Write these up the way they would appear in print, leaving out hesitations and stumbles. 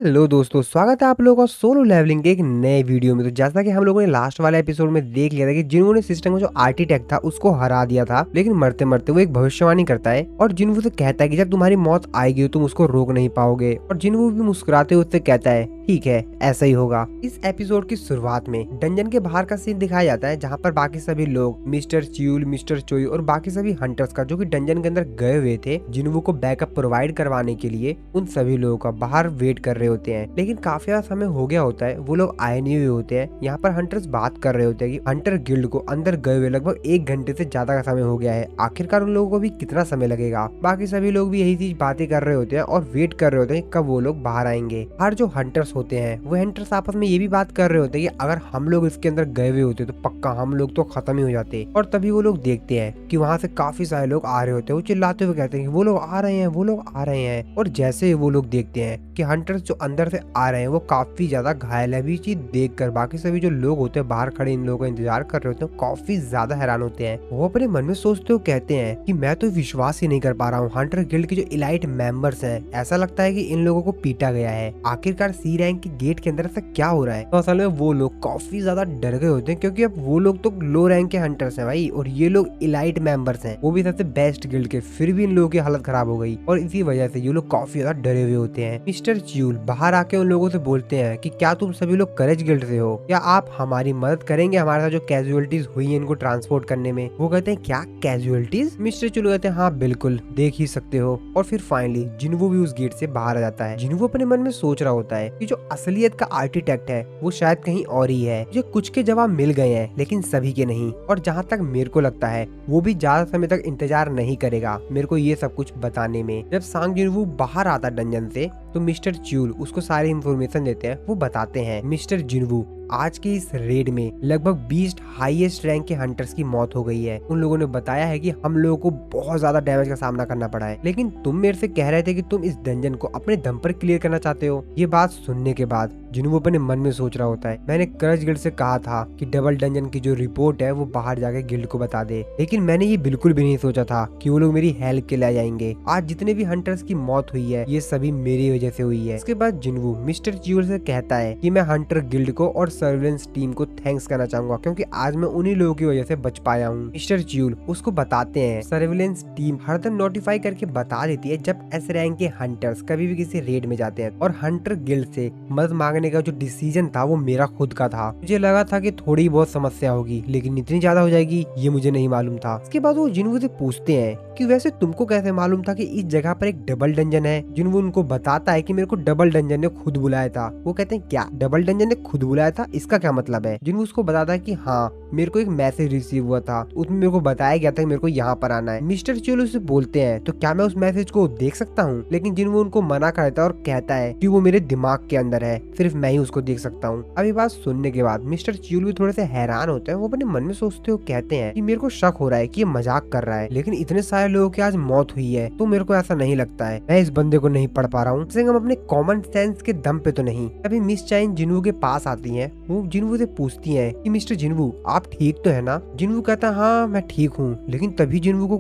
Hello दोस्तों, स्वागत है आप लोगों का सोलो लेवलिंग के एक नए वीडियो में। तो जैसा कि हम लोगों ने लास्ट वाले एपिसोड में देख लिया था कि जिन्होंने ने सिस्टम में जो आर्किटेक्ट था उसको हरा दिया था, लेकिन मरते मरते वो एक भविष्यवाणी करता है और जिन्वू से कहता है कि जब तुम्हारी मौत आएगी तुम उसको रोक नहीं पाओगे। और जिन्वू भी मुस्कुराते हुए उससे कहता है ठीक है, ऐसा ही होगा। इस एपिसोड की शुरुआत में डंजन के बाहर का सीन दिखाया जाता है, जहाँ पर बाकी सभी लोग मिस्टर च्यूल, मिस्टर चोई और बाकी सभी हंटर्स का जो कि डंजन के अंदर गए हुए थे जिन्वू को बैकअप प्रोवाइड करवाने के लिए, उन सभी लोगों का बाहर वेट कर रहे होते हैं। लेकिन काफी ज्यादा समय हो गया होता है, वो लोग आए नहीं हुए होते हैं। यहाँ पर हंटर्स बात कर रहे होते हैं कि हंटर गिल्ड को अंदर गए हुए लगभग 1 घंटे से ज्यादा का समय हो गया है, आखिरकार उन लोगों को भी कितना समय लगेगा। बाकी सभी लोग भी यही चीज बातें कर रहे होते हैं और वेट कर रहे होते हैं कब वो लोग बाहर आएंगे। हर जो हंटर्स होते हैं वो हंटर्स आपस में ये भी बात कर रहे होते हैं कि अगर हम लोग इसके अंदर गए हुए होते तो पक्का हम लोग तो खत्म ही हो जाते। और तभी वो लोग देखते हैं कि वहाँ से काफी सारे लोग आ रहे होते हैं। वो चिल्लाते हुए कहते हैं कि वो लोग आ रहे हैं, वो लोग आ रहे हैं। और जैसे ही वो लोग देखते हैं कि हंटर्स जो अंदर से आ रहे हैं वो काफी ज्यादा घायल है। भी चीज देखकर बाकी सभी जो लोग होते हैं बाहर खड़े इन लोगों का इंतजार कर रहे होते हैं, काफी ज्यादा हैरान होते हैं। वो अपने मन में सोचते हुए कहते हैं कि मैं तो विश्वास ही नहीं कर पा रहा हूँ, हंटर गिल्ड के जो इलाइट मेंबर्स हैं, ऐसा लगता है कि इन लोगों को पीटा गया है। आखिरकार सी रैंक के गेट के अंदर ऐसा क्या हो रहा है। तो असल में वो लोग काफी ज्यादा डर गए होते हैं, क्योंकि अब वो लोग तो लो रैंक के हंटर्स हैं भाई, और ये लोग इलाइट मेंबर्स हैं, वो भी सबसे बेस्ट गिल्ड के। फिर भी इन लोगों की हालत खराब हो गई और इसी वजह से ये लोग काफी ज्यादा डरे हुए होते हैं। मिस्टर च्यूल बाहर आके उन लोगों से बोलते हैं कि क्या तुम सभी लोग करेज गिल्ड से हो, क्या आप हमारी मदद करेंगे हमारे साथ जो कैजुअलिटीज हुई है इनको ट्रांसपोर्ट करने में। वो कहते हैं क्या कैजुअलिटीज। मिस्टर च्यूल कहते हैं हाँ बिल्कुल, देख ही सकते हो। और फिर फाइनली जिन्वू भी उस गेट से बाहर आ जाता है। जिन्वू अपने मन में सोच रहा होता है कि जो असलियत का आर्किटेक्ट है वो शायद कहीं और ही है। मुझे कुछ के जवाब मिल गए हैं लेकिन सभी के नहीं, और जहाँ तक मेरे को लगता है वो भी ज्यादा समय तक इंतजार नहीं करेगा मेरे को ये सब कुछ बताने में। जब सांग जिन्वू बाहर आता डंजन से तो मिस्टर च्यूल उसको सारी इंफॉर्मेशन देते हैं। वो बताते हैं मिस्टर जिन्वू, आज के इस रेड में लगभग 20 हाईएस्ट रैंक के हंटर्स की मौत हो गई है। उन लोगों ने बताया है कि हम लोगों को बहुत ज्यादा डैमेज का सामना करना पड़ा है, लेकिन तुम मेरे से कह रहे थे कि तुम इस डंजन को अपने दम पर क्लियर करना चाहते हो। ये बात सुनने के बाद जिन्वू अपने मन में सोच रहा होता है, मैंने करज गिल्ड से कहा था कि डबल डंजन की जो रिपोर्ट है वो बाहर जाके गिल्ड को बता दे, लेकिन मैंने ये बिल्कुल भी नहीं सोचा था कि वो लोग मेरी हेल्प के लिए आ जाएंगे। आज जितने भी हंटर्स की मौत हुई है ये सभी मेरी वजह से हुई है। इसके बाद जिन्वू मिस्टर च्यूल से कहता है कि मैं हंटर गिल्ड को और सर्वेलेंस टीम को थैंक्स करना चाहूंगा, क्योंकि आज मैं उन्हीं लोगों की वजह से बच पाया हूँ। मिस्टर च्यूल उसको बताते हैं सर्वेलेंस टीम हरदम नोटिफाई करके बता देती है जब एस रैंक के हंटर्स कभी भी किसी रेड में जाते हैं, और हंटर गिल्ड से मदद मांगने का जो डिसीजन था वो मेरा खुद का था। मुझे लगा था कि थोड़ी बहुत समस्या होगी, लेकिन इतनी ज्यादा हो जाएगी ये मुझे नहीं मालूम था। इसके बाद वो जिन्वू से पूछते हैं कि वैसे तुमको कैसे मालूम था कि इस जगह पर एक डबल डंजन है। जिन्वू उनको बताता है कि मेरे को डबल डंजन ने खुद बुलाया था। वो कहते हैं क्या डबल डंजन ने खुद बुलाया था, इसका क्या मतलब है। जिन्वू उसको बताता है कि हाँ मेरे को एक मैसेज रिसीव हुआ था, उसमें मेरे को बताया गया था कि मेरे को यहाँ पर आना है। मिस्टर च्यूल उससे बोलते हैं तो क्या मैं उस मैसेज को देख सकता हूँ, लेकिन जिन्वू उनको मना करता है और कहता है कि वो मेरे दिमाग के अंदर है, सिर्फ मैं ही उसको देख सकता हूँ। अब ये बात सुनने के बाद मिस्टर च्यूल भी थोड़े से हैरान होते हैं। वो अपने मन में सोचते हुए कहते हैं कि मेरे को शक हो रहा है कि ये मजाक कर रहा है, लेकिन इतने सारे लोगों की आज मौत हुई है तो मेरे को ऐसा नहीं लगता है। मैं इस बंदे को नहीं पढ़ पा रहा हूँ, हम अपने कॉमन सेंस के दम पे तो नहीं। अभी मिस चाइन जिन्वू के पास आती है। वो जिन्वू से पूछती है कि मिस्टर जिन्वू आप ठीक तो है ना। जिन्वू कहता है हाँ मैं ठीक हूँ, लेकिन तभी जिन्वू को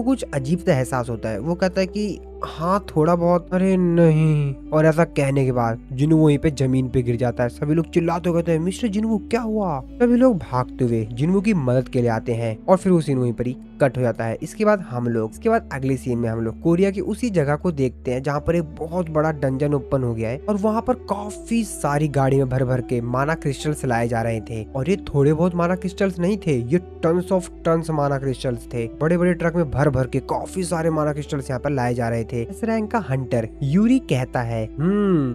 कुछ अजीब सा एहसास होता है। वो कहता है कि हाँ थोड़ा बहुत। अरे नहीं। और ऐसा कहने के बाद जिन्वू वहीं पे जमीन पे गिर जाता है। सभी लोग चिल्लाते कहते हैं मिस्टर जिन्वू क्या हुआ। सभी लोग भागते हुए जिन्वू की मदद के लिए आते हैं और फिर वो सीन वहीं पर ही कट हो जाता है। इसके बाद अगले सीन में हम लोग कोरिया की उसी जगह को देखते हैं जहाँ पर एक बहुत बड़ा डंजन ओपन हो गया है, और वहाँ पर काफी सारी गाड़ी में भर भर के माना क्रिस्टल्स लाए जा रहे थे। और ये थोड़े बहुत माना क्रिस्टल्स नहीं थे, ये टन्स ऑफ टन्स माना क्रिस्टल्स थे। बड़े बड़े ट्रक में भर भर के काफी सारे माना क्रिस्टल्स यहाँ पर लाए जा रहे थे। इस रैंक का हंटर यूरी कहता है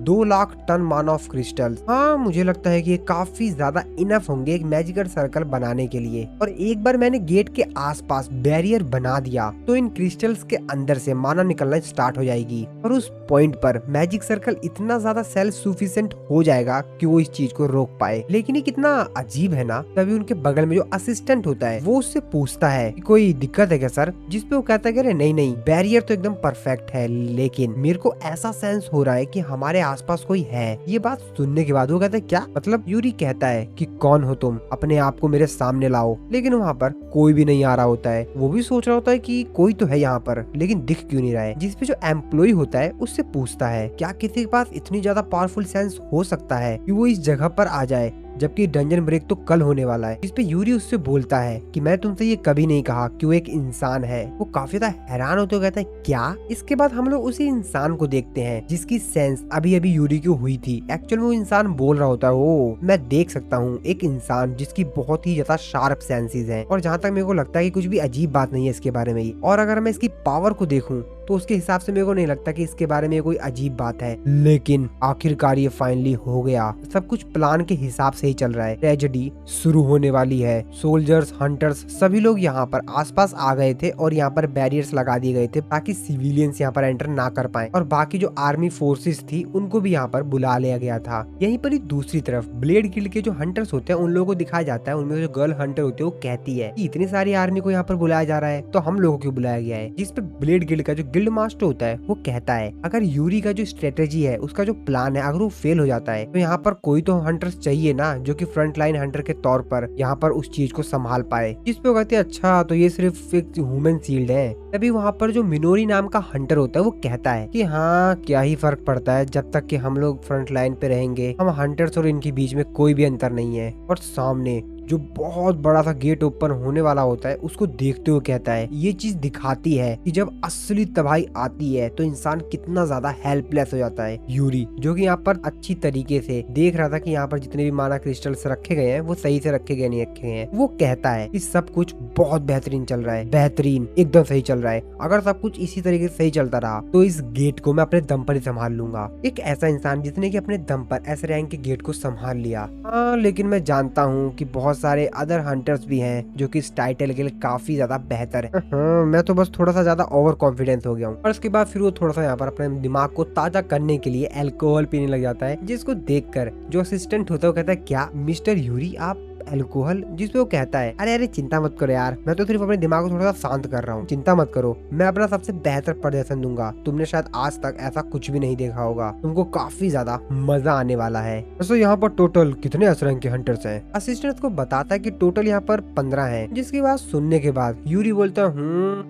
2 लाख टन माना ऑफ क्रिस्टल्स, हाँ मुझे लगता है कि ये काफी ज्यादा इनफ होंगे एक मैजिकल सर्कल बनाने के लिए। और एक बार मैंने गेट के आसपास बैरियर बना दिया तो इन क्रिस्टल्स के अंदर से माना निकलना स्टार्ट हो जाएगी, और उस पॉइंट पर मैजिक सर्कल इतना ज्यादा सेल्फ सफिशिएंट हो जाएगा कि वो इस चीज को रोक पाए। लेकिन ये कितना अजीब है ना। तभी उनके बगल में जो असिस्टेंट होता है वो उससे पूछता है कि कोई दिक्कत है क्या सर, जिसपे वो कहता है कि अरे नहीं नहीं बैरियर तो एकदम परफेक्ट करेक्ट है, लेकिन मेरे को ऐसा सेंस हो रहा है कि हमारे आसपास कोई है। ये बात सुनने के बाद वो कहता है क्या मतलब? यूरी कहता है कि कौन हो तुम, अपने आप को मेरे सामने लाओ। लेकिन वहाँ पर कोई भी नहीं आ रहा होता है। वो भी सोच रहा होता है कि कोई तो है यहाँ पर, लेकिन दिख क्यों नहीं रहा है। जिसपे जो एम्प्लॉय होता है उससे पूछता है क्या किसी के पास इतनी ज्यादा पावरफुल सेंस हो सकता है कि वो इस जगह पर आ जाए, जबकि डंजन ब्रेक तो कल होने वाला है। इस पे यूरी उससे बोलता है कि मैं तुमसे ये कभी नहीं कहा कि वो एक इंसान है। वो काफी ज्यादा हैरान होते हुए कहता है क्या? इसके बाद हम लोग उसी इंसान को देखते हैं जिसकी सेंस अभी अभी यूरी की हुई थी। एक्चुअल में वो इंसान बोल रहा होता है ओ मैं देख सकता हूँ एक इंसान जिसकी बहुत ही ज्यादा शार्प सेंसेस हैं, और जहाँ तक मेरे को लगता है कि कुछ भी अजीब बात नहीं है इसके बारे में। और अगर मैं इसकी पावर को देखूं तो उसके हिसाब से मेरे को नहीं लगता कि इसके बारे में कोई अजीब बात है। लेकिन आखिरकार ये फाइनली हो गया। सब कुछ प्लान के हिसाब से ही चल रहा है। ट्रेजेडी शुरू होने वाली है। सोल्जर्स, हंटर्स सभी लोग यहाँ पर आसपास आ गए थे और यहाँ पर बैरियर्स लगा दिए गए थे ताकि सिविलियंस यहाँ पर एंटर ना कर पाए, और बाकी जो आर्मी फोर्सेस थी उनको भी यहाँ पर बुला लिया गया था। यहीं पर ही दूसरी तरफ ब्लेड गिल्ड के जो हंटर्स होते हैं उन लोगों को दिखाया जाता है। उनमें जो गर्ल हंटर होती है वो कहती है कि इतनी सारी आर्मी को यहाँ पर बुलाया जा रहा है तो हम लोगों को बुलाया गया है। जिसपे ब्लेड गिल्ड का जो गिल्ड मास्टर होता है वो कहता है अगर यूरी का जो स्ट्रेटेजी है, उसका जो प्लान है, अगर वो फेल हो जाता है तो यहाँ पर कोई तो हंटर्स चाहिए ना जो कि फ्रंट लाइन हंटर के तौर पर यहाँ पर उस चीज को संभाल पाए। जिसपे वो कहते हैं अच्छा तो ये सिर्फ एक ह्यूमन शील्ड है। तभी वहाँ पर जो मिनोरी नाम का हंटर होता है वो कहता है कि हाँ क्या ही फर्क पड़ता है, जब तक कि हम लोग फ्रंट लाइन पे रहेंगे हम हंटर्स और इनके बीच में कोई भी अंतर नहीं है। और सामने जो बहुत बड़ा सा गेट ओपन होने वाला होता है उसको देखते हुए कहता है ये चीज दिखाती है कि जब असली तबाही आती है तो इंसान कितना ज्यादा हेल्पलेस हो जाता है। यूरी जो कि यहाँ पर अच्छी तरीके से देख रहा था कि यहाँ पर जितने भी माना क्रिस्टल्स रखे गए हैं वो सही से रखे गए नहीं रखे गए हैं, वो कहता है कि सब कुछ बहुत बेहतरीन चल रहा है, बेहतरीन एकदम सही चल रहा है। अगर सब कुछ इसी तरीके से सही चलता रहा तो इस गेट को मैं अपने दम पर ही संभाल लूंगा। एक ऐसा इंसान जिसने की अपने दम पर एस रैंक के गेट को संभाल लिया। हाँ लेकिन मैं जानता हूँ कि बहुत सारे अदर हंटर्स भी हैं जो कि इस टाइटल के लिए काफी ज्यादा बेहतर है। मैं तो बस थोड़ा सा ज्यादा ओवर कॉन्फिडेंस हो गया हूँ। और उसके बाद फिर वो थोड़ा सा यहाँ पर अपने दिमाग को ताजा करने के लिए अल्कोहल पीने लग जाता है, जिसको देखकर जो असिस्टेंट होता है वो कहता है क्या मिस्टर यूरी आप अल्कोहल? जिसपे वो कहता है अरे अरे चिंता मत करो यार, मैं तो सिर्फ अपने दिमाग को थोड़ा सा शांत कर रहा हूँ, चिंता मत करो, मैं अपना सबसे बेहतर प्रदर्शन दूंगा। तुमने शायद आज तक ऐसा कुछ भी नहीं देखा होगा, तुमको काफी ज्यादा मजा आने वाला है। वैसे यहाँ पर टोटल कितने एस रैंक के हंटर्स हैं? असिस्टेंट को बताता है कि टोटल यहाँ पर 15 हैं। जिसकी बात सुनने के बाद यूरी बोलता है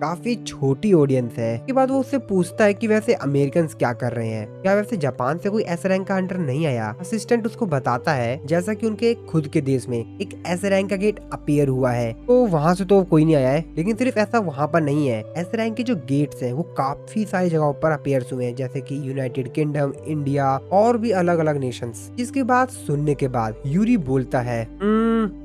काफी छोटी ऑडियंस है। के बाद वो उससे पूछता है कि वैसे अमेरिकन क्या कर रहे हैं, क्या वैसे जापान से कोई एस रैंक का हंटर नहीं आया? असिस्टेंट उसको बताता है जैसा की उनके खुद के देश में एक एस रैंक का गेट अपीयर हुआ है, तो वहाँ से तो कोई नहीं आया है। लेकिन सिर्फ ऐसा वहाँ पर नहीं है, एस रैंक के जो गेट्स हैं वो काफी सारी जगहों पर अपीयर हुए हैं, जैसे कि यूनाइटेड किंगडम, इंडिया और भी अलग अलग नेशंस। जिसकी बात सुनने के बाद यूरी बोलता है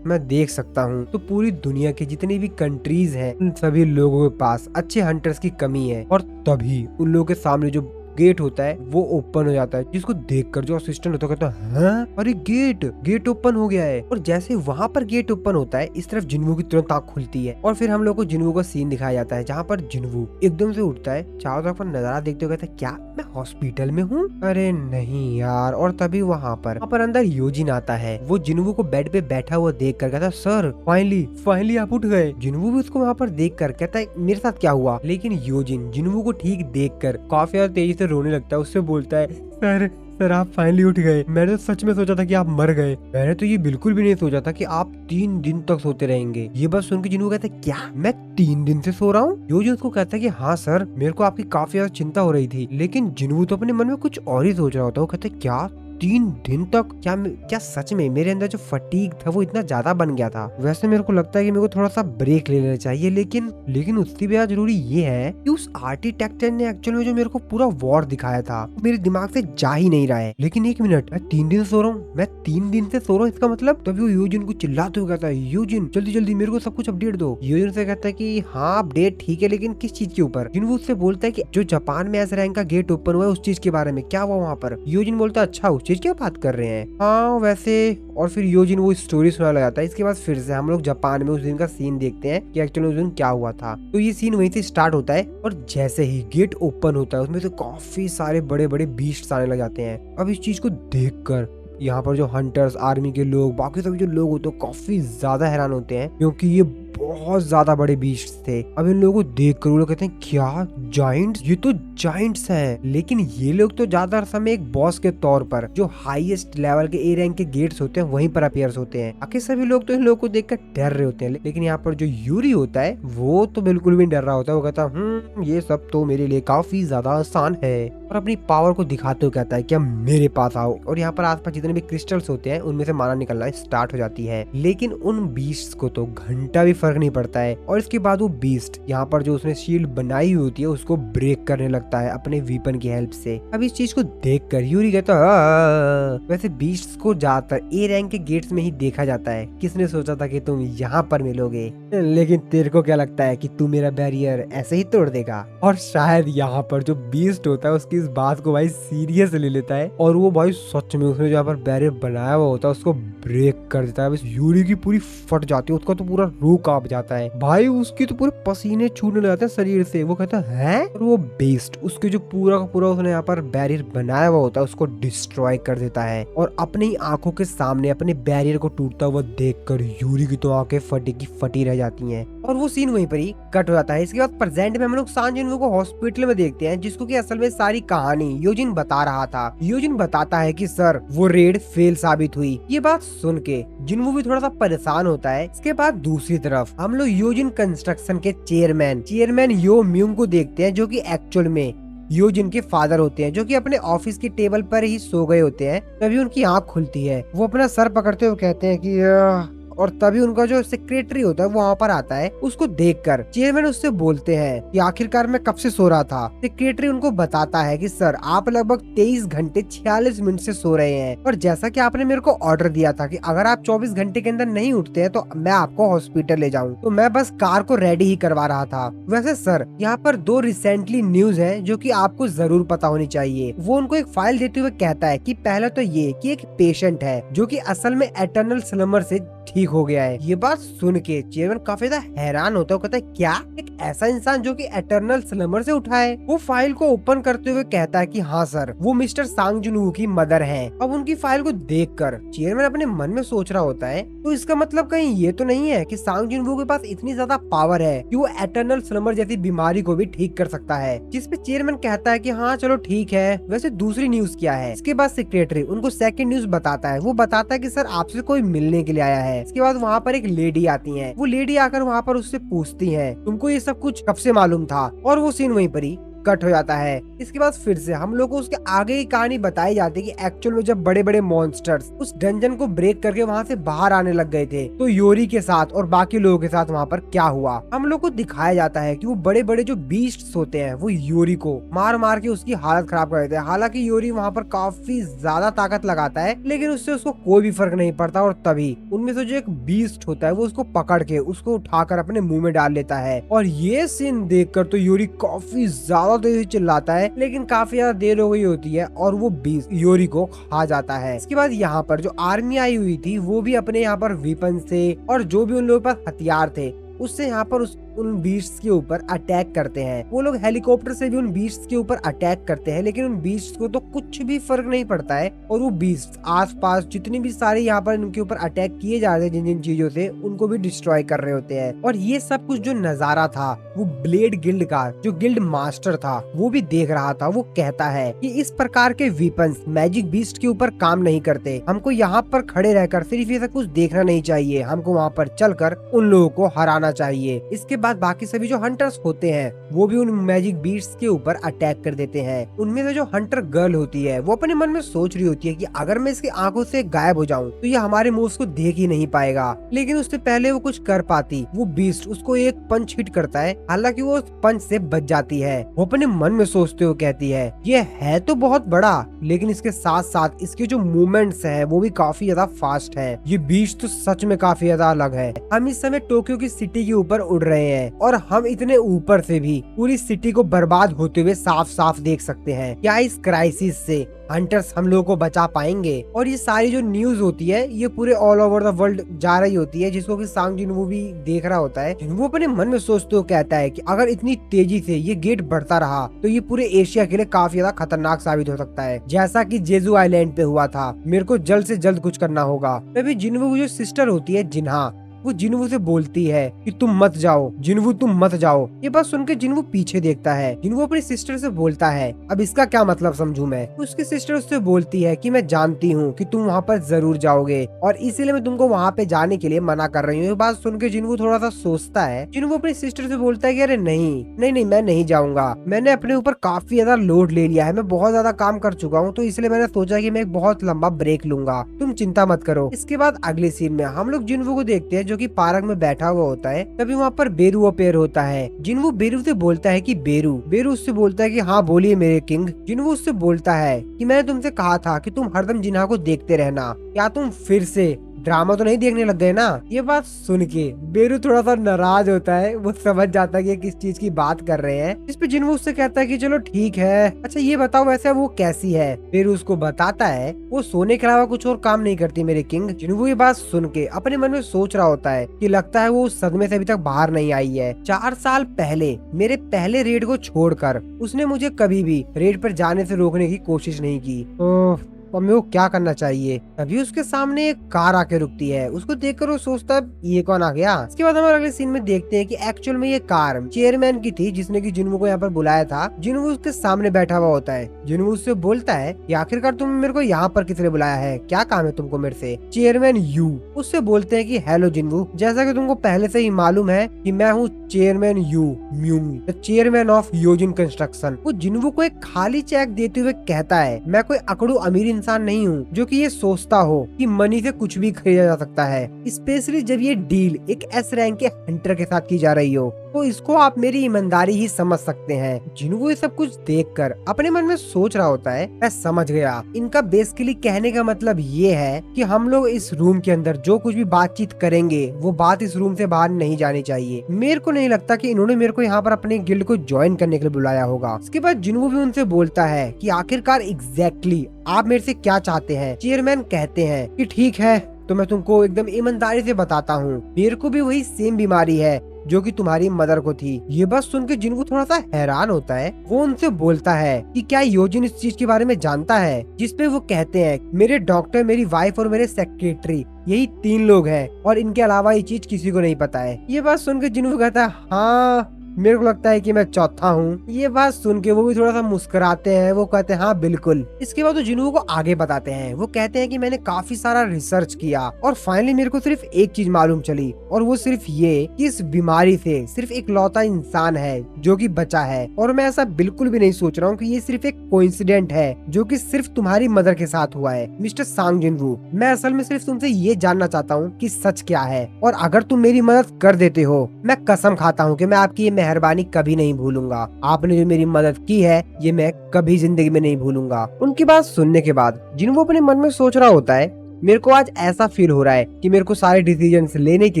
मैं देख सकता हूँ तो पूरी दुनिया के जितनी भी कंट्रीज हैं उन सभी लोगों के पास अच्छे हंटर्स की कमी है। और तभी उन लोगों के सामने जो गेट होता है वो ओपन हो जाता है, जिसको देखकर जो असिस्टेंट होता है कहता है हाँ? अरे गेट ओपन हो गया है। और जैसे वहाँ पर गेट ओपन होता है इस तरफ जिन्वू की तुरंत आँख खुलती है और फिर हम लोग को जिन्वू का सीन दिखाया जाता है, जहाँ पर जिन्वू एकदम से उठता है, चारों तरफ नजारा देखते हुए कहता है क्या मैं हॉस्पिटल में हूँ? अरे नहीं यार। और तभी वहाँ पर अंदर योजिन आता है। वो जिन्वू को बेड पे बैठा हुआ देख कर कहता है सर फाइनली आप उठ गए। जिन्वू भी उसको वहाँ पर देख कर कहता है मेरे साथ क्या हुआ? लेकिन योजिन जिन्वू को ठीक देख कर काफी ज्यादा तेजी से रोने लगता है। उससे बोलता है सर आप फाइनली उठ गए, मैंने तो सच में सोचा था कि आप मर गए, मैंने तो ये बिल्कुल भी नहीं सोचा था कि आप 3 दिन तक सोते रहेंगे। ये बात सुन के जिन्हों कहते क्या मैं 3 दिन से सो रहा हूँ? योजिन उसको कहता है कि हाँ सर मेरे को आपकी काफी ज्यादा चिंता हो रही थी। लेकिन जिन्हू तो अपने मन में कुछ और ही सोच रहा होता है। वो कहते क्या 3 दिन तक? क्या सच में मेरे अंदर जो फटीग था वो इतना ज्यादा बन गया था? वैसे मेरे को लगता है कि मेरे को थोड़ा सा ब्रेक ले लेना चाहिए, लेकिन उससे भी ज्यादा जरूरी ये है कि उस आर्किटेक्चर ने एक्चुअल में जो मेरे को पूरा वॉर दिखाया था मेरे दिमाग से जा ही नहीं रहा है। लेकिन एक मिनट, मैं 3 दिन से सो रहा हूँ, मैं 3 दिन से सो रहा हूँ, इसका मतलब? तभी वो यूजिन को चिल्लाते हुए कहता है यूजिन जल्दी मेरे को सब कुछ अपडेट दो। यूजिन से कहता है कि हाँ अपडेट ठीक है, लेकिन किस चीज के ऊपर? जिन वो उससे बोलता है कि जो जापान में एस रैंक का गेट ओपन हुआ है उस चीज के बारे में, क्या हुआ वहाँ पर? यूजिन बोलता है अच्छा उस चीज की बात कर रहे हैं? हाँ वैसे। और फिर यूजिन वो स्टोरी सुनाने लगा था। इसके बाद फिर से हम लोग जापान में उस दिन का सीन देखते हैं कि एक्चुअली उस दिन क्या हुआ था। तो ये सीन वहीं से स्टार्ट होता है और जैसे ही गेट ओपन होता है उसमें से काफी सारे बड़े बड़े बीस्ट्स आने लग जाते हैं। अब इस चीज को देखकर यहाँ पर जो हंटर्स, आर्मी के लोग, बाकी सभी जो लोग होते हैं काफी ज्यादा हैरान होते हैं, क्योंकि ये बहुत ज्यादा बड़े बीस्ट थे। अब इन लोगों को देख कर वो लोग कहते हैं क्या जाइंट्स, ये तो जाइंट्स हैं। लेकिन ये लोग तो ज्यादातर समय एक बॉस के तौर पर जो हाईएस्ट लेवल के ए रैंक के गेट्स होते हैं वहीं पर अपीयर्स होते हैं। बाकी सभी लोग तो इन लोगों को देखकर डर रहे होते हैं, लेकिन यहाँ पर जो यूरी होता है वो तो बिल्कुल भी डर रहा होता है। वो कहता है ये सब तो मेरे लिए काफी ज्यादा आसान है, और अपनी पावर को दिखाते हुए कहता है कि अब मेरे पास आओ। और यहाँ पर आसपास जितने भी क्रिस्टल्स होते हैं उनमें से माना निकलना स्टार्ट हो जाती है। लेकिन उन बीस्ट्स को तो घंटा भी फर्क नहीं पड़ता है। और इसके बाद वो बीस्ट यहाँ पर जो उसने शील्ड बनाई हुई होती है उसको ब्रेक करने लगता है अपने वीपन की हेल्प से। अब इस चीज को देखकर यूरी कहता है वैसे बीस्ट्स को ज्यादातर ए रैंक के गेट्स में ही देखा जाता है, किसने सोचा था कि तुम यहाँ पर मिलोगे। लेकिन तेरे को क्या लगता है कि तू मेरा बैरियर ऐसे ही तोड़ देगा। और शायद यहाँ पर जो बीस्ट होता है उसकी इस बात को भाई सीरियस ले लेता है, और वो भाई सच में उसने जहाँ पर बैरियर बनाया हुआ होता है उसको ब्रेक कर देता है। बस यूरी की पूरी फट जाती है, उसका तो पूरा रूह कांप जाता है भाई, उसकी तो पूरे पसीने छूटने लगते हैं शरीर से। वो कहता है और वो बीस्ट उसके जो पूरा का पूरा उसने यहाँ पर बैरियर बनाया हुआ होता है उसको डिस्ट्रॉय कर देता है। और अपनी आंखों के सामने अपने बैरियर को टूटता हुआ देखकर यूरी की तो आंखें फटी की फटी रह जाती हैं। और वो सीन वहीं पर ही कट हो जाता है। इसके बाद प्रेजेंट में हम लोग सांग जिनवू को हॉस्पिटल में देखते हैं, जिसको कि असल में सारी कहानी यूजिन बता रहा था। यूजिन बताता है कि सर वो रेड फेल साबित हुई। ये बात सुन के जिनवू भी थोड़ा सा परेशान होता है। इसके बाद दूसरी तरफ हम लोग यूजिन कंस्ट्रक्शन के चेयरमैन यो म्यूंग को देखते हैं, जो कि एक्चुअल में यूजिन के फादर होते हैं, जो कि अपने ऑफिस की टेबल पर ही सो गए होते हैं। तभी उनकी आंख खुलती है, वो अपना सर पकड़ते हुए कहते हैं कि और तभी उनका जो सेक्रेटरी होता है वो वहाँ पर आता है। उसको देखकर चेयरमैन उससे बोलते हैं कि आखिरकार मैं कब से सो रहा था। सेक्रेटरी उनको बताता है कि सर आप लगभग 23 घंटे 46 मिनट से सो रहे हैं, और जैसा कि आपने मेरे को ऑर्डर दिया था कि अगर आप 24 घंटे के अंदर नहीं उठते हैं तो मैं आपको हॉस्पिटल ले जाऊँ, तो मैं बस कार को रेडी ही करवा रहा था। वैसे सर यहाँ पर 2 रिसेंटली न्यूज है जो कि आपको जरूर पता होनी चाहिए। वो उनको एक फाइल देते हुए कहता है कि पहला तो ये कि एक पेशेंट है जो कि असल में एटर्नल स्लमर से ठीक हो गया है। ये बात सुन के चेयरमैन काफी ज्यादा हैरान होता है, कहता है क्या एक ऐसा इंसान जो कि एटर्नल स्लमर से उठा है। वो फाइल को ओपन करते हुए कहता है कि हाँ सर, वो मिस्टर सांग जुनवू की मदर है। अब उनकी फाइल को देखकर चेयरमैन अपने मन में सोच रहा होता है, तो इसका मतलब कहीं ये तो नहीं है कि सांग जुनवू के पास इतनी ज्यादा पावर है कि वो एटर्नल स्लमर जैसी बीमारी को भी ठीक कर सकता है। जिसपे चेयरमैन कहता है कि हाँ चलो ठीक है, वैसे दूसरी न्यूज क्या है। इसके बाद सेक्रेटरी उनको सेकंड न्यूज बताता है। वो बताता है कि सर आपसे कोई मिलने के लिए आया है। इसके बाद वहाँ पर एक लेडी आती है। वो लेडी आकर वहाँ पर उससे पूछती है तुमको ये सब कुछ कब से मालूम था। और वो सीन वहीं पर ही कट हो जाता है। इसके बाद फिर से हम लोग को उसके आगे की कहानी बताई जाती है कि एक्चुअल में जब बड़े बड़े मॉन्स्टर्स उस डंजन को ब्रेक करके वहाँ से बाहर आने लग गए थे, तो योरी के साथ और बाकी लोगों के साथ वहाँ पर क्या हुआ। हम लोग को दिखाया जाता है कि वो बड़े बड़े जो बीस्ट्स होते हैं वो योरी को मार मार के उसकी हालत खराब कर देते हैं। हालांकि योरी वहाँ पर काफी ज्यादा ताकत लगाता है, लेकिन उससे उसको कोई भी फर्क नहीं पड़ता। और तभी उनमें से जो एक बीस्ट होता है वो उसको पकड़ के उसको उठाकर अपने मुंह में डाल लेता है। और ये सीन देखकर तो योरी काफी ज्यादा तेज चिल्लाता है, लेकिन काफी ज्यादा देर हो गई होती है और वो बीस्ट योरी को खा जाता है। इसके बाद यहाँ पर जो आर्मी आई हुई थी वो भी अपने यहाँ पर वेपन से और जो भी उन लोगों के पास हथियार थे उससे यहाँ पर उन बीस्ट्स के ऊपर अटैक करते हैं। वो लोग हेलीकॉप्टर से भी उन बीस्ट्स के ऊपर अटैक करते हैं, लेकिन उन बीस्ट्स को तो कुछ भी फर्क नहीं पड़ता है। और वो बीस्ट्स आसपास जितनी भी सारे यहाँ पर इनके ऊपर अटैक किए जा रहे हैं जिन जिन चीजों से, उनको भी डिस्ट्रॉय कर रहे होते हैं। और ये सब कुछ जो नजारा था वो ब्लेड गिल्ड का जो गिल्ड मास्टर था वो भी देख रहा था। वो कहता है कि इस प्रकार के वेपन्स मैजिक बीस्ट के ऊपर काम नहीं करते, हमको यहाँ पर खड़े रहकर सिर्फ ये सब कुछ देखना नहीं चाहिए, हमको वहाँ पर चलकर उन लोगों को हराना चाहिए। इसके बाद बाकी सभी जो हंटर्स होते हैं वो भी उन मैजिक बीस्ट्स के ऊपर अटैक कर देते हैं। उनमें से जो हंटर गर्ल होती है वो अपने मन में सोच रही होती है कि अगर मैं इसकी आंखों से गायब हो जाऊं तो ये हमारे मूव्स को देख ही नहीं पाएगा, लेकिन उससे पहले वो कुछ कर पाती। वो बीस्ट उसको एक पंच हिट करता है, हालांकि वो उस पंच से बच जाती है। वो अपने मन में सोचते हुए कहती है ये है तो बहुत बड़ा, लेकिन इसके साथ साथ इसके जो मूवमेंट्स हैं वो भी काफी ज्यादा फास्ट है। ये बीस्ट तो सच में काफी ज्यादा अलग है। हम इस समय टोक्यो की सिटी के ऊपर उड़ रहे हैं और हम इतने ऊपर से भी पूरी सिटी को बर्बाद होते हुए साफ साफ देख सकते हैं। क्या इस क्राइसिस से हंटर्स हम लोगों को बचा पाएंगे? और ये सारी जो न्यूज होती है ये पूरे ऑल ओवर द वर्ल्ड जा रही होती है, जिसको कि सांग जिनवू भी देख रहा होता है। वो अपने मन में सोचते हुए कहता है कि अगर इतनी तेजी से ये गेट बढ़ता रहा तो ये पूरे एशिया के लिए काफी ज्यादा खतरनाक साबित हो सकता है, जैसा कि जेजू आइलैंड पे हुआ था। मेरे को जल्द से जल्द कुछ करना होगा। तभी जिनवू की जो सिस्टर होती है जिन्हा, वो जिन्वू से बोलती है कि तुम मत जाओ जिन्वू, तुम मत जाओ। ये बात सुन के जिन्वू पीछे देखता है। जिन्वू अपनी सिस्टर से बोलता है अब इसका क्या मतलब समझूं मैं। उसकी सिस्टर उससे बोलती है कि मैं जानती हूँ कि तुम वहाँ पर जरूर जाओगे और इसीलिए मैं तुमको वहाँ पे जाने के लिए मना कर रही हूँ। ये बात सुन के जिन्वू थोड़ा सा सोचता है। जिन्वू अपनी सिस्टर से बोलता है कि अरे नहीं नहीं नहीं, मैं नहीं जाऊंगा। मैंने अपने ऊपर काफी ज्यादा लोड ले लिया है, मैं बहुत ज्यादा काम कर चुका हूँ, तो इसलिए मैंने सोचा कि मैं एक बहुत लंबा ब्रेक लूंगा, तुम चिंता मत करो। इसके बाद अगले सीन में हम लोग जिन्वू को देखते हैं जो कि पार्क में बैठा हुआ होता है। तभी वहाँ पर बेरू अपेयर होता है। जिन्वू बेरू से बोलता है कि बेरू बेरू उससे बोलता है कि हाँ बोलिए मेरे किंग। जिन्वू उससे बोलता है कि मैंने तुमसे कहा था कि तुम हरदम जिन्हा को देखते रहना, क्या तुम फिर से ड्रामा तो नहीं देखने लग गए ना। ये बात सुन के बेरू थोड़ा सा नाराज होता है। वो समझ जाता है कि किस चीज की बात कर रहे हैं। इस पे जिन्वू उससे कहता है कि चलो ठीक है, अच्छा ये बताओ वैसे वो कैसी है। बेरू उसको बताता है वो सोने के अलावा कुछ और काम नहीं करती मेरे किंग। जिन्वू ये बात सुन के अपने मन में सोच रहा होता है कि लगता है वो उस सदमे से अभी तक बाहर नहीं आई है। 4 साल पहले मेरे पहले रेड को छोड़कर उसने मुझे कभी भी रेड पर जाने से रोकने की कोशिश नहीं की। मम्मी को क्या करना चाहिए। तभी उसके सामने एक कार आके रुकती है। उसको देखकर वो सोचता है ये कौन आ गया। इसके बाद हम अगले सीन में देखते हैं कि एक्चुअल में ये कार चेयरमैन की थी जिसने की जिन्वू को यहाँ पर बुलाया था। जिन्वू उसके सामने बैठा हुआ होता है। जिन्वू उससे बोलता है कि आखिरकार तुम मेरे को यहाँ पर किसने बुलाया है, क्या काम है तुमको मेरे से। चेयरमैन यू उससे बोलते हैं कि हेलो जिन्वू, जैसा कि तुमको पहले से ही मालूम है कि मैं हूँ chairman Yu Myumi, the chairman of Yujin construction. वो जिन्वू को एक खाली चेक देते हुए कहता है मैं कोई अकड़ू अमीर इंसान नहीं हूँ जो कि ये सोचता हो कि मनी से कुछ भी खरीदा जा सकता है, स्पेशली जब ये डील एक एस रैंक के हंटर के साथ की जा रही हो, तो इसको आप मेरी ईमानदारी ही समझ सकते हैं। जिन्वू ये सब कुछ देखकर अपने मन में सोच रहा होता है मैं समझ गया, इनका बेसिकली कहने का मतलब ये है कि हम लोग इस रूम के अंदर जो कुछ भी बातचीत करेंगे वो बात इस रूम से बाहर नहीं जानी चाहिए। मेरे को नहीं लगता कि इन्होंने मेरे को यहाँ पर अपने गिल्ड को ज्वाइन करने के लिए बुलाया होगा। इसके बाद जिन्वू भी उनसे बोलता है कि आखिरकार एग्जैक्टली आप मेरे से क्या चाहते हैं। चेयरमैन कहते हैं कि ठीक है तो मैं तुमको एकदम ईमानदारी से बताता हूँ, मेरे को भी वही सेम बीमारी है जो कि तुम्हारी मदर को थी। ये बात सुन के जिन्वू थोड़ा सा हैरान होता है। वो उनसे बोलता है कि क्या योजिन इस चीज के बारे में जानता है, जिसपे वो कहते हैं मेरे डॉक्टर, मेरी वाइफ और मेरे सेक्रेटरी यही 3 लोग हैं और इनके अलावा ये चीज किसी को नहीं पता है। ये बात सुन के जिन्वू कहता है हाँ मेरे को लगता है कि मैं चौथा हूँ। ये बात सुन के वो भी थोड़ा सा मुस्कुराते हैं। वो कहते हैं हाँ बिल्कुल। इसके बाद वो जिन्वू को आगे बताते हैं। वो कहते हैं कि मैंने काफी सारा रिसर्च किया और फाइनली मेरे को सिर्फ एक चीज मालूम चली और वो सिर्फ ये कि इस बीमारी से सिर्फ एक लौता इंसान है जो कि बचा है। और मैं ऐसा बिल्कुल भी नहीं सोच रहा हूँ कि ये सिर्फ एक कोइंसिडेंट है जो कि सिर्फ तुम्हारी मदर के साथ हुआ है। मिस्टर सांग जिन्वू, मैं असल में सिर्फ तुमसे ये जानना चाहता हूँ कि सच क्या है, और अगर तुम मेरी मदद कर देते हो मैं कसम खाता हूँ कि मैं आपकी मेहरबानी कभी नहीं भूलूंगा। आपने जो मेरी मदद की है ये मैं कभी जिंदगी में नहीं भूलूंगा। उनकी बात सुनने के बाद जिन्वू अपने मन में सोच रहा होता है मेरे को आज ऐसा फील हो रहा है कि मेरे को सारे डिसीजंस लेने के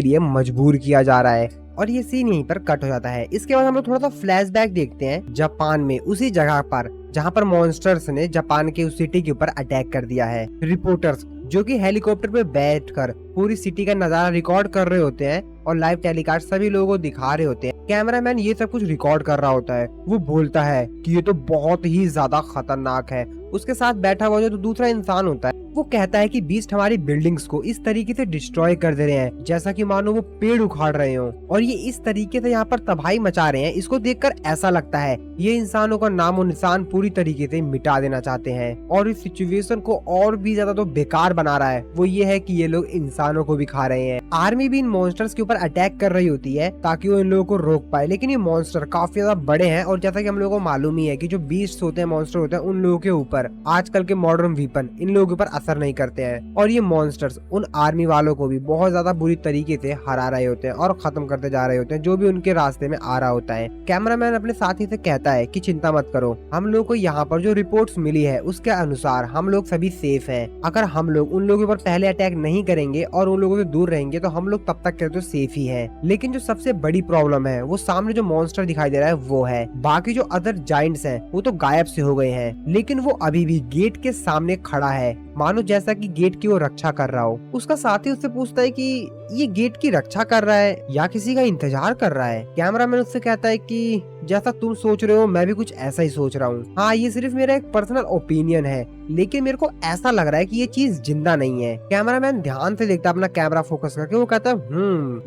लिए मजबूर किया जा रहा है। और ये सीन यहीं पर कट हो जाता है। इसके बाद हम लोग थोड़ा सा फ्लैशबैक देखते हैं जापान में, उसी जगह पर जहाँ पर मॉन्स्टर्स ने जापान के उस सिटी के ऊपर अटैक कर दिया है। रिपोर्टर्स जो कि हेलीकॉप्टर पे बैठकर पूरी सिटी का नजारा रिकॉर्ड कर रहे होते हैं और लाइव टेलीकास्ट सभी लोगों को दिखा रहे होते हैं। कैमरामैन ये सब कुछ रिकॉर्ड कर रहा होता है। वो बोलता है कि ये तो बहुत ही ज्यादा खतरनाक है। उसके साथ बैठा हुआ जो दूसरा इंसान होता है वो कहता है कि बीस्ट हमारी बिल्डिंग्स को इस तरीके से डिस्ट्रॉय कर दे रहे हैं जैसा कि मानो वो पेड़ उखाड़ रहे हो, और ये इस तरीके से यहाँ पर तबाही मचा रहे हैं। इसको देखकर ऐसा लगता है ये इंसानों का नामो निशान पूरी तरीके से मिटा देना चाहते हैं और इस सिचुएशन को और भी ज्यादा तो बेकार बना रहा है। वो ये है कि ये लोग इंसानों को भी खा रहे हैं। आर्मी भी इन मॉन्स्टर्स के ऊपर अटैक कर रही होती है ताकि वो इन लोगों को रोक पाए, लेकिन ये मॉन्स्टर काफी ज्यादा बड़े हैं और जैसा कि हम लोगों को मालूम ही है कि जो बीस्ट होते हैं, मॉन्स्टर होते हैं, उन लोगों के ऊपर आजकल के मॉडर्न वीपन इन लोगों के ऊपर असर नहीं करते हैं और ये मॉन्स्टर्स उन आर्मी वालों को भी बहुत ज्यादा बुरी तरीके से हरा रहे होते हैं और खत्म करते जा रहे होते हैं जो भी उनके रास्ते में आ रहा होता है। कैमरामैन अपने साथी से कहता है कि चिंता मत करो, हम लोग को यहाँ पर जो रिपोर्ट्स मिली है उसके अनुसार हम लोग सभी सेफ हैं। अगर हम लोग उन लोगों पर पहले अटैक नहीं करेंगे और उन लोगों से दूर रहेंगे तो हम लोग तब तक के तो सेफ ही है। लेकिन जो सबसे बड़ी प्रॉब्लम है वो सामने जो मॉन्स्टर दिखाई दे रहा है वो है। बाकी जो अदर जाइंट्स हैं वो तो गायब से हो गए हैं, लेकिन वो अभी भी गेट के सामने खड़ा है मानो जैसा कि गेट की वो रक्षा कर रहा हो। उसका साथी उससे पूछता है कि ये गेट की रक्षा कर रहा है या किसी का इंतजार कर रहा है। कैमरामैन उससे कहता है कि जैसा तुम सोच रहे हो मैं भी कुछ ऐसा ही सोच रहा हूँ। हाँ, ये सिर्फ मेरा एक पर्सनल ओपिनियन है, लेकिन मेरे को ऐसा लग रहा है कि ये चीज जिंदा नहीं है। कैमरामैन ध्यान से देखता है अपना कैमरा फोकस करके, वो कहता है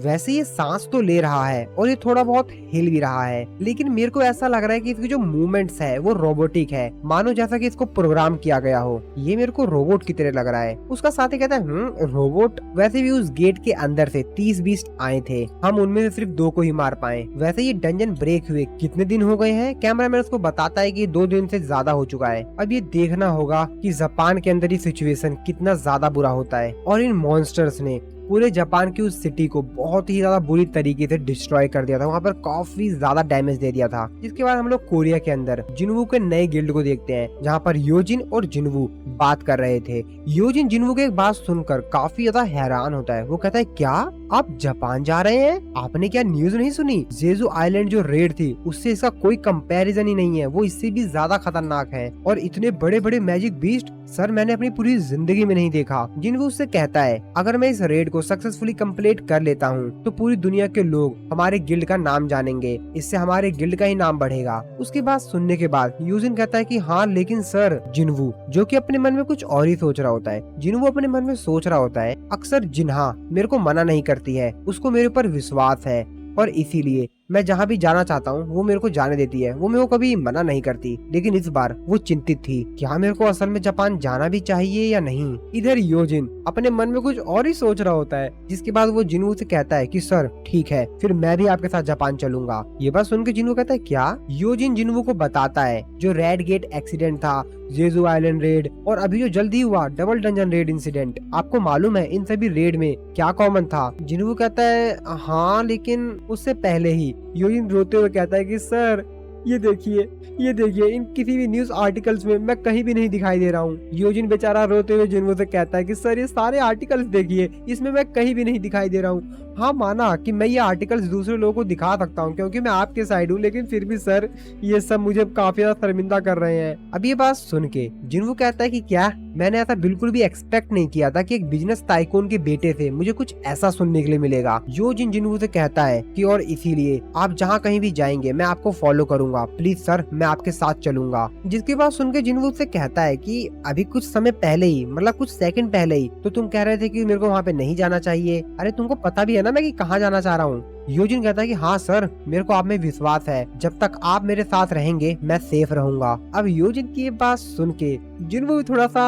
वैसे ये सांस तो ले रहा है और ये थोड़ा बहुत हिल भी रहा है, लेकिन मेरे को ऐसा लग रहा है कि इसकी जो मूवमेंट्स है वो रोबोटिक है, मानो जैसा कि इसको प्रोग्राम किया गया हो। ये मेरे को रोबोट की तरह लग रहा है। उसका साथी कहता है रोबोट? वैसे भी उस गेट के अंदर से 30 बीस्ट आए थे, हम उनमें से सिर्फ 2 को ही मार पाए। वैसे ये डंजन ब्रेक हुए कितने दिन हो गए हैं? कैमरामैन उसको बताता है कि 2 दिन से ज्यादा हो चुका है। अब ये देखना होगा कि जापान के अंदर ये सिचुएशन कितना ज्यादा बुरा होता है। और इन मॉन्स्टर्स ने पूरे जापान की उस सिटी को बहुत ही ज्यादा बुरी तरीके से डिस्ट्रॉय कर दिया था। वहाँ पर काफी ज्यादा डैमेज दे दिया था। जिसके बाद हम लोग कोरिया के अंदर जिनवू के नए गिल्ड को देखते हैं, जहाँ पर योजिन और जिनवू बात कर रहे थे। योजिन जिनवू की एक बात सुनकर काफी ज्यादा हैरान होता है। वो कहता है क्या आप जापान जा रहे हैं? आपने क्या न्यूज नहीं सुनी? जेजू आइलैंड जो रेड थी उससे इसका कोई कंपैरिजन ही नहीं है, वो इससे भी ज्यादा खतरनाक है। और इतने बड़े बड़े मैजिक बीस्ट सर मैंने अपनी पूरी जिंदगी में नहीं देखा। जिनवू उससे कहता है अगर मैं इस रेड को सक्सेसफुली कंप्लीट कर लेता हूँ तो पूरी दुनिया के लोग हमारे गिल्ड का नाम जानेंगे, इससे हमारे गिल्ड का ही नाम बढ़ेगा। उसकी बात सुनने के बाद यूजिन कहता है कि हाँ लेकिन सर, जिनवू जो कि अपने मन में कुछ और ही सोच रहा होता है। जिनवू अपने मन में सोच रहा होता है अक्सर जिन्हा मेरे को मना नहीं करती है, उसको मेरे ऊपर विश्वास है और इसीलिए मैं जहाँ भी जाना चाहता हूँ वो मेरे को जाने देती है, वो मेरे को कभी मना नहीं करती। लेकिन इस बार वो चिंतित थी, क्या मेरे को असल में जापान जाना भी चाहिए या नहीं। इधर योजिन अपने मन में कुछ और ही सोच रहा होता है। जिसके बाद वो जिनवू से कहता है कि सर ठीक है, फिर मैं भी आपके साथ जापान चलूंगा। ये बात सुन के जिनवू कहता है क्या? योजिन जिनवू को बताता है जो रेड गेट एक्सीडेंट था, जेजू आइलैंड रेड और अभी जो जल्दी हुआ डबल डंजन रेड इंसिडेंट, आपको मालूम है इन सभी रेड में क्या कॉमन था? जिनवू कहता है हाँ, लेकिन उससे पहले ही योजिन रोते हुए कहता है कि सर ये देखिए इन किसी भी न्यूज आर्टिकल्स में मैं कहीं भी नहीं दिखाई दे रहा हूँ। योजिन बेचारा रोते हुए जिनवू से कहता है कि सर ये सारे आर्टिकल्स देखिए, इसमें मैं कहीं भी नहीं दिखाई दे रहा हूँ। हाँ माना कि मैं ये आर्टिकल्स दूसरे लोगों को दिखा सकता हूँ क्योंकि मैं आपके साइड हूँ, लेकिन फिर भी सर ये सब मुझे काफी ज्यादा शर्मिंदा कर रहे हैं। अब ये बात सुन के जिनवू कहता है कि क्या मैंने ऐसा बिल्कुल भी एक्सपेक्ट नहीं किया था कि एक बिजनेस टाइकून के बेटे से मुझे कुछ ऐसा सुनने के लिए मिलेगा। योजिन जिनवू से कहता है कि और इसीलिए आप जहाँ कहीं भी जाएंगे मैं आपको फॉलो करूंगा, प्लीज सर मैं आपके साथ चलूंगा। जिसकी बात सुन के जिनवू से कहता है कि अभी कुछ समय पहले ही, मतलब कुछ सेकंड पहले ही तो तुम कह रहे थे कि मेरे को वहाँ पे नहीं जाना चाहिए। अरे तुमको पता भी है ना मैं कि कहाँ जाना चाह रहा हूँ। योजिन कहता है कि हाँ सर, मेरे को आप में विश्वास है, जब तक आप मेरे साथ रहेंगे मैं सेफ रहूंगा। अब योजिन की ये बात सुन के जिनवू भी थोड़ा सा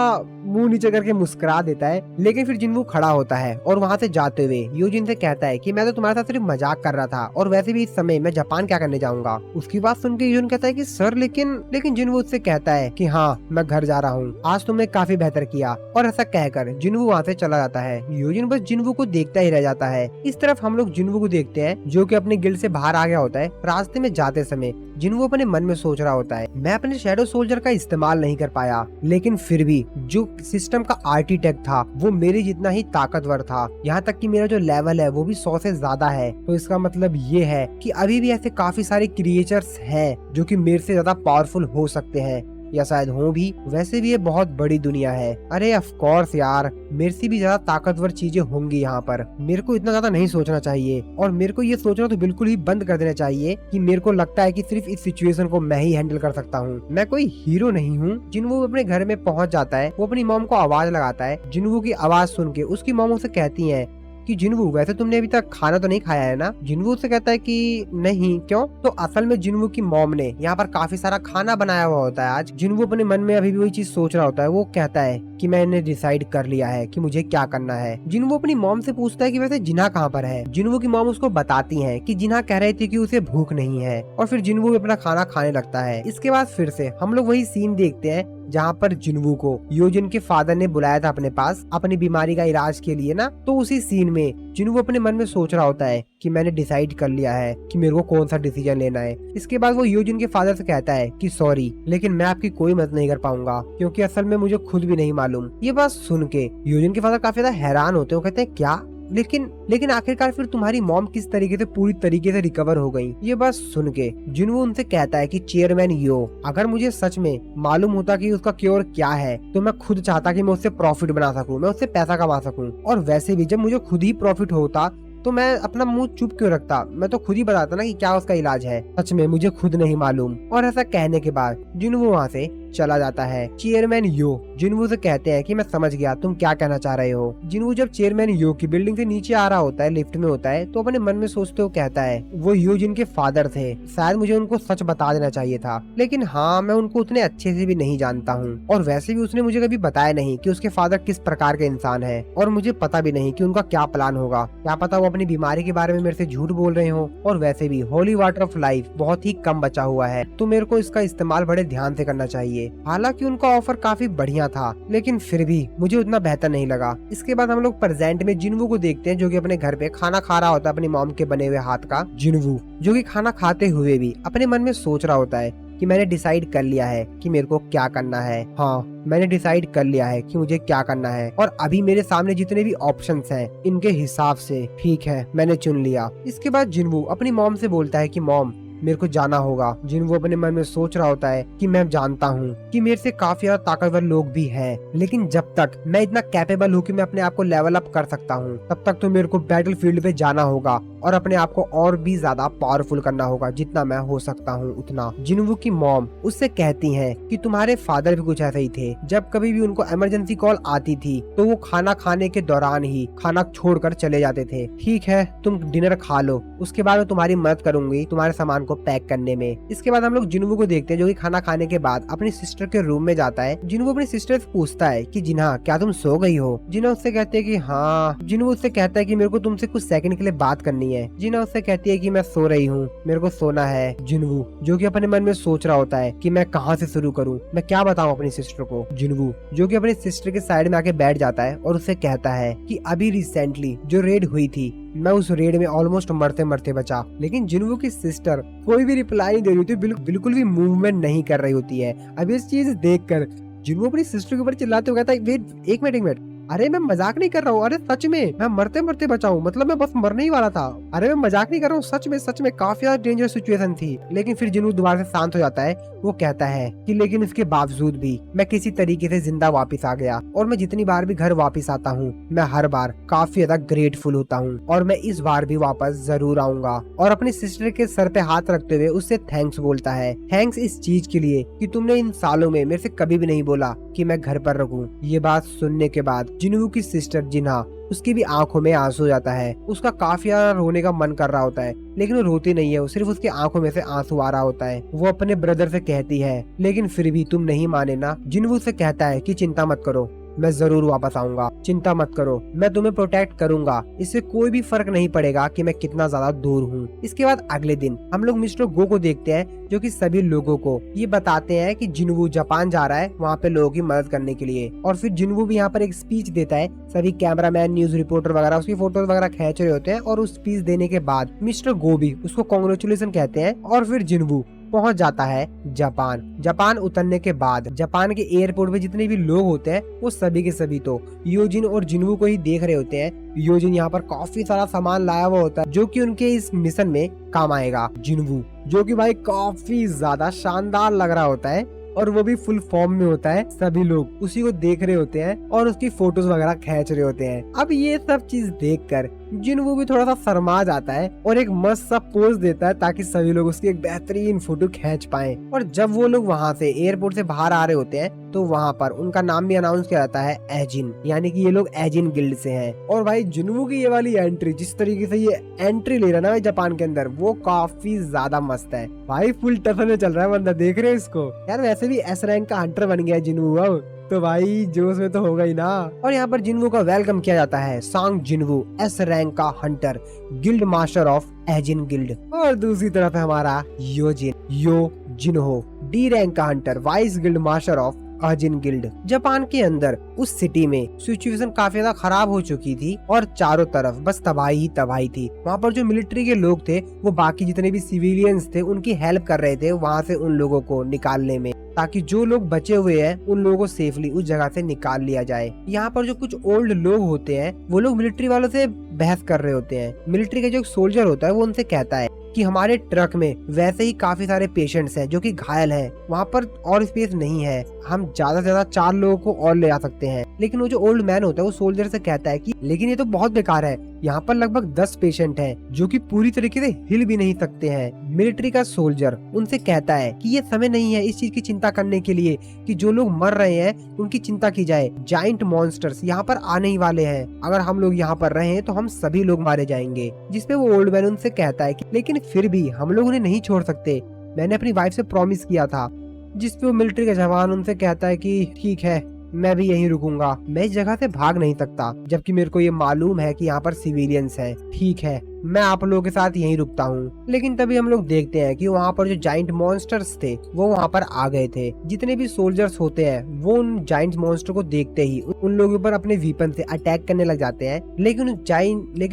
मुंह नीचे करके मुस्कुरा देता है, लेकिन फिर जिनवू खड़ा होता है और वहाँ से जाते हुए योजिन से कहता है कि मैं तो तुम्हारे साथ सिर्फ मजाक कर रहा था और वैसे भी इस समय मैं जापान क्या करने जाऊंगा। उसकी बात सुन के योजिन कहता है कि सर लेकिन जिनवू उससे कहता है कि हाँ मैं घर जा रहा हूँ, आज तुमने काफी बेहतर किया। और ऐसा कहकर जिनवू वहाँ से चला जाता है। योजिन बस जिनवू को देखता ही रह जाता है। इस तरफ हम लोग जिनवू को देखते हैं जो कि अपने गिल्ड से बाहर आ गया होता है। रास्ते में जाते समय जिनवू अपने मन में सोच रहा होता है मैं अपने शैडो सोल्जर का इस्तेमाल नहीं कर पाया, लेकिन फिर भी जो सिस्टम का आर्किटेक्ट था वो मेरे जितना ही ताकतवर था, यहाँ तक कि मेरा जो लेवल है वो भी 100 से ज्यादा है। तो इसका मतलब ये है कि अभी भी ऐसे काफी सारे क्रिएचर्स हैं जो कि मेरे से ज्यादा पावरफुल हो सकते हैं, या शायद हो भी। वैसे भी ये बहुत बड़ी दुनिया है। अरे ऑफ कोर्स यार, मेरे से भी ज्यादा ताकतवर चीजें होंगी यहाँ पर। मेरे को इतना ज्यादा नहीं सोचना चाहिए और मेरे को ये सोचना तो बिल्कुल ही बंद कर देना चाहिए कि मेरे को लगता है कि सिर्फ इस सिचुएशन को मैं ही हैंडल कर सकता हूँ, मैं कोई हीरो नहीं हूँ। जिनवू अपने घर में पहुँच जाता है, वो अपनी मॉम को आवाज लगाता है। जिनवू की आवाज सुन के उसकी मॉम उसे कहती है कि जिनवू वैसे तुमने अभी तक खाना तो नहीं खाया है ना? जिनवू उससे कहता है कि नहीं, क्यों? तो असल में जिनवू की मॉम ने यहाँ पर काफी सारा खाना बनाया हुआ होता है आज। जिनवू अपने मन में अभी भी वही चीज सोच रहा होता है। वो कहता है कि मैंने डिसाइड कर लिया है कि मुझे क्या करना है। जिनवू अपनी मॉम से पूछता है कि वैसे जिन्हा कहाँ पर है। जिनवू की मॉम उसको बताती है कि जिन्हा कह रही थी कि उसे भूख नहीं है और फिर जिनवू अपना खाना खाने लगता है। इसके बाद फिर से हम लोग वही सीन देखते हैं जहाँ पर जिनवू को योजिन के फादर ने बुलाया था अपने पास अपनी बीमारी का इलाज के लिए ना। तो उसी सीन में जिनवू अपने मन में सोच रहा होता है कि मैंने डिसाइड कर लिया है कि मेरे को कौन सा डिसीजन लेना है। इसके बाद वो योजिन के फादर से कहता है कि सॉरी, लेकिन मैं आपकी कोई मदद नहीं कर पाऊंगा क्योंकि असल में मुझे खुद भी नहीं मालूम। ये बात सुन के योजिन के फादर काफी ज्यादा हैरान होते हैं। वो कहते हैं क्या लेकिन आखिरकार फिर तुम्हारी मॉम किस तरीके से पूरी तरीके से रिकवर हो गई। ये बात सुन के जिनवू उनसे कहता है कि चेयरमैन यो, अगर मुझे सच में मालूम होता कि उसका क्योर क्या है तो मैं खुद चाहता कि मैं उससे प्रॉफिट बना सकूं, मैं उससे पैसा कमा सकूं। और वैसे भी जब मुझे खुद ही प्रॉफिट होता तो मैं अपना मुंह चुप क्यों रखता, मैं तो खुद ही बताता ना कि क्या उसका इलाज है। सच में मुझे खुद नहीं मालूम। और ऐसा कहने के बाद जिनवू वहाँ से चला जाता है। चेयरमैन यो जिनवू से कहते हैं कि मैं समझ गया तुम क्या कहना चाह रहे हो। जिनवू जब चेयरमैन यो की बिल्डिंग से नीचे आ रहा होता है, लिफ्ट में होता है, तो अपने मन में सोचते हुए कहता है वो यो जिनके फादर थे, शायद मुझे उनको सच बता देना चाहिए था, लेकिन हाँ मैं उनको उतने अच्छे से भी नहीं जानता हूँ। और वैसे भी उसने मुझे कभी बताया नहीं कि उसके फादर किस प्रकार के इंसान है, और मुझे पता भी नहीं कि उनका क्या प्लान होगा। क्या पता वो अपनी बीमारी के बारे में मेरे से झूठ बोल रहे हो। और वैसे भी होली वाटर ऑफ लाइफ बहुत ही कम बचा हुआ है, तो मेरे को इसका इस्तेमाल बड़े ध्यान से करना चाहिए। हालांकि उनका ऑफर काफी बढ़िया था, लेकिन फिर भी मुझे उतना बेहतर नहीं लगा। इसके बाद हम लोग प्रेजेंट में जिनवू को देखते हैं, जो कि अपने घर पे खाना खा रहा होता है अपनी मॉम के बने हुए हाथ का। जिनवू जो कि खाना खाते हुए भी अपने मन में सोच रहा होता है कि मैंने डिसाइड कर लिया है कि मेरे को क्या करना है। हाँ मैंने डिसाइड कर लिया है कि मुझे क्या करना है, और अभी मेरे सामने जितने भी ऑप्शंस हैं इनके हिसाब से ठीक है मैंने चुन लिया। इसके बाद जिनवू अपनी मॉम से बोलता है कि मॉम मेरे को जाना होगा। जिनवू अपने मन में सोच रहा होता है कि मैं जानता हूँ कि मेरे से काफी ज्यादा ताकतवर लोग भी हैं, लेकिन जब तक मैं इतना कैपेबल हूँ कि मैं अपने आप को लेवल अप कर सकता हूँ, तब तक तो मेरे को बैटल फील्ड पे जाना होगा और अपने आप को और भी ज्यादा पावरफुल करना होगा, जितना मैं हो सकता हूँ उतना। जिनवू की मॉम उससे कहती है कि तुम्हारे फादर भी कुछ ऐसे ही थे, जब कभी भी उनको इमरजेंसी कॉल आती थी तो वो खाना खाने के दौरान ही खाना छोड़कर चले जाते थे। ठीक है तुम डिनर खा लो, उसके बाद मैं तुम्हारी मदद करूंगी तुम्हारे सामान को पैक करने में। इसके बाद हम लोग जिनवू को देखते हैं, जो कि खाना खाने के बाद अपनी सिस्टर के रूम में जाता है। जिनवू अपनी सिस्टर से पूछता है कि जिन्हा क्या तुम सो गई हो। जिन्हा उससे कहते हैं कि हाँ। जिनवू उससे कहता है कि मेरे को तुमसे कुछ सेकंड के लिए बात करनी है। जिन्हा उससे कहती है कि मैं सो रही हूँ, मेरे को सोना है। जिनवू जो कि अपने मन में सोच रहा होता है कि मैं कहाँ से शुरू करूँ, मैं क्या बताऊँ अपनी सिस्टर को। जिनवू जो कि अपनी सिस्टर के साइड में आके बैठ जाता है और उससे कहता है कि अभी रिसेंटली जो रेड हुई थी, मैं उस रेड में ऑलमोस्ट मरते मरते बचा। लेकिन जिनवू की सिस्टर कोई भी रिप्लाई नहीं दे रही होती, बिल्कुल भी मूवमेंट नहीं कर रही होती है। अब इस चीज देखकर जिनवू अपनी सिस्टर के ऊपर चिल्लाते हुए कहता है वेट एक मिनट, अरे मैं मजाक नहीं कर रहा हूँ, अरे सच में मैं मरते मरते बचा हूँ, मतलब मैं बस मरने ही वाला था। अरे मैं मजाक नहीं कर रहा हूँ, सच में काफी ज्यादा डेंजरस सिचुएशन थी। लेकिन फिर जिनवू दोबारा से शांत हो जाता है। वो कहता है कि लेकिन इसके बावजूद भी मैं किसी तरीके से जिंदा वापस आ गया, और मैं जितनी बार भी घर वापस आता हूँ मैं हर बार काफी ज्यादा ग्रेटफुल होता हूँ, और मैं इस बार भी वापस जरूर आऊंगा। और अपनी सिस्टर के सर पे हाथ रखते हुए उससे थैंक्स बोलता है। थैंक्स इस चीज के लिए कि तुमने इन सालों में मेरे से कभी भी नहीं बोला कि मैं घर पर रुकूं। ये बात सुनने के बाद जिनवू की सिस्टर जिन्हा उसकी भी आंखों में आंसू हो जाता है। उसका काफी ज्यादा रोने का मन कर रहा होता है, लेकिन वो रोती नहीं है, वो सिर्फ उसकी आंखों में से आंसू आ रहा होता है। वो अपने ब्रदर से कहती है लेकिन फिर भी तुम नहीं माने ना। जिनवू से कहता है कि चिंता मत करो, मैं जरूर वापस आऊंगा, चिंता मत करो, मैं तुम्हें प्रोटेक्ट करूंगा, इससे कोई भी फर्क नहीं पड़ेगा कि मैं कितना ज्यादा दूर हूँ। इसके बाद अगले दिन हम लोग मिस्टर गो को देखते हैं, जो कि सभी लोगों को ये बताते हैं कि जिनवू जापान जा रहा है वहाँ पे लोगों की मदद करने के लिए। और फिर जिनवू भी यहाँ पर एक स्पीच देता है। सभी कैमरामैन, न्यूज रिपोर्टर वगैरह उसकी फोटोज वगैरह खींच रहे होते हैं, और उस स्पीच देने के बाद मिस्टर गो भी उसको कांग्रेचुलेशन कहते हैं। और फिर जिनवू पहुंच जाता है जापान उतरने के बाद जापान के एयरपोर्ट पे जितने भी लोग होते हैं वो सभी के सभी तो योजिन और जिनवू को ही देख रहे होते हैं। योजिन यहाँ पर काफी सारा सामान लाया हुआ होता है जो कि उनके इस मिशन में काम आएगा। जिनवू जो कि भाई काफी ज्यादा शानदार लग रहा होता है, और वो भी फुल फॉर्म में होता है। सभी लोग उसी को देख रहे होते हैं और उसकी फोटोज वगैरह खींच रहे होते हैं। अब ये सब चीज देखकर जिनवू भी थोड़ा सा शर्मा जाता है और एक मस्त सा पोज देता है ताकि सभी लोग उसकी एक बेहतरीन फोटो खींच पाएं। और जब वो लोग वहाँ से एयरपोर्ट से बाहर आ रहे होते हैं तो वहाँ पर उनका नाम भी अनाउंस किया जाता है एजिन, यानी कि ये लोग एजिन गिल्ड से हैं। और भाई जिनवू की ये वाली एंट्री, जिस तरीके से ये एंट्री ले रहा है ना जापान के अंदर, वो काफी ज्यादा मस्त है भाई। फुल टफन में चल रहा है बंदा, देख रहे हैं इसको यार। वैसे भी एस रैंक का हंटर बन गया है जिनवू अब, तो भाई जोश में तो होगा ही ना। और यहाँ पर जिनवू का वेलकम किया जाता है। सांग जिनवू एस रैंक का Hunter, guild master of ageing guild. और दूसरी तरफ है हमारा योजिन यो जिनहो, डी रैंक का Hunter, vice guild master of ageing guild. Japan के अंदर उस सिटी में सिचुएशन काफी ज्यादा खराब हो चुकी थी और चारों तरफ बस तबाही ही तबाही थी। वहाँ पर जो मिलिट्री के लोग थे वो बाकी जितने भी सिविलियंस थे उनकी हेल्प कर रहे थे वहाँ से उन लोगों को निकालने में। ताकि जो लोग बचे हुए हैं उन लोगों को सेफली उस जगह से निकाल लिया जाए। यहाँ पर जो कुछ ओल्ड लोग होते हैं वो लोग मिलिट्री वालों से बहस कर रहे होते हैं। मिलिट्री का जो सोल्जर होता है वो उनसे कहता है कि हमारे ट्रक में वैसे ही काफी सारे पेशेंट्स हैं जो कि घायल हैं, वहाँ पर और स्पेस नहीं है, हम ज्यादा से ज्यादा 4 लोगों को और ले आ सकते हैं। लेकिन वो जो ओल्ड मैन होता है वो सोल्जर से कहता है कि लेकिन ये तो बहुत बेकार है, यहाँ पर लगभग 10 पेशेंट हैं जो कि पूरी तरीके से हिल भी नहीं सकते हैं। मिलिट्री का सोल्जर उनसे कहता है कि ये समय नहीं है इस चीज की चिंता करने के लिए कि जो लोग मर रहे हैं उनकी चिंता की जाए। जाइंट मॉन्स्टर्स यहाँ पर आने ही वाले हैं, अगर हम लोग यहाँ पर रहे तो हम सभी लोग मारे जाएंगे। जिसपे वो ओल्ड मैन उनसे कहता है कि लेकिन फिर भी हम लोग उन्हें नहीं छोड़ सकते, मैंने अपनी वाइफ से प्रॉमिस किया था। जिसपे वो मिलिट्री का जवान उनसे कहता है कि ठीक है, मैं भी यहीं रुकूंगा, मैं इस जगह से भाग नहीं सकता, जबकि मेरे को ये मालूम है कि यहाँ पर सिविलियंस हैं। ठीक है, मैं आप लोगों के साथ यहीं रुकता हूँ। लेकिन तभी हम लोग देखते हैं कि वहाँ पर जो जाइंट मॉन्स्टर्स थे वो वहाँ पर आ गए थे। जितने भी सोल्जर्स होते हैं वो उन जाइंट मॉन्स्टर को देखते ही उन लोगों पर अपने वीपन से अटैक करने लग जाते हैं। लेकिन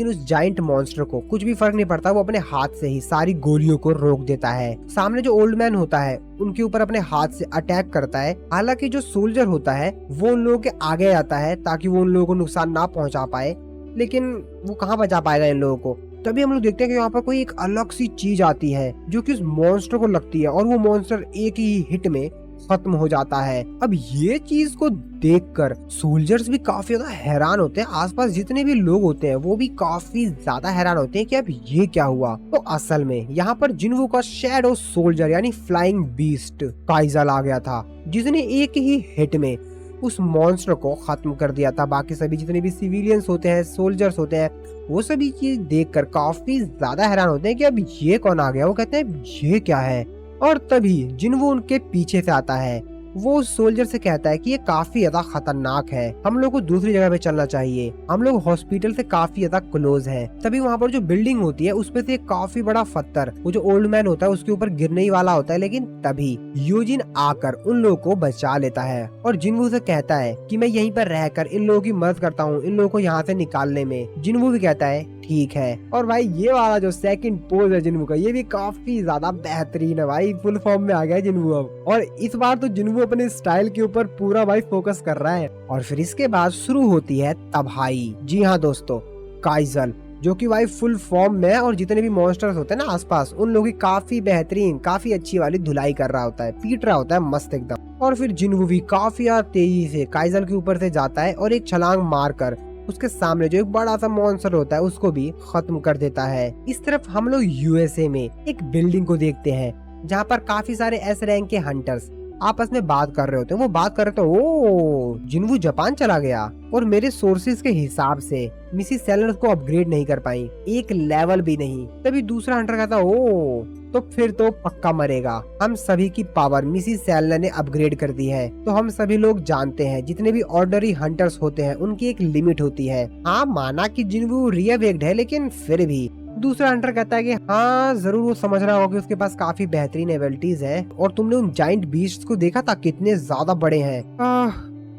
उस जाइंट मॉन्स्टर को कुछ भी फर्क नहीं पड़ता, वो अपने हाथ से ही सारी गोलियों को रोक देता है। सामने जो ओल्ड मैन होता है उनके ऊपर अपने हाथ से अटैक करता है। हालांकि जो सोल्जर होता है वो उन लोगों के आगे आता है ताकि वो उन लोगों को नुकसान ना पहुंचा पाए, लेकिन वो कहाँ बचा पाएगा इन लोगों को। तभी हम लोग देखते हैं कि यहाँ पर कोई एक अलग सी चीज आती है जो कि उस मॉन्स्टर को लगती है और वो मॉन्स्टर एक ही हिट में खत्म हो जाता है। अब ये चीज को देखकर सोल्जर्स भी काफी ज्यादा हैरान होते हैं, आसपास जितने भी लोग होते हैं वो भी काफी ज्यादा हैरान होते हैं कि अब ये क्या हुआ। तो असल में यहाँ पर जिन्वू का शैडो सोल्जर यानी फ्लाइंग बीस्ट काइजल आ गया था, जिसने एक ही हिट में उस मॉन्स्टर को खत्म कर दिया था। बाकी सभी जितने भी सिविलियंस होते हैं, सोल्जर्स होते हैं, वो सभी चीज देखकर काफी ज्यादा हैरान होते हैं कि अब ये कौन आ गया। वो कहते हैं ये क्या है, और तभी जिन्वू उनके पीछे से आता है। वो सोल्जर से कहता है कि ये काफी ज्यादा खतरनाक है, हम लोग को दूसरी जगह पे चलना चाहिए, हम लोग हॉस्पिटल से काफी ज्यादा क्लोज हैं। तभी वहाँ पर जो बिल्डिंग होती है उसपे से एक काफी बड़ा पत्थर वो जो ओल्ड मैन होता है उसके ऊपर गिरने ही वाला होता है, लेकिन तभी यूजिन आकर उन लोगों को बचा लेता है और जिन्वू से कहता है कि मैं यहीं पर रहकर इन लोगों की मदद करता हूँ, इन लोगों को यहाँ से निकालने में। जिन्वू भी कहता है ठीक है। और भाई ये वाला जो सेकंड पोज है जिन्वू का, ये भी काफी ज्यादा बेहतरीन है भाई, फुल फॉर्म में आ गया है जिन्वू अब। और इस बार तो जिन्वू अपने स्टाइल के ऊपर पूरा भाई फोकस कर रहा है। और फिर इसके बाद शुरू होती है तबाही। जी हाँ दोस्तों, काइजल जो कि भाई फुल फॉर्म में है और जितने भी मॉन्स्टर्स होते हैं ना आसपास उन लोगों की काफी बेहतरीन काफी अच्छी वाली धुलाई कर रहा होता है, पीट रहा होता है मस्त एकदम। और फिर जिन्वू भी काफी तेजी से काइजल के ऊपर से जाता है और एक छलांग मारकर उसके सामने जो एक बड़ा सा मॉन्स्टर होता है उसको भी खत्म कर देता है। इस तरफ हम लोग यूएसए में एक बिल्डिंग को देखते हैं जहाँ पर काफी सारे एस रैंक के हंटर्स आपस में बात कर रहे होते हैं। वो बात कर रहे थे, ओ जिन्वू जापान चला गया और मेरे सोर्सेज के हिसाब से मिसिस सेलर को अपग्रेड नहीं कर पाई, एक लेवल भी नहीं। तभी दूसरा हंटर कहता, ओ तो फिर तो पक्का मरेगा, हम सभी की पावर मिसिस सेलर ने अपग्रेड कर दी है। तो हम सभी लोग जानते हैं जितने भी ऑर्डनरी हंटर्स होते हैं उनकी एक लिमिट होती है। हाँ माना कि जिन्वू रीअवेक्ड है, लेकिन फिर भी दूसरा हंटर कहता है कि हाँ जरूर वो समझ रहा होगा कि उसके पास काफी बेहतरीन एबिलिटीज है और तुमने उन जाइंट बीस्ट्स को देखा था कितने ज्यादा बड़े हैं।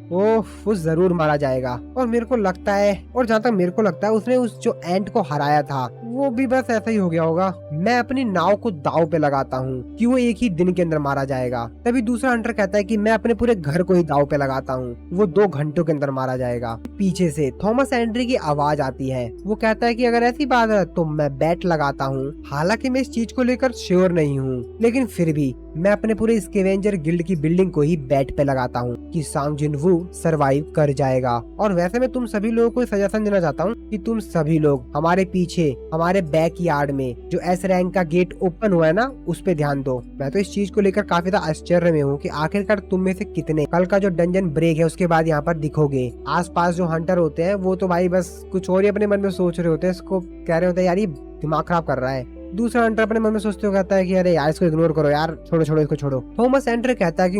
वो जरूर मारा जाएगा। और मेरे को लगता है, और जहाँ तक मेरे को लगता है उसने उस जो एंट को हराया था वो भी बस ऐसा ही हो गया होगा। मैं अपनी नाव को दाव पे लगाता हूँ कि वो एक ही दिन के अंदर मारा जाएगा। तभी दूसरा हंटर कहता है कि मैं अपने पूरे घर को ही दाव पे लगाता हूँ, वो 2 घंटों के अंदर मारा जाएगा। पीछे से थॉमस एंड्री की आवाज आती है। वो कहता है कि अगर ऐसी बात है तो मैं बैट लगाता हूँ। हालांकि मैं इस चीज को लेकर श्योर नहीं हूँ, लेकिन फिर भी मैं अपने पूरे स्कैवेंजर गिल्ड की बिल्डिंग को ही बैट पे लगाता हूँ कि सांग जिन्वू सरवाइव कर जाएगा। और वैसे मैं तुम सभी लोगों को सजेशन देना चाहता हूँ कि तुम सभी लोग हमारे पीछे हमारे बैक यार्ड में जो एस रैंक का गेट ओपन हुआ है ना उस पे ध्यान दो। मैं तो इस चीज को लेकर काफी ज्यादा आश्चर्य में हूँ कि आखिरकार तुम में से कितने कल का जो डंजन ब्रेक है उसके बाद यहाँ पर दिखोगे। आसपास जो हंटर होते हैं वो तो भाई बस कुछ और ही अपने मन में सोच रहे होते हैं, इसको कह रहे होते हैं यार ये दिमाग खराब कर रहा है। दूसरा हंटर अपने मन में सोचते हुए कहता है कि अरे यार इसको इग्नोर करो यार, छोड़ो छोड़ो इसको छोड़ो। थॉमस एंड्रे कहता है कि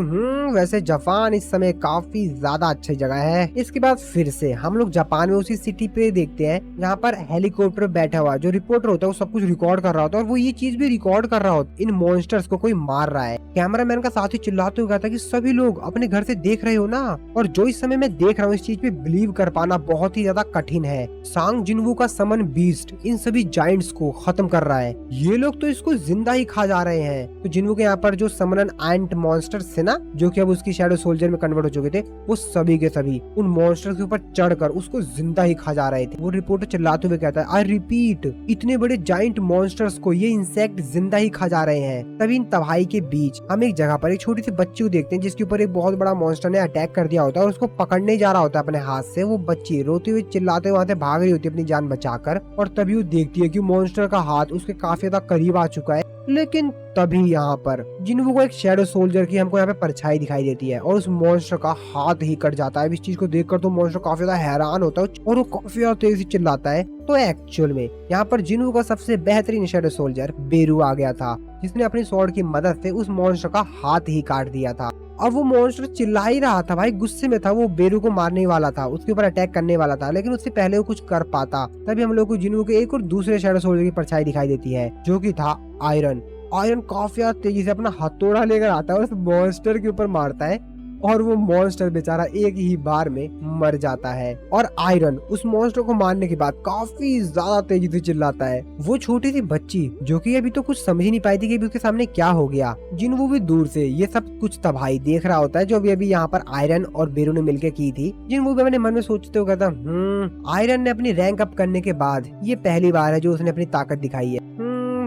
वैसे जापान इस समय काफी ज्यादा अच्छी जगह है। इसके बाद फिर से हम लोग जापान में उसी सिटी पे देखते हैं जहाँ पर हेलीकॉप्टर बैठा हुआ जो रिपोर्टर होता है वो सब कुछ रिकॉर्ड कर रहा होता है और वो ये चीज भी रिकॉर्ड कर रहा होता है इन मॉन्स्टर्स को कोई मार रहा है। कैमरामैन का साथ ही चिल्लाते हुए कहता है कि सभी लोग अपने घर से देख रहे हो ना, और जो इस समय मैं देख रहा हूँ इस चीज पे बिलीव कर पाना बहुत ही ज्यादा कठिन है। सांग जिन्वू का समन बीस्ट इन सभी जायंट्स को खत्म कर रहा है। ये लोग तो इसको जिंदा ही खा जा रहे हैं। तो जिन्वू के यहाँ पर जो समनन एंट मॉन्स्टर्स थे ना, जो कि अब उसकी शैडो सोल्जर में कन्वर्ट हो चुके थे, वो सभी के सभी उन मॉन्स्टर्स के ऊपर चढ़कर उसको जिंदा ही खा जा रहे थे। वो रिपोर्टर चिल्लाते हुए कहता है, आई रिपीट, इतने बड़े जाइंट मॉन्स्टर्स को ये इंसेक्ट जिंदा ही खा जा रहे हैं। तभी इन तबाही के बीच हम एक जगह पर एक छोटी सी बच्ची को देखते हैं, जिसके ऊपर एक बहुत बड़ा मॉन्स्टर ने अटैक कर दिया होता है और उसको पकड़ने जा रहा होता है अपने हाथ से। वो बच्ची रोते हुए चिल्लाते हुए वहां से भाग रही होती है अपनी जान बचाकर, और तभी वो देखती है कि मॉन्स्टर का हाथ उसके काफी ज्यादा करीब आ चुका है। लेकिन तभी यहाँ पर जिन्वू को एक शैडो सोल्जर की हमको यहाँ पे परछाई दिखाई देती है और उस मॉन्स्टर का हाथ ही कट जाता है। इस चीज को देखकर तो मॉन्स्टर काफी ज्यादा हैरान होता है और वो काफी ज्यादा तेजी से चिल्लाता है। तो एक्चुअल में यहाँ पर जिन्वू का सबसे बेहतरीन शैडो सोल्जर बेरू आ गया था, जिसने अपनी स्वॉर्ड की मदद से उस मॉन्स्टर का हाथ ही काट दिया था। अब वो मॉन्स्टर चिल्ला ही रहा था भाई, गुस्से में था। वो बेरू को मारने वाला था, उसके ऊपर अटैक करने वाला था, लेकिन उससे पहले वो कुछ कर पाता। तभी हम लोग को जिन्वू के एक और दूसरे शैडो सोल्जर की परछाई दिखाई देती है, जो कि था आयरन। आयरन काफी तेजी से अपना हथौड़ा लेकर आता है और उस मॉन्स्टर के ऊपर मारता है, और वो मॉन्स्टर बेचारा एक ही बार में मर जाता है। और आयरन उस मॉन्स्टर को मारने के बाद काफी ज्यादा तेजी से चिल्लाता है। वो छोटी सी बच्ची जो कि अभी तो कुछ समझ ही नहीं पाई थी कि अभी उसके सामने क्या हो गया, जिन्वू भी दूर से ये सब कुछ तबाही देख रहा होता है जो अभी यहाँ पर आयरन और बेरू ने मिलकर की थी। जिन्वू भी अपने मन में सोचते हुए कहता, आयरन ने अपनी रैंक अप करने के बाद ये पहली बार है जो उसने अपनी ताकत दिखाई है।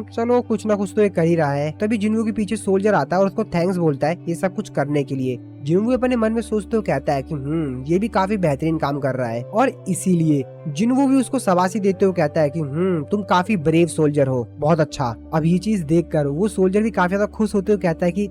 चलो कुछ ना कुछ तो ये कर ही रहा है। तभी जिन्वू के पीछे सोल्जर आता है और उसको थैंक्स बोलता है ये सब कुछ करने के लिए। जिन्वू अपने मन में सोचते हुए कहता है कि ये भी काफी बेहतरीन काम कर रहा है, और इसीलिए जिन्वू भी उसको शाबाशी देते हुए कहता है कि तुम काफी ब्रेव सोल्जर हो, बहुत अच्छा। अब ये चीज देखकर वो सोल्जर भी काफी ज्यादा खुश होते हुए कहता है कि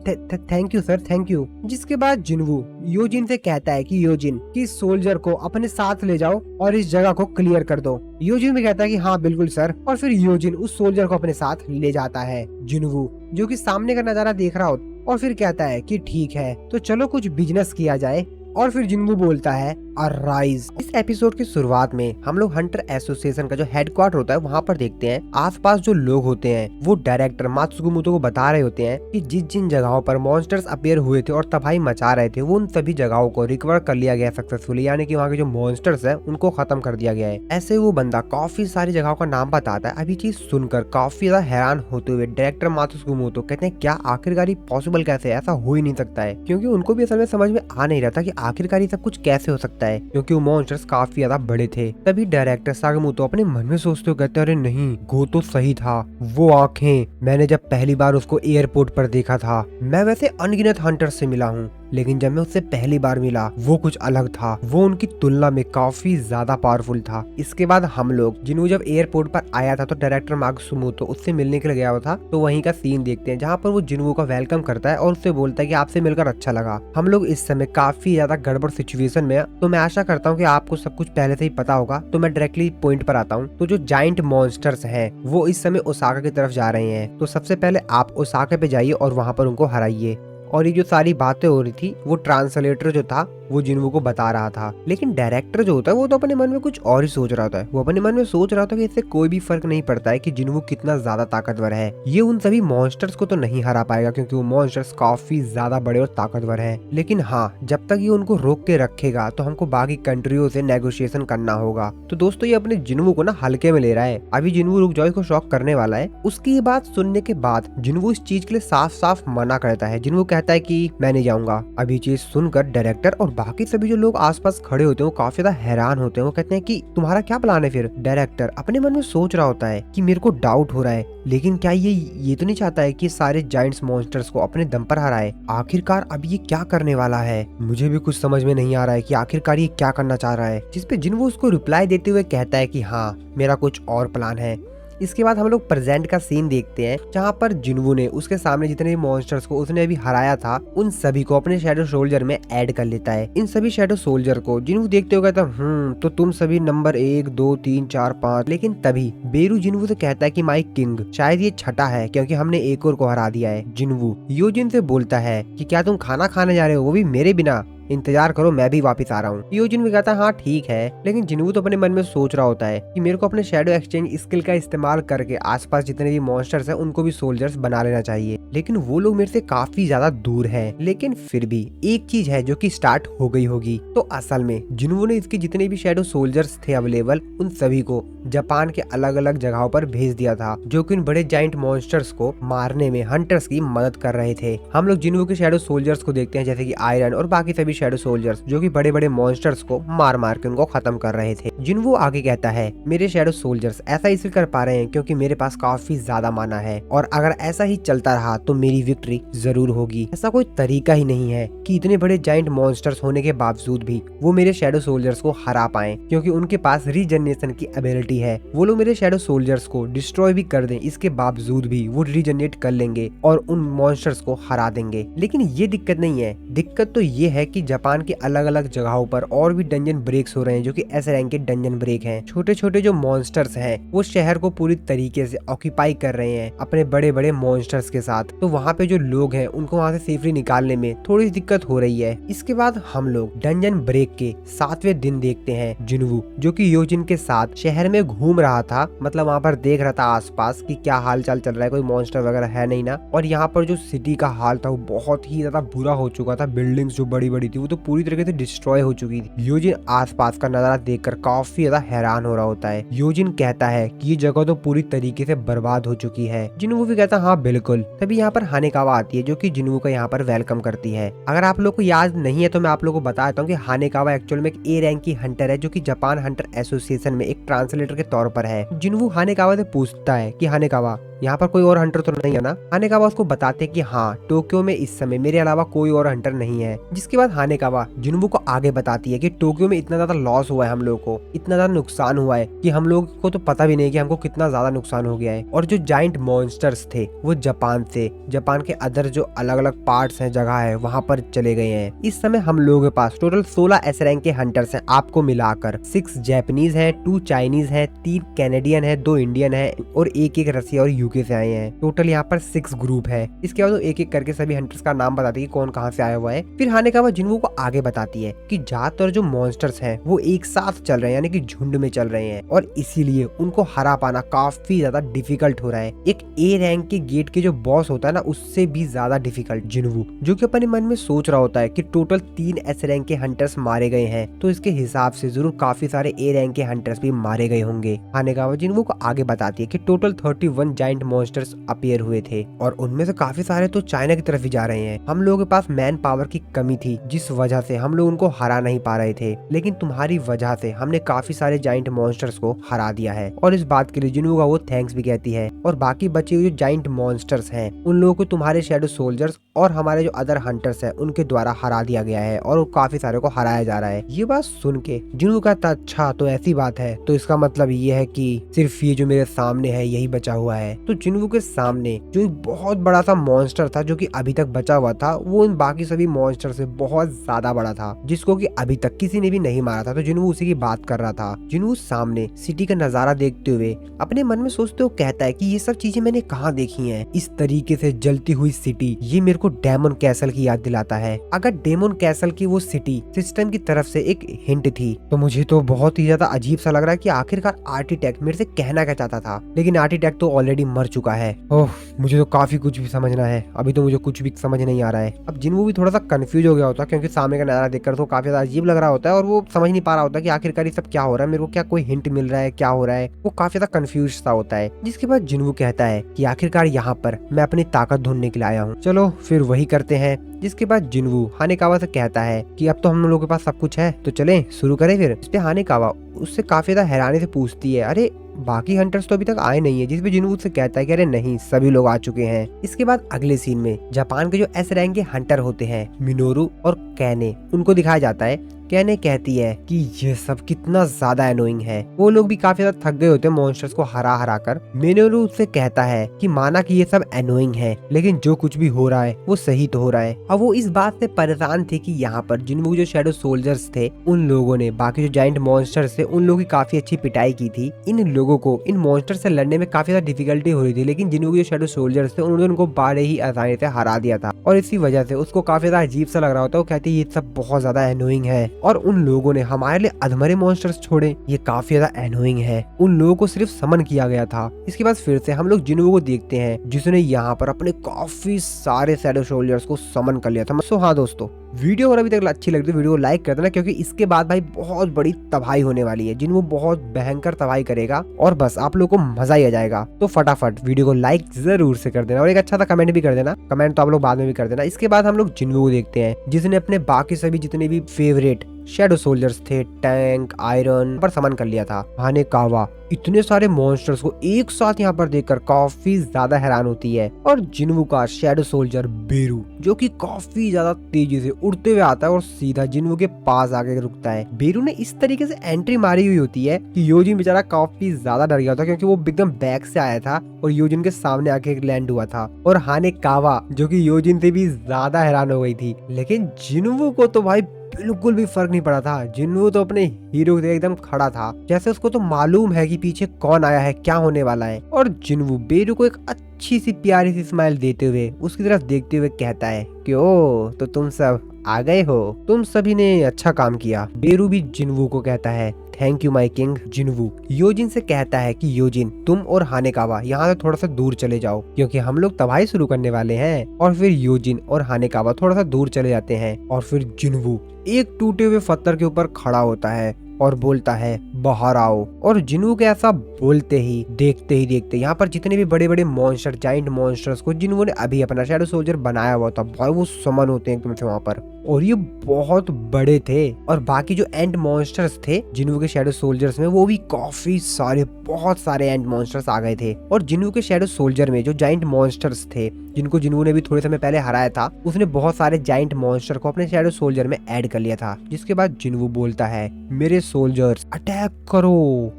thank you sir, thank you. जिसके बाद जिन्वू योजिन से कहता है कि योजिन कि सोल्जर को अपने साथ ले जाओ और इस जगह को क्लियर कर दो। योजिन भी कहता है कि हाँ बिल्कुल सर, और फिर योजिन उस सोल्जर को अपने साथ ले जाता है। जिन्वू जो कि सामने का नजारा देख रहा होता और फिर कहता है कि ठीक है तो चलो कुछ बिजनेस किया जाए। और फिर जिन्वू बोलता है अराइज। इस एपिसोड की शुरुआत में हम लोग हंटर एसोसिएशन का जो हेडक्वार्टर होता है वहाँ पर देखते हैं। आसपास जो लोग होते हैं वो डायरेक्टर मात्सुगुमोतो को बता रहे होते हैं कि जिन जगहों पर मॉन्स्टर्स अपीयर हुए थे और तबाही मचा रहे थे वो उन सभी जगहों को रिकवर कर लिया गया सक्सेसफुली, यानी कि वहाँ के जो मॉन्स्टर्स है उनको खत्म कर दिया गया है। ऐसे वो बंदा काफी सारी जगहों का नाम बताता है। अभी चीज सुनकर काफी ज्यादा हैरान होते हुए डायरेक्टर मात्सुगुमोतो कहते हैं क्या आखिरकार पॉसिबल कैसे, ऐसा हो ही नहीं सकता है, क्योंकि उनको भी असल में समझ में आ नहीं रहा था कि आखिरकार ये सब कुछ कैसे हो सकता है, क्योंकि वो मॉन्स्टर्स काफी ज्यादा बड़े थे। तभी डायरेक्टर सागमोतो अपने मन में सोचते हुए कहते अरे नहीं, गो तो सही था। वो आंखें मैंने जब पहली बार उसको एयरपोर्ट पर देखा था, मैं वैसे अनगिनत हंटर्स से मिला हूँ, लेकिन जब मैं उससे पहली बार मिला वो कुछ अलग था, वो उनकी तुलना में काफी ज्यादा पावरफुल था। इसके बाद हम लोग जिन्वू जब एयरपोर्ट पर आया था तो डायरेक्टर मात्सुमोतो उससे मिलने के लिए गया हुआ था, तो वहीं का सीन देखते हैं जहाँ पर वो जिन्वू का वेलकम करता है और उससे बोलता है कि आपसे मिलकर अच्छा लगा। हम लोग इस समय काफी ज्यादा गड़बड़ सिचुएशन में, तो मैं आशा करता हूँ कि आपको सब कुछ पहले से ही पता होगा, तो मैं डायरेक्टली पॉइंट पर आता हूँ। तो जो जाइंट मॉन्स्टर्स हैं वो इस समय ओसाका की तरफ जा रहे हैं, तो सबसे पहले आप ओसाका पे जाइए और वहाँ पर उनको हराइए। और ये जो सारी बातें हो रही थी वो ट्रांसलेटर जो था वो जिन्वू को बता रहा था, लेकिन डायरेक्टर जो होता है वो तो अपने मन में कुछ और ही सोच रहा था। वो अपने मन में सोच रहा था कि इससे कोई भी फर्क नहीं पड़ता है कि जिन्वू कितना ज्यादा ताकतवर है, ये उन सभी मॉन्स्टर्स को तो नहीं हरा पाएगा क्योंकि वो मॉन्स्टर्स काफी ज्यादा बड़े और ताकतवर हैं। लेकिन हाँ, जब तक ये उनको रोक के रखेगा तो हमको बाकी कंट्रियों से नेगोशिएशन करना होगा। तो दोस्तों ये अपने जिन्वू को ना हल्के में ले रहा है। अभी जिन्वू रुक जाओ, इसको शॉक करने वाला है। उसकी ये बात सुनने के बाद जिन्वू इस चीज के लिए साफ साफ मना करता है। जिन्वू कहता है कि मैं नहीं जाऊंगा। अभी चीज सुनकर डायरेक्टर और बाकी सभी जो लोग आसपास खड़े होते हैं वो काफी ज्यादा हैरान होते हैं। वो कहते हैं कि तुम्हारा क्या प्लान है फिर? डायरेक्टर अपने मन में सोच रहा होता है कि मेरे को डाउट हो रहा है, लेकिन क्या ये तो नहीं चाहता है कि सारे जायंट्स मॉन्स्टर्स को अपने दम पर हराए? आखिरकार अब ये क्या करने वाला है? मुझे भी कुछ समझ में नहीं आ रहा है कि आखिरकार ये क्या करना चाह रहा है। जिसपे जिन्वू उसको रिप्लाई देते हुए कहता है कि हाँ, मेरा कुछ और प्लान है। इसके बाद हम लोग प्रेजेंट का सीन देखते हैं जहाँ पर जिन्वू ने उसके सामने जितने मॉन्स्टर्स को उसने अभी हराया था उन सभी को अपने शैडो सोल्जर में ऐड कर लेता है। इन सभी शैडो सोल्जर को जिन्वू देखते हुए कहता तो तुम सभी नंबर 1, 2, 3, 4, 5। लेकिन तभी बेरू जिन्वू से कहता है कि माई किंग, शायद ये छठा है क्योंकि हमने एक और को हरा दिया है। जिन्वू योजिन से बोलता है कि क्या तुम खाना खाने जा रहे हो, वो भी मेरे बिना? इंतजार करो, मैं भी वापस आ रहा हूँ। योजिन भी कहता है हाँ ठीक है, लेकिन जिनवू तो अपने मन में सोच रहा होता है कि मेरे को अपने शैडो एक्सचेंज स्किल का इस्तेमाल करके आसपास जितने भी मॉन्स्टर्स हैं उनको भी सोल्जर्स बना लेना चाहिए, लेकिन वो लोग मेरे से काफी ज्यादा दूर हैं। लेकिन फिर भी एक चीज है जो कि स्टार्ट हो गई होगी। तो असल में जिनवू ने इसके जितने भी शैडो सोल्जर्स थे अवेलेबल उन सभी को जापान के अलग अलग जगहों पर भेज दिया था, जो कि उन बड़े जाइंट मॉन्स्टर्स को मारने में हंटर्स की मदद कर रहे थे। हम लोग जिनवू के शैडो सोल्जर्स को देखते हैं, जैसे कि आयरन और बाकी सभी शैडो सोल्जर्स जो कि बड़े बड़े मॉन्स्टर्स को मार मार के उनको खत्म कर रहे थे। जिनवू आगे कहता है मेरे शैडो सोल्जर्स ऐसा इसलिए कर पा रहे हैं क्योंकि मेरे पास काफी ज्यादा माना है, और अगर ऐसा ही चलता रहा तो मेरी विक्ट्री जरूर होगी। ऐसा कोई तरीका ही नहीं है कि इतने बड़े जाइंट मॉन्स्टर्स होने के बावजूद भी वो मेरे शैडो सोल्जर्स को हरा पाए, क्योंकि उनके पास रीजनरेशन की एबिलिटी है। वो लोग मेरे शैडो सोल्जर्स को डिस्ट्रॉय भी कर दें, इसके बावजूद भी वो रीजनरेट कर लेंगे और उन मॉन्स्टर्स को हरा देंगे। लेकिन ये दिक्कत नहीं है, दिक्कत तो ये है कि जापान के अलग अलग जगहों पर और भी डंजन ब्रेक्स हो रहे हैं, जो कि एस रैंक के डंजन ब्रेक हैं। छोटे छोटे जो मॉन्स्टर्स हैं वो शहर को पूरी तरीके से ऑक्यूपाई कर रहे हैं अपने बड़े बड़े मॉन्स्टर्स के साथ। तो वहाँ पे जो लोग हैं उनको वहाँ से सेफली निकालने में थोड़ी दिक्कत हो रही है। इसके बाद हम लोग डंजन ब्रेक के 7वें दिन देखते हैं जिनवू, जो कि योजिन के साथ शहर में घूम रहा था, मतलब वहाँ पर देख रहा था आसपास कि क्या हाल चाल चल रहा है, कोई मॉन्स्टर वगैरह है नहीं ना। और यहाँ पर जो सिटी का हाल था वो बहुत ही ज्यादा बुरा हो चुका था। बिल्डिंग्स जो बड़ी बड़ी थी वो तो पूरी तरीके से डिस्ट्रॉय हो चुकी थी। योजिन आसपास का नजारा देखकर काफी ज्यादा हैरान हो रहा होता है। योजिन कहता है कि ये जगह तो पूरी तरीके से बर्बाद हो चुकी है। जिनवू भी कहता है हाँ बिल्कुल। तभी यहाँ पर हानेकावा आती है, जो कि जिनवू का यहाँ पर वेलकम करती है। अगर आप लोग को याद नहीं है तो मैं आप लोगों को बता देता हूँ कि हानेकावा एक्चुअल में एक ए रैंक की हंटर है, जो कि जापान हंटर एसोसिएशन में एक ट्रांसलेटर के तौर पर है। जिनवू हानेकावा से पूछता है कि हानेकावा यहाँ पर कोई और हंटर तो नहीं है ना। हानेकावा उसको बताते कि हाँ टोक्यो में इस समय मेरे अलावा कोई और हंटर नहीं है। जिसके बाद हानेकावा जिनवू को आगे बताती है कि टोक्यो में इतना ज्यादा लॉस हुआ है, हम लोगों को इतना ज्यादा नुकसान हुआ है कि हम लोगों को तो पता भी नहीं कि हमको कितना ज्यादा नुकसान हो गया है। और जो जाइंट मॉन्स्टर्स थे वो जापान के अदर जो अलग अलग पार्ट्स हैं, जगह है, वहाँ पर चले गए हैं। इस समय हम लोगों के पास टोटल 16 एस रैंक के हंटर्स हैं, आपको मिलाकर 6 जापानीज हैं, 2 चाइनीज हैं, 3 कैनेडियन है, 2 इंडियन है और एक रसिया और यूके से आए हैं। टोटल यहाँ पर 6 ग्रुप है। इसके बाद वो एक एक करके सभी हंटर्स का नाम बताती है कि कौन कहाँ से आया हुआ है। फिर हानेकावा जिनवू को आगे बताती है कि ज्यादातर जो मॉन्स्टर्स हैं वो एक साथ चल रहे हैं, यानी कि झुंड में चल रहे हैं, और इसीलिए उनको हरा पाना काफी ज्यादा डिफिकल्ट हो रहा है। एक ए रैंक के गेट के जो बॉस होता है ना, उससे भी ज्यादा डिफिकल्ट। जिनवू जो कि अपने मन में सोच रहा होता है कि टोटल 3 एस रैंक के हंटर्स मारे गए हैं, तो इसके हिसाब से जरूर काफी सारे ए रैंक के हंटर्स भी मारे गए होंगे। हानेकावा जिनवू को आगे बताती है कि टोटल 31 जाइंट मॉन्स्टर्स अपीयर हुए थे, और उनमें से काफी सारे तो चाइना की तरफ ही जा रहे हैं। हम लोगों के पास मैन पावर की कमी थी, जिस वजह से हम लोग उनको हरा नहीं पा रहे थे, लेकिन तुम्हारी वजह से हमने काफी सारे जाइंट मॉन्स्टर्स को हरा दिया है। और इस बात के लिए जिनवू का वो थैंक्स भी कहती है। और बाकी बचे हुए जो जाइंट मॉन्स्टर्स हैं उन लोगों को तुम्हारे शैडो सोल्जर्स और हमारे जो अदर हंटर्स हैं उनके द्वारा हरा दिया गया है, और काफी सारे को हराया जा रहा है। ये बात सुन के जिनवू कहता अच्छा तो ऐसी बात है, तो इसका मतलब ये है कि सिर्फ ये जो मेरे सामने है यही बचा हुआ है। तो जिनवू के सामने जो एक बहुत बड़ा सा मॉन्स्टर था जो कि अभी तक बचा हुआ था, वो इन बाकी सभी मॉन्स्टर से बहुत ज्यादा बड़ा था, जिसको कि अभी तक किसी ने भी नहीं मारा था। तो जिनवू उसी की बात कर रहा था। जिनवू सामने सिटी का नजारा देखते हुए अपने मन में सोचते हुए कहता है कि ये सब चीजें मैंने कहाँ देखी हैं। इस तरीके से जलती हुई सिटी, ये मेरे को डेमन कैसल की याद दिलाता है। अगर डेमन कैसल की वो सिटी सिस्टम की तरफ से एक हिंट थी, तो मुझे तो बहुत ही ज्यादा अजीब सा लग रहा है कि आखिरकार आर्किटेक्ट मेरे से कहना क्या चाहता था। लेकिन आर्किटेक्ट तो ऑलरेडी मर चुका है। ओह, मुझे तो काफी कुछ भी समझना है, अभी तो मुझे कुछ भी समझ नहीं आ रहा है। अब जिनवू भी थोड़ा सा कंफ्यूज हो गया होता, क्योंकि सामने का नजारा देखकर तो काफी ज्यादा अजीब लग रहा होता है, और वो समझ नहीं पा रहा होता कि आखिरकार ये सब क्या हो रहा है, मेरे को क्या कोई हिंट मिल रहा है, क्या हो रहा है। वो काफी ज्यादा कंफ्यूज सा होता है। जिसके बाद जिनवू कहता है कि आखिरकार यहाँ पर मैं अपनी ताकत ढूंढने के लिए आया हूँ, चलो फिर वही करते हैं। जिसके बाद जिनवू हानेकावा से कहता है कि अब तो हम लोगों के पास सब कुछ है, तो चलें शुरू करें फिर। इस पे हानेकावा उससे काफी ज्यादा हैरानी से पूछती है, अरे बाकी हंटर्स तो अभी तक आए नहीं है। जिसपे जिनवू से कहता है कि अरे नहीं, सभी लोग आ चुके हैं। इसके बाद अगले सीन में जापान के जो एस रैंक के हंटर होते हैं, मिनोरू और कैने, उनको दिखाया जाता है कहने कहती है कि ये सब कितना ज्यादा एनोइंग है। वो लोग भी काफी ज्यादा थक गए होते हैं मॉन्स्टर्स को हरा हरा कर। मिनोरू उससे कहता है कि माना कि ये सब एनोइंग है, लेकिन जो कुछ भी हो रहा है वो सही तो हो रहा है। अब वो इस बात से परेशान थे कि यहाँ पर जिनवू जो शैडो सोल्जर्स थे उन लोगों ने बाकी जो जाइंट मॉन्स्टर्स थे उन लोगों की काफी अच्छी पिटाई की थी। इन लोगों को इन मॉन्स्टर से लड़ने में काफी ज्यादा डिफिकल्टी हो रही थी, लेकिन जिनवू जो शैडो सोल्जर्स थे उन्होंने उनको बड़े ही आसानी से हरा दिया था और इसी वजह से उसको काफी ज्यादा अजीब सा लग रहा होता है। वो कहती है ये सब बहुत ज्यादा एनोइंग है और उन लोगों ने हमारे लिए अधमरे मॉन्स्टर्स छोड़े, ये काफी ज्यादा एनोइंग है। उन लोगों को सिर्फ समन किया गया था। इसके बाद फिर से हम लोग जिनवू को देखते हैं जिसने यहाँ पर अपने काफी सारे शैडो सोल्जर्स को समन कर लिया था। सो हाँ दोस्तों, वीडियो अगर अभी तक अच्छी लगी तो वीडियो को लाइक कर देना, क्योंकि इसके बाद भाई बहुत बड़ी तबाही होने वाली है। जिनवू बहुत भयंकर तबाही करेगा और बस आप लोगों को मजा ही आ जाएगा। तो फटाफट वीडियो को लाइक जरूर से कर देना और एक अच्छा सा कमेंट भी कर देना। कमेंट तो आप लोग बाद में भी कर देना। इसके बाद हम लोग जिनवू को देखते हैं जिसने अपने बाकी सभी जितने भी फेवरेट शैडो सोल्जर्स थे, टैंक, आयरन पर समन कर लिया था। हानेकावा इतने सारे मॉन्स्टर्स को एक साथ यहाँ पर देखकर काफी ज्यादा हैरान होती है। और जिनवू का शैडो सोल्जर बेरू जो कि काफी ज्यादा तेजी से उड़ते हुए आता है और सीधा जिनवू के पास आके रुकता है। बेरू ने इस तरीके से एंट्री मारी हुई होती है कि योजिन बेचारा काफी ज्यादा डर गया था, क्योंकि वो एकदम बैक से आया था और योजिन के सामने आके लैंड हुआ था। और हानेकावा जो कि योजिन से भी ज्यादा हैरान हो गई थी, लेकिन जिनवू को तो भाई बिल्कुल भी फर्क नहीं पड़ा था। जिनवू तो अपने हीरो के एकदम खड़ा था, जैसे उसको तो मालूम है कि पीछे कौन आया है, क्या होने वाला है। और जिनवू बेरू को एक अच्छी सी प्यारी सी स्माइल देते हुए उसकी तरफ देखते हुए कहता है कि ओ तो तुम सब आ गए हो, तुम सभी ने अच्छा काम किया। बेरू भी जिनवू को कहता है thank you my king. Jinwoo Yujin से कहता है कि योजिन तुम और हानेकावा यहाँ से थोड़ा सा दूर चले जाओ, क्योंकि हम लोग तबाही शुरू करने वाले हैं। और फिर योजिन और हानेकावा थोड़ा सा दूर चले जाते हैं और फिर जिनवू एक टूटे हुए पत्थर के ऊपर खड़ा होता है और बोलता है बाहर आओ। और जिनवू के ऐसा बोलते ही देखते यहाँ पर जितने भी बड़े बड़े मॉन्स्टर, जाइंट मॉन्स्टर्स को जिनवू ने अभी अपना शैडो सोल्जर बनाया हुआ था, भाई वो समन होते हैं एकदम से वहाँ पर। और ये बहुत बड़े थे और बाकी जो एंड मॉन्स्टर्स थे जिनवू के शैडो सोल्जर्स में, वो भी काफी सारे, बहुत सारे एंड मॉन्स्टर्स आ गए थे। और जिनवू के शैडो सोल्जर में जो जाइंट मॉन्स्टर्स थे जिनको जिनवू ने भी थोड़े समय पहले हराया था, उसने बहुत सारे जाइंट मॉन्स्टर को अपने शैडो सोल्जर में ऐड कर लिया था। जिसके बाद जिनवू बोलता है मेरे सोल्जर्स अटैक करो।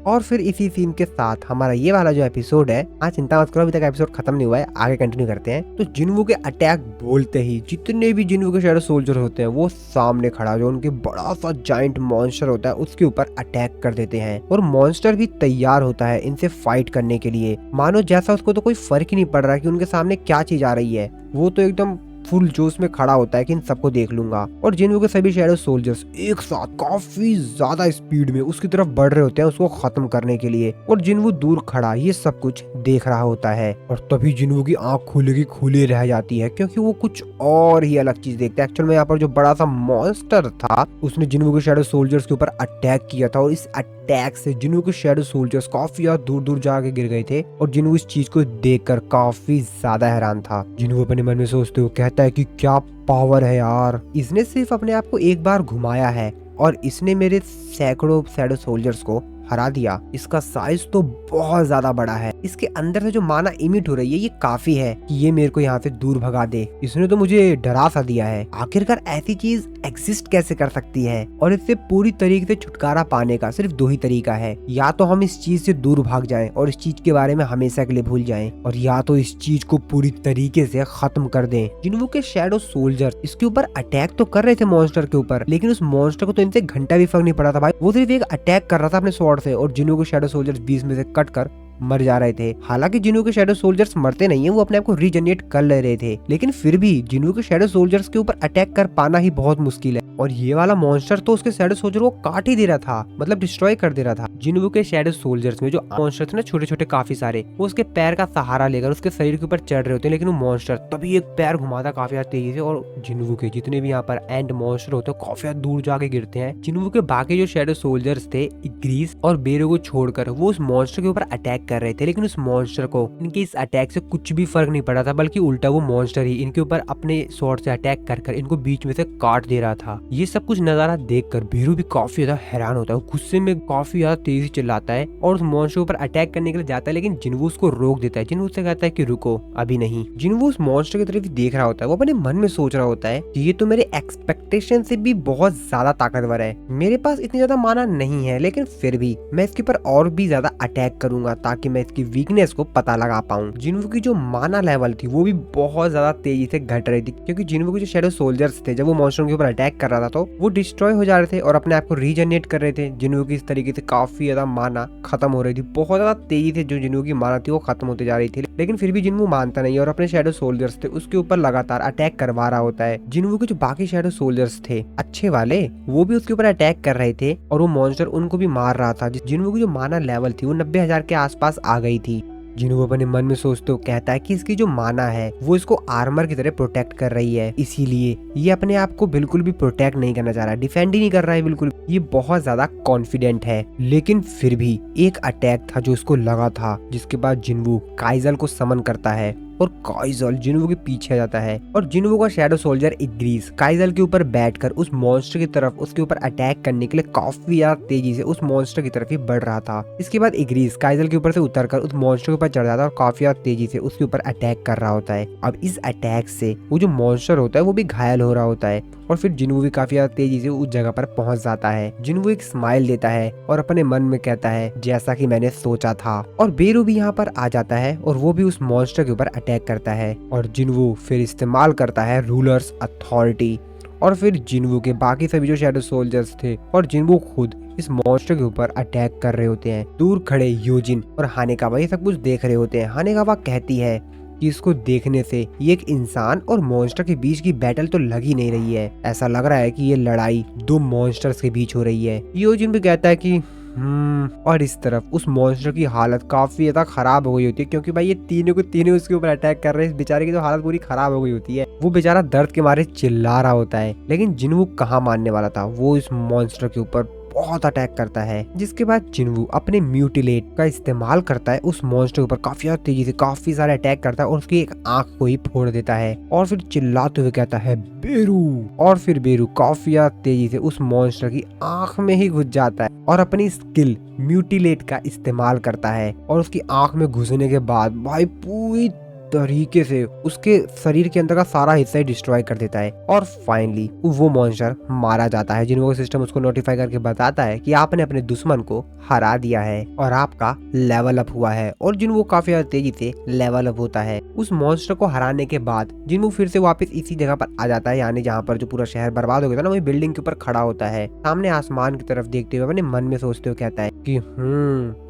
और फिर इसी सीन के साथ हमारा ये वाला जो एपिसोड है, आज चिंता मत करो अभी तक एपिसोड खत्म नहीं हुआ है, आगे कंटिन्यू करते हैं। तो जिनवू के अटैक बोलते ही जितने भी जिनवू के शैडो सोल्जर होते हैं वो सामने खड़ा जो उनके बड़ा सा जाइंट मॉन्स्टर होता है उसके ऊपर अटैक कर देते हैं। और मॉन्स्टर भी तैयार होता है इनसे फाइट करने के लिए, मानो जैसा उसको तो कोई फर्क ही नहीं पड़ रहा कि उनके सामने क्या चीज आ रही है। वो तो एकदम फुल जोश में खड़ा होता है कि इन सबको देख लूंगा। और जिनवू के सभी शैडो सोल्जर्स एक साथ काफी ज्यादा स्पीड में उसकी तरफ बढ़ रहे होते हैं उसको खत्म करने के लिए। और जिनवू दूर खड़ा ये सब कुछ देख रहा होता है और तभी जिनवू की आंख खुली की खुली रह जाती है, क्योंकि वो कुछ और ही अलग चीज देखता है। एक्चुअल में यहाँ पर जो बड़ा सा मॉन्स्टर था उसने जिनवू के शैडो सोल्जर्स के ऊपर अटैक किया था और इस अटैक से जिनवू के शैडो सोल्जर्स काफी ज्यादा दूर दूर जाके गिर गए थे। और जिनवू इस चीज को देखकर काफी ज्यादा हैरान था। जिनवू अपने मन में सोचते हुए कहता है कि क्या पावर है यार, इसने सिर्फ अपने आप को एक बार घुमाया है और इसने मेरे सैकड़ों शैडो सोल्जर्स को हरा दिया। इसका साइज तो बहुत ज्यादा बड़ा है, इसके अंदर से जो माना इमिट हो रही है ये काफी है कि ये मेरे को यहाँ से दूर भगा दे। इसने तो मुझे डरा सा दिया है। आखिरकार ऐसी चीज एग्जिस्ट कैसे कर सकती है? और इससे पूरी तरीके से छुटकारा पाने का सिर्फ दो ही तरीका है, या तो हम इस चीज से दूर भाग जाएं और इस चीज के बारे में हमेशा के लिए भूल जाएं, और या तो इस चीज को पूरी तरीके से खत्म कर दें। जिनवू के शैडो सोल्जर इसके ऊपर अटैक तो कर रहे थे मॉन्स्टर के ऊपर, लेकिन उस मॉन्स्टर को तो इनसे घंटा भी फर्क नहीं पड़ा था भाई। वो सिर्फ एक अटैक कर रहा था अपने स्वॉर्ड से और जिनवू के शैडो सोल्जर्स बीच में से कट कर मर जा रहे थे। हालांकि जिनवू के शैडो सोल्जर्स मरते नहीं है, वो अपने आप को रीजनरेट कर ले रहे थे, लेकिन फिर भी जिनवू के शैडो सोल्जर्स के ऊपर अटैक कर पाना ही बहुत मुश्किल है। और ये वाला मॉन्स्टर तो उसके शैडो सोल्जर को काट ही दे रहा था, मतलब डिस्ट्रॉय कर दे रहा था। जिनवू के शैडो सोल्जर्स में जो मॉन्स्टर थे ना छोटे छोटे काफी सारे, वो उसके पैर का सहारा लेकर उसके शरीर के ऊपर चढ़ रहे होते हैं, लेकिन वो मॉन्स्टर तभी एक पैर घुमाता काफी ज्यादा तेजी से और जिनवू के जितने भी यहाँ पर एंड मॉन्स्टर होते हैं काफी ज्यादा दूर जाके गिरते हैं। जिनवू के बाकी जो शैडो सोल्जर्स थे ग्रीस और बेरो को छोड़कर वो उस मॉन्स्टर के ऊपर अटैक कर रहे थे, लेकिन उस मॉन्स्टर को इनके इस अटैक से कुछ भी फर्क नहीं पड़ा था, बल्कि उल्टा वो मॉन्स्टर ही इनके ऊपर अपने स्वॉर्ड से अटैक कर इनको बीच में से काट दे रहा था। ये सब कुछ नजारा देखकर बीरू भी काफी ज्यादा हैरान होता है, गुस्से में काफी ज्यादा तेजी चिल्लाता है और उस मॉन्स्टर के ऊपर अटैक करने के लिए जाता है, लेकिन जिन्वू उसको रोक देता है। जिन्वू उससे कहता है कि रुको, अभी नहीं। जिन्वू उस मॉन्स्टर की तरफ ही देख रहा होता है, वो अपने मन में सोच रहा होता है कि ये तो मेरे एक्सपेक्टेशन से भी बहुत ज्यादा ताकतवर है, मेरे पास इतनी ज्यादा माना नहीं है, लेकिन फिर भी मैं इसके ऊपर और भी ज्यादा अटैक करूंगा ताकि मैं इसकी वीकनेस को पता लगा पाऊं। जिन्वू की जो माना लेवल थी वो भी बहुत ज्यादा तेजी से घट रही थी, क्योंकि जिन्वू के जो शैडो सोल्जर्स थे जब वो मॉन्स्टर के ऊपर अटैक कर रहा था तो वो डिस्ट्रॉय हो जा रहे थे और अपने आप को रीजनरेट कर रहे थे। जिन्वू की इस तरीके से काफी ज्यादा माना खत्म हो रही थी, बहुत ज्यादा तेजी से जो जिन्वू की माना थी वो खत्म होती जा रही थी, लेकिन फिर भी जिन्वू मानता नहीं और अपने शैडो सोल्जर्स थे उसके ऊपर लगातार अटैक करवा रहा होता है। जिन्वू के जो बाकी शैडो सोल्जर्स थे अच्छे वाले, वो भी उसके ऊपर अटैक कर रहे थे और वो मॉन्स्टर उनको भी मार रहा था। जिन्वू की जो माना लेवल थी वो 90,000 के आसपास आ गई थी। जिन्वू अपने मन में सोचते हो कहता है कि इसकी जो माना है वो इसको आर्मर की तरह प्रोटेक्ट कर रही है, इसीलिए ये अपने आप को बिल्कुल भी प्रोटेक्ट नहीं करना चाह रहा है, डिफेंड ही नहीं कर रहा है बिल्कुल। ये बहुत ज्यादा कॉन्फिडेंट है, लेकिन फिर भी एक अटैक था जो उसको लगा था, जिसके बाद जिन्वू काइजल को समन करता है और काइजल जिन्वू के पीछे जाता है और जिन्वू का शैडो सोल्जर इग्रीस काइजल के ऊपर बैठकर उस मॉन्स्टर की तरफ उसके ऊपर अटैक करने के लिए काफी ज्यादा तेजी से उस मॉन्स्टर की तरफ ही बढ़ रहा था। इसके बाद इग्रीस काइजल के ऊपर से उतरकर उस मॉन्स्टर के ऊपर चढ़ जाता है और काफी ज्यादा तेजी से उसके ऊपर अटैक कर रहा होता है। अब इस अटैक से वो जो मॉन्स्टर होता है वो भी घायल हो रहा होता है और फिर जिन्वू भी काफी ज्यादा तेजी से उस जगह पर पहुंच जाता है। जिन्वू एक स्माइल देता है और अपने मन में कहता है जैसा कि मैंने सोचा था, और बेरू भी यहाँ पर आ जाता है और वो भी उस मॉन्स्टर के ऊपर अटैक करता है और जिन्वू फिर इस्तेमाल करता है रूलर्स अथॉरिटी और फिर जिन्वू के बाकी सभी जो शैडो सोल्जर्स थे और जिन्वू खुद इस मॉन्स्टर के ऊपर अटैक कर रहे होते हैं। दूर खड़े यूजिन और हानेकावा ये सब कुछ देख रहे होते हैं। हानेकावा कहती है कि इसको देखने से ये एक इंसान और मॉन्स्टर के बीच की बैटल तो लग ही नहीं रही है, ऐसा लग रहा है कि ये लड़ाई दो मॉन्स्टर्स के बीच हो रही है। यूजिन भी कहता है कि और इस तरफ उस मॉन्स्टर की हालत काफी ज्यादा खराब हो गई होती है, क्योंकि भाई ये तीनों के तीनों उसके ऊपर अटैक कर रहे हैं। इस बेचारे की तो हालत पूरी खराब हो गई होती है, वो बेचारा दर्द के मारे चिल्ला रहा होता है। लेकिन जिन्वू कहाँ मानने वाला था, वो इस मॉन्स्टर के ऊपर बहुत अटैक करता है, जिसके बाद जिन्वू अपने म्यूटिलेट का इस्तेमाल करता है उस मॉन्स्टर के ऊपर काफी तेजी से काफी सारे अटैक करता है और उसकी एक आंख को ही फोड़ देता है और फिर चिल्लाते हुए कहता है बेरू, और फिर बेरू काफी तेजी से उस मॉन्स्टर की आंख में ही घुस जाता है और अपनी स्किल म्यूटिलेट का इस्तेमाल करता है और उसकी आंख में घुसने के बाद भाई पूरी तरीके से उसके शरीर के अंदर का सारा हिस्सा ही डिस्ट्रॉय कर देता है और फाइनली वो मॉन्स्टर मारा जाता है। जिन्वू का सिस्टम उसको नोटिफाई करके बताता है कि आपने अपने दुश्मन को हरा दिया है और आपका लेवल अप हुआ है, और जिन्वू काफी ज्यादा तेजी से लेवल अप होता है। उस मॉन्स्टर को हराने के बाद जिन्वू फिर से वापस इसी जगह पर आ जाता है, यानी जहाँ पर जो पूरा शहर बर्बाद हो गया था ना, वही बिल्डिंग के ऊपर खड़ा होता है, सामने आसमान की तरफ देखते हुए अपने मन में सोचते हुए कहता है कि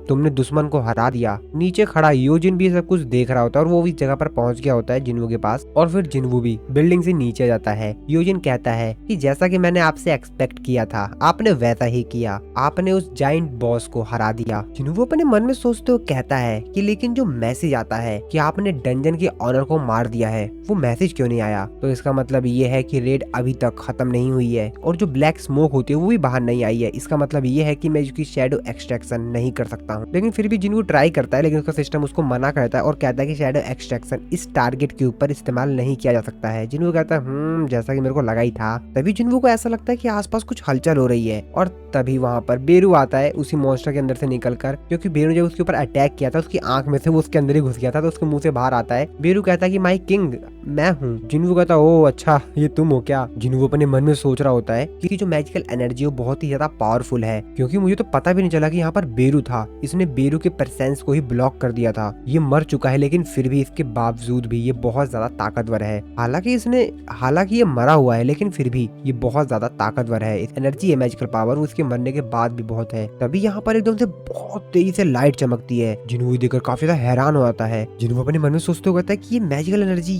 तुमने दुश्मन को हरा दिया। नीचे खड़ा यूजिन भी सब कुछ देख रहा होता है और वो भी जगह पर पहुंच गया होता है जिन्वू के पास, और फिर जिन्वू भी बिल्डिंग से नीचे जाता है। यूजिन कहता है कि जैसा कि मैंने आपसे एक्सपेक्ट किया था आपने वैसा ही किया, आपने उस जाइंट बॉस को हरा दिया। जिन्वू अपने मन में सोचते हुए कहता है कि लेकिन जो मैसेज आता है कि आपने डंजन के ऑनर को मार दिया है, वो मैसेज क्यों नहीं आया? तो इसका मतलब ये है कि रेड अभी तक खत्म नहीं हुई है और जो ब्लैक स्मोक होती है वो भी बाहर नहीं आई है। इसका मतलब ये है कि मैं इसकी शैडो एक्सट्रैक्शन नहीं कर सकता हूँ। लेकिन फिर भी जिन्वू ट्राई करता है, लेकिन उसका सिस्टम उसको मना करता है और कहता है कि शैडो एक्सट्रैक्शन इस टारगेट के ऊपर इस्तेमाल नहीं किया जा सकता है। जिन्वू कहता है जैसा कि मेरे को लगा ही था। तभी जिन्वू को ऐसा लगता है कि आसपास कुछ हलचल हो रही है और तभी वहां पर बेरू आता है उसी मॉन्स्टर के अंदर से निकलकर, क्योंकि बेरू जब उसके ऊपर अटैक किया था उसकी आंख में से वो उसके अंदर ही घुस गया था, तो उसके मुंह से बाहर आता है। बेरू कहता है कि माई किंग मैं हूँ। जिन्वू कहता है ओ अच्छा ये तुम हो क्या? जिन्वू अपने मन में सोच रहा होता है कि जो मैजिकल एनर्जी है वो बहुत ही ज्यादा पावरफुल है, क्योंकि मुझे तो पता भी नहीं चला कि यहाँ पर बेरू था। इसने बेरू के प्रेजेंस को ही ब्लॉक कर दिया था। ये मर चुका है लेकिन फिर भी इसके बावजूद भी ये बहुत ज्यादा ताकतवर है। हालांकि ये मरा हुआ है लेकिन फिर भी ये बहुत ज्यादा ताकतवर है। इस एनर्जी है मैजिकल पावर उसके मरने के बाद भी बहुत है। तभी यहाँ पर एकदम से बहुत तेजी से लाइट चमकती है। जिन्वू देखकर काफी ज्यादा हैरान हो जाता है। जिन्वू अपने मन में सोचते हुए कहता है कि ये मैजिकल एनर्जी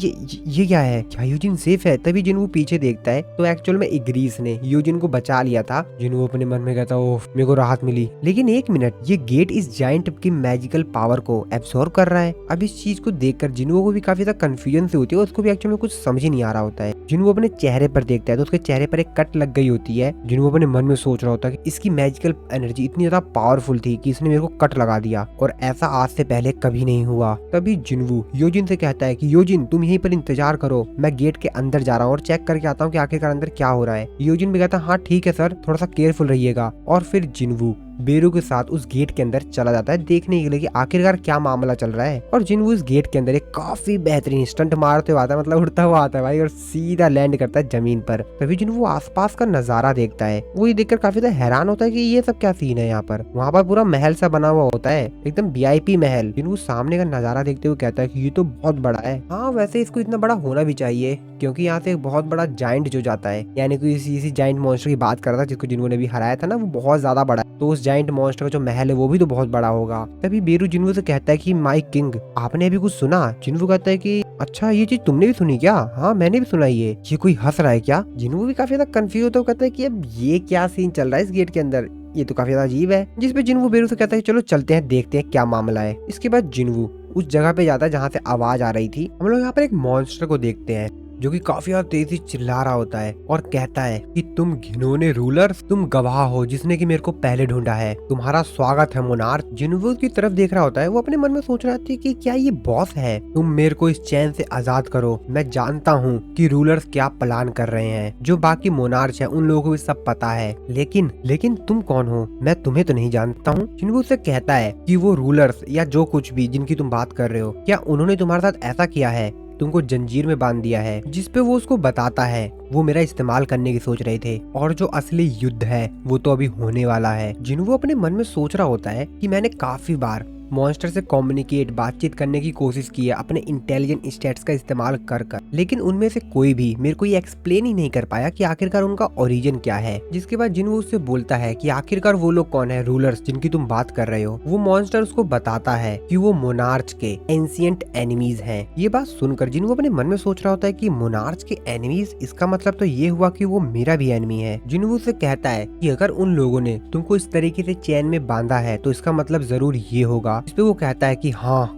ये क्या है, क्या यूजिन सेफ है? तभी जिनवू पीछे देखता है तो एक्चुअल में इग्रीस ने यूजिन को बचा लिया था। जिनवू अपने मन में कहता ओह मेरे को राहत मिली। लेकिन एक मिनट, ये गेट इस जायंट की मैजिकल पावर को एब्सॉर्ब कर रहा है। अब इस चीज को देखकर जिनवू को भी काफी ज्यादा कंफ्यूजन से होती है, उसको भी एक्चुअल में कुछ समझ ही नहीं आ रहा होता है। जिनवू अपने चेहरे पर देखता है तो उसके चेहरे पर एक कट लग गई होती है। जिनवू अपने मन में सोच रहा होता है कि इसकी मैजिकल एनर्जी इतनी ज्यादा पावरफुल थी कि इसने मेरे को कट लगा दिया और ऐसा आज से पहले कभी नहीं हुआ। तभी जिनवू योजिन से कहता है कि योजिन तुम यहीं पर इंतजार करो, मैं गेट के अंदर जा रहा हूँ और चेक करके आता हूँ कि आखिरकार अंदर क्या हो रहा है। योजिन भी कहता है हाँ ठीक है सर, थोड़ा सा केयरफुल रहिएगा। और फिर जिनवू बेरू के साथ उस गेट के अंदर चला जाता है देखने के लिए कि आखिरकार क्या मामला चल रहा है। और जिनवू इस गेट के अंदर एक काफी बेहतरीन स्टंट मारते हुए आता है, मतलब उड़ता हुआ आता है भाई, और सीधा लैंड करता है जमीन पर। तभी जिनवू आसपास का नजारा देखता है, वो ये देखकर काफी ज्यादा हैरान होता है कि ये सब क्या सीन है यहाँ पर। वहाँ पर पूरा महल सा बना हुआ होता है, एकदम VIP महल। जिनवू सामने का नजारा देखते हुए कहता है कि ये तो बहुत बड़ा है। हाँ वैसे इसको इतना बड़ा होना भी चाहिए, क्योंकि यहाँ से एक बहुत बड़ा जाइंट जो जाता है, यानी कि इसी जाइंट मॉन्स्टर की बात कर रहा था जिसको जिनवू ने भी हराया था ना, वो बहुत ज्यादा बड़ा है। तो उस जाइंट मॉन्स्टर का जो महल है वो भी तो बहुत बड़ा होगा। तभी बेरू जिनवू से कहता है कि माय किंग आपने अभी कुछ सुना? जिनवू कहता है कि अच्छा ये चीज तुमने भी सुनी क्या? हाँ मैंने भी सुना। ये कोई हंस रहा है क्या? जिनवू भी काफी ज्यादा कंफ्यूज होता है, कहता है कि अब ये क्या सीन चल रहा है इस गेट के अंदर, ये तो काफी ज्यादा अजीब है। जिसपे जिनवू बेरू से कहता है चलो चलते हैं देखते हैं क्या मामला है। इसके बाद जिनवू उस जगह पे जाता है जहाँ से आवाज आ रही थी। हम लोग यहाँ पर एक मॉन्स्टर को देखते हैं जो कि काफी ज्यादा तेजी चिल्ला रहा होता है और कहता है कि तुम घिनौने रूलर, तुम गवाह हो जिसने कि मेरे को पहले ढूंढा है, तुम्हारा स्वागत है मोनार्क। जिनवू की तरफ देख रहा होता है, वो अपने मन में सोच रहा था कि क्या ये बॉस है? तुम मेरे को इस चैन से आजाद करो, मैं जानता हूँ कि रूलर्स क्या प्लान कर रहे हैं, जो बाकी मोनार्क है उन लोगों को भी सब पता है, लेकिन तुम कौन हो? मैं तुम्हें तो नहीं जानता हूँ। जिनवू से कहता है कि वो रूलर्स या जो कुछ भी जिनकी तुम बात कर रहे हो, क्या उन्होंने तुम्हारे साथ ऐसा किया है, तुमको जंजीर में बांध दिया है? जिसपे वो उसको बताता है वो मेरा इस्तेमाल करने की सोच रहे थे और जो असली युद्ध है वो तो अभी होने वाला है। जिनवू अपने मन में सोच रहा होता है कि मैंने काफी बार मॉन्स्टर से कम्युनिकेट बातचीत करने की कोशिश की है अपने इंटेलिजेंट स्टेट्स का इस्तेमाल कर लेकिन उनमें से कोई भी मेरे को ये एक्सप्लेन ही नहीं कर पाया कि आखिरकार उनका ओरिजिन क्या है। जिसके बाद जिनवू उससे बोलता है कि आखिरकार वो लोग कौन है रूलर्स जिनकी तुम बात कर रहे हो। वो मॉन्स्टर उसको बताता है कि वो मोनार्च के एंशिएंट एनिमीज हैं। ये बात सुनकर जिनवू अपने मन में सोच रहा होता है कि मोनार्च के एनिमीज, इसका मतलब तो ये हुआ कि वो मेरा भी एनिमी है। जिनवू से कहता है कि अगर उन लोगों ने तुमको इस तरीके से चैन में बांधा है तो इसका मतलब जरूर ये होगा। इस पे वो कहता है कि हाँ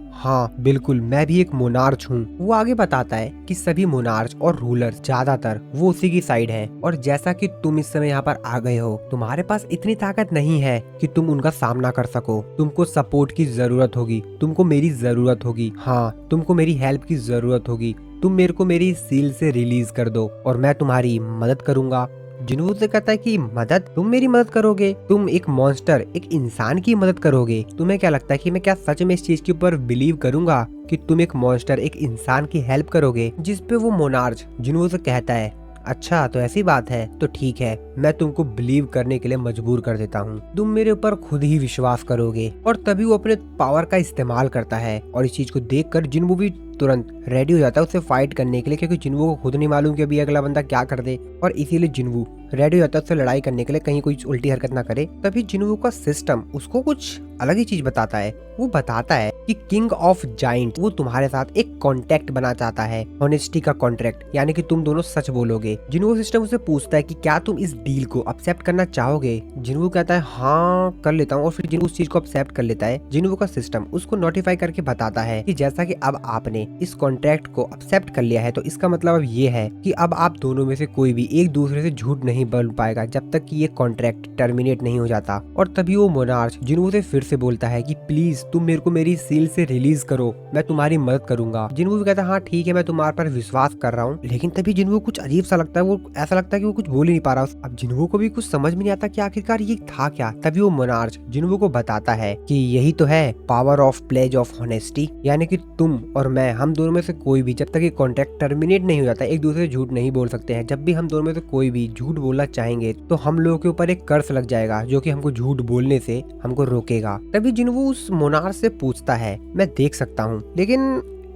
बिल्कुल, मैं भी एक मोनार्च हूँ। वो आगे बताता है कि सभी मोनार्च और रूलर ज्यादातर वो उसी की साइड हैं और जैसा कि तुम इस समय यहाँ पर आ गए हो, तुम्हारे पास इतनी ताकत नहीं है कि तुम उनका सामना कर सको। तुमको सपोर्ट की जरूरत होगी, तुमको मेरी जरूरत होगी, हाँ तुमको मेरी हेल्प की जरूरत होगी। तुम मेरे को मेरी सील से रिलीज कर दो और मैं तुम्हारी मदद करूंगा। जिनवू से कहता है कि मदद? तुम मेरी मदद करोगे? तुम एक मॉन्स्टर, एक इंसान की मदद करोगे? तुम्हें क्या लगता है कि मैं क्या सच में इस चीज के ऊपर बिलीव करूंगा कि तुम एक मॉन्स्टर, एक इंसान की हेल्प करोगे? जिसपे वो मोनार्च जिनवू से कहता है अच्छा तो ऐसी बात है, तो ठीक है, मैं तुमको बिलीव करने के लिए मजबूर कर देता हूँ, तुम मेरे ऊपर खुद ही विश्वास करोगे। और तभी वो अपने पावर का इस्तेमाल करता है और इस चीज को देखकर जिनवू भी तुरंत रेडी हो जाता है उससे फाइट करने के लिए, क्योंकि जिनवू को खुद नहीं मालूम कि अभी अगला बंदा क्या कर दे, और इसीलिए जिनवू रेडी हो जाता है उससे लड़ाई करने के लिए, कहीं कोई उल्टी हरकत ना करे। तभी जिनवू का सिस्टम उसको कुछ अलग ही चीज बताता है। वो बताता है कि किंग ऑफ जाइंट वो तुम्हारे साथ एक कॉन्ट्रैक्ट बना चाहता है, ऑनेस्टी का कॉन्ट्रैक्ट, यानी कि तुम दोनों सच बोलोगे। जिनवू सिस्टम उसे पूछता है कि क्या तुम इस डील को एक्सेप्ट करना चाहोगे? जिनवू कहता है हाँ कर लेता हूँ, और फिर जिनवू उस चीज को एक्सेप्ट कर लेता है। जिनवू का सिस्टम उसको नोटिफाई करके बताता है कि जैसा कि अब आपने इस कॉन्ट्रैक्ट को एक्सेप्ट कर लिया है, तो इसका मतलब अब ये है कि अब आप दोनों में से कोई भी एक दूसरे से झूठ नहीं बोल पाएगा जब तक कि ये कॉन्ट्रैक्ट टर्मिनेट नहीं हो जाता। और तभी वो मोनार्च जिनवू से फिर से बोलता है कि प्लीज तुम मेरे को मेरी सील से रिलीज करो, मैं तुम्हारी मदद करूंगा। जिनवू भी कहता है हाँ ठीक है, मैं तुम्हारे पर विश्वास कर रहा हूँ। लेकिन तभी जिनवू कुछ अजीब सा लगता है, वो ऐसा लगता है कि वो कुछ बोल ही नहीं पा रहा। अब जिनवू को भी कुछ समझ में नहीं आता कि आखिरकार ये था क्या। तभी वो मोनार्च जिनवू को बताता है कि यही तो है power of pledge of honesty, यानी कि तुम और मैं, हम दोनों में से कोई भी जब तक ये कॉन्ट्रैक्ट टर्मिनेट नहीं हो जाता एक दूसरे से झूठ नहीं बोल सकते हैं। जब भी हम दोनों में से कोई भी झूठ बोलना चाहेंगे तो हम लोगों के ऊपर एक कर्ज लग जाएगा जो कि हमको झूठ बोलने से हमको रोकेगा। तभी जिनवू उस मोनार्च से पूछता है मैं देख सकता हूँ, लेकिन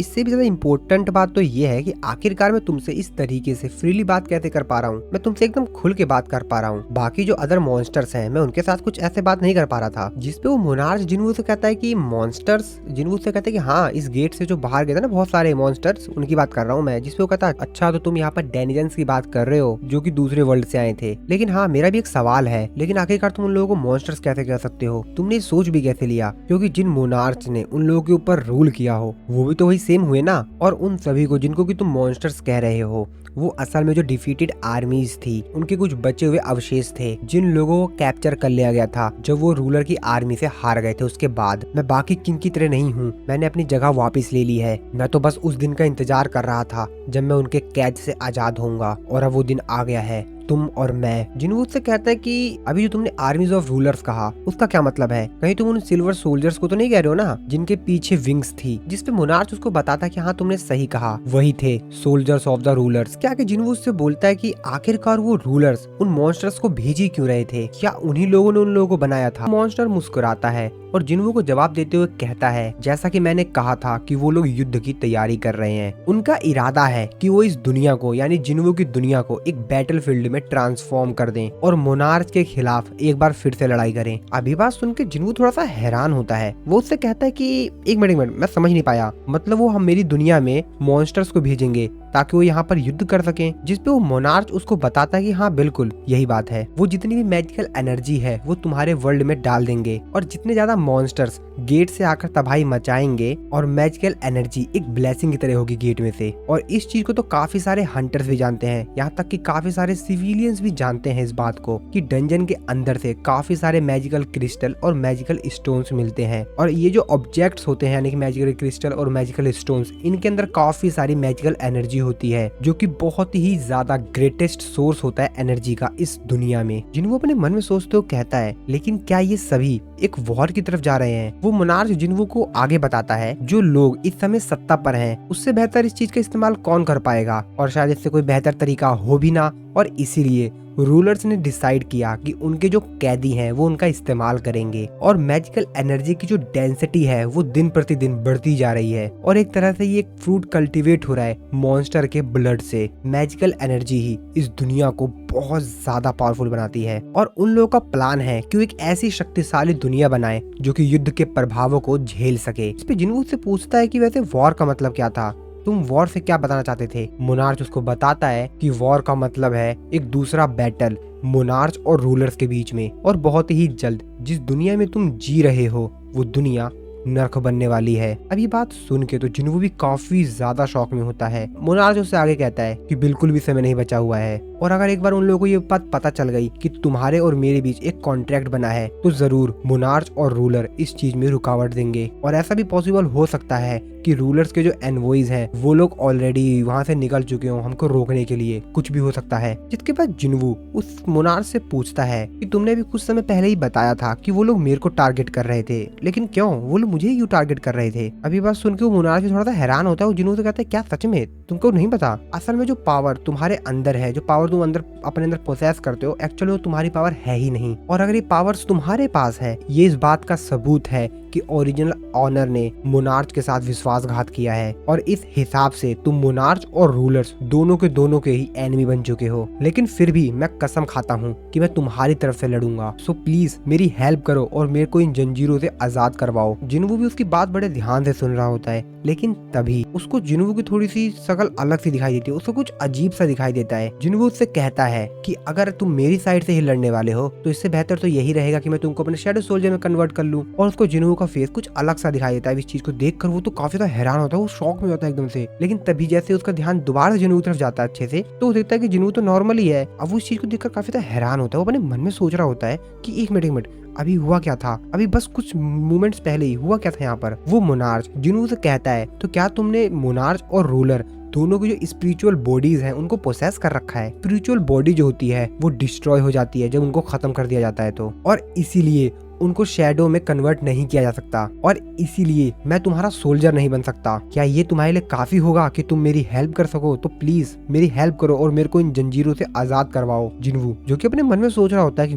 इससे भी ज्यादा इम्पोर्टेंट बात तो ये है कि आखिरकार मैं तुमसे इस तरीके से फ्रीली बात कैसे कर पा रहा हूँ, मैं तुमसे एकदम खुल के बात कर पा रहा हूँ। बाकी जो अदर मॉन्स्टर्स हैं मैं उनके साथ कुछ ऐसे बात नहीं कर पा रहा था। जिसपे वो मोनार्च जिन्वू से कहता है कि मॉन्स्टर्स, जिन्वू से कहता है कि हाँ इस गेट से जो बाहर गए थे ना बहुत सारे मॉन्स्टर्स, उनकी बात कर रहा हूँ मैं। जिसपे वो कहता है अच्छा तो तुम यहाँ पर डेनिजन्स की बात कर रहे हो जो कि दूसरे वर्ल्ड से आए थे। लेकिन हाँ मेरा भी एक सवाल है, लेकिन आखिरकार तुम उन लोगों को मॉन्स्टर्स कैसे कह सकते हो? तुमने सोच भी कैसे लिया? क्योंकि जिन मोनार्च ने उन लोगों के ऊपर रूल किया हो वो भी तो वही सेम हुए ना। और उन सभी को जिनको कि तुम मॉन्स्टर्स कह रहे हो वो असल में जो डिफीटेड आर्मीज थी, उनके कुछ बचे हुए अवशेष थे जिन लोगों को कैप्चर कर लिया गया था जब वो रूलर की आर्मी से हार गए थे। उसके बाद मैं बाकी किन की तरह नहीं हूँ, मैंने अपनी जगह वापस ले ली है। मैं तो बस उस दिन का इंतजार कर रहा था जब मैं उनके कैद से आजाद होऊंगा, और अब वो दिन आ गया है, तुम और मैं। जिन्वू से कहता है कि अभी जो तुमने आर्मीज ऑफ रूलर्स कहा उसका क्या मतलब है? कहीं तुम उन सिल्वर सोल्जर्स को तो नहीं कह रहे हो ना जिनके पीछे विंग्स थी? जिसपे मोनार्च उसको बताता कि हाँ तुमने सही कहा, वही थे सोल्जर्स ऑफ द रूलर्स। क्या कि जिन्वू उससे बोलता है कि आखिरकार वो रूलर्स उन मॉन्स्टर्स को भेज ही क्यों रहे थे? क्या उन्हीं लोगों ने उन लोगों को बनाया था? मॉन्स्टर मुस्कुराता है और जिन्वू को जवाब देते हुए कहता है जैसा कि मैंने कहा था कि वो लोग युद्ध की तैयारी कर रहे हैं। उनका इरादा है कि वो इस दुनिया को यानी जिन्वू की दुनिया को एक बैटलफील्ड में ट्रांसफॉर्म कर दें और मोनार्च के खिलाफ एक बार फिर से लड़ाई करें। अभी बात सुन के जिन्वू थोड़ा सा हैरान होता है। वो उससे कहता है कि एक मिनट मैं समझ नहीं पाया, मतलब वो हम मेरी दुनिया में मॉन्स्टर्स को भेजेंगे ताकि वो यहाँ पर युद्ध कर सकें? जिसपे वो मोनार्च उसको बताता है कि हाँ बिल्कुल यही बात है, वो जितनी भी मैजिकल एनर्जी है वो तुम्हारे वर्ल्ड में डाल देंगे और जितने ज्यादा मॉन्स्टर्स गेट से आकर तबाही मचाएंगे और मैजिकल एनर्जी एक ब्लेसिंग की तरह होगी गेट में से। और इस चीज को तो काफी सारे हंटर्स भी जानते हैं, यहाँ तक कि काफी सारे सिविलियंस भी जानते हैं इस बात को कि डंजन के अंदर से काफी सारे मैजिकल क्रिस्टल और मैजिकल स्टोन्स मिलते हैं। और ये जो ऑब्जेक्ट्स होते हैं यानी कि मैजिकल क्रिस्टल और मैजिकल स्टोन्स, इनके अंदर काफी सारी मैजिकल एनर्जी होती है जो कि बहुत ही ज्यादा ग्रेटेस्ट सोर्स होता है एनर्जी का इस दुनिया में। जिन्वू अपने मन में सोचते हुए कहता है लेकिन क्या ये सभी एक वॉर की तरफ जा रहे हैं? वो मोनार्च जिन्वू को आगे बताता है जो लोग इस समय सत्ता पर हैं उससे बेहतर इस चीज का इस्तेमाल कौन कर पाएगा, और शायद इससे कोई बेहतर तरीका हो भी ना। और इसीलिए रूलर्स ने डिसाइड किया कि उनके जो कैदी हैं वो उनका इस्तेमाल करेंगे और मैजिकल एनर्जी की जो डेंसिटी है वो दिन प्रतिदिन बढ़ती जा रही है। और एक तरह से ये एक फ्रूट कल्टीवेट हो रहा है मॉन्स्टर के ब्लड से। मैजिकल एनर्जी ही इस दुनिया को बहुत ज्यादा पावरफुल बनाती है और उन लोगों का प्लान है कि वो एक ऐसी शक्तिशाली दुनिया बनाए जो कि युद्ध के प्रभावों को झेल सके। इस पे जिन्वू से पूछता है कि वैसे वॉर का मतलब क्या था, तुम वॉर से क्या बताना चाहते थे? मोनार्च उसको बताता है कि वॉर का मतलब है एक दूसरा बैटल मोनार्च और रूलर्स के बीच में, और बहुत ही जल्द जिस दुनिया में तुम जी रहे हो वो दुनिया नर्क बनने वाली है। अब ये बात सुन के तो जिन्वू भी काफी ज्यादा शॉक में होता है। मोनार्च उससे आगे कहता है कि बिल्कुल भी समय नहीं बचा हुआ है, और अगर एक बार उन लोगों को ये बात पता चल गई कि तुम्हारे और मेरे बीच एक कॉन्ट्रैक्ट बना है तो जरूर मोनार्च और रूलर इस चीज में रुकावट देंगे। और ऐसा भी पॉसिबल हो सकता है कि रूलर्स के जो एनवॉइज हैं वो लोग ऑलरेडी वहाँ से निकल चुके हो हमको रोकने के लिए, कुछ भी हो सकता है। जिसके बाद जिन्वू उस मोनार्च से पूछता है कि तुमने भी कुछ समय पहले ही बताया था कि वो लोग मेरे को टारगेट कर रहे थे, लेकिन क्यों? वो लोग मुझे क्यों टारगेट कर रहे थे? अभी बात सुन के वो मोनार्च थोड़ा सा हैरान होता है। वो जिन्वू से कहता है क्या सच में तुमको नहीं पता? असल में जो पावर तुम्हारे अंदर है, जो पावर तुम अंदर अपने अंदर प्रोसेस करते हो, एक्चुअली वो तुम्हारी पावर है ही नहीं। और अगर ये पावर्स तुम्हारे पास है, ये इस बात का सबूत है कि ओरिजिनल ऑनर ने मोनार्च के साथ विश्वासघात किया है, और इस हिसाब से तुम मोनार्च और रूलर्स दोनों के ही एनिमी बन चुके हो। लेकिन फिर भी मैं कसम खाता हूँ कि मैं तुम्हारी तरफ से लड़ूंगा, सो प्लीज मेरी हेल्प करो और मेरे को इन जंजीरों से आजाद करवाओ। जिन्वू भी उसकी बात बड़े ध्यान से सुन रहा होता है, लेकिन तभी उसको जिन्वू की थोड़ी सी शक्ल अलग सी दिखाई देती है, उसको कुछ अजीब सा दिखाई देता है। जिन्वू उससे कहता है कि अगर तुम मेरी साइड से ही लड़ने वाले हो तो इससे बेहतर तो यही रहेगा कि मैं तुमको अपने शैडो सोल्जर में कन्वर्ट कर लूं। और उसको जिन्वू का फेस कुछ अलग सा दिखाई देता है। इस चीज को देखकर वो तो काफी ज्यादा हैरान होता है, वो शॉक में होता है एकदम से। लेकिन तभी जैसे उसका ध्यान दोबारा जिन्वू की तरफ जाता है अच्छे से, तो वो देखता है कि जिन्वू तो नॉर्मल ही है। अब वो इस चीज को देखकर काफी ज्यादा हैरान होता है। वो अपने मन में सोच रहा होता है कि एक मिनट अभी हुआ क्या था, अभी बस कुछ मोमेंट्स पहले ही हुआ क्या था यहाँ पर। वो मोनार्च जिन्वू से कहता है तो क्या तुमने मोनार्च और रूलर दोनों की जो स्पिरिचुअल बॉडीज हैं उनको पोसेस कर रखा है? स्पिरिचुअल बॉडी जो होती है वो डिस्ट्रॉय हो जाती है जब उनको खत्म कर दिया जाता है तो, और इसीलिए उनको शैडो में कन्वर्ट नहीं किया जा सकता, और इसीलिए मैं तुम्हारा सोल्जर नहीं बन सकता। क्या ये तुम्हारे लिए काफी होगा कि तुम मेरी हेल्प कर सको? तो प्लीज मेरी हेल्प करो और मेरे को इन जंजीरों से आजाद करवाओ। जिन्वू जो कि अपने मन में सोच रहा होता है कि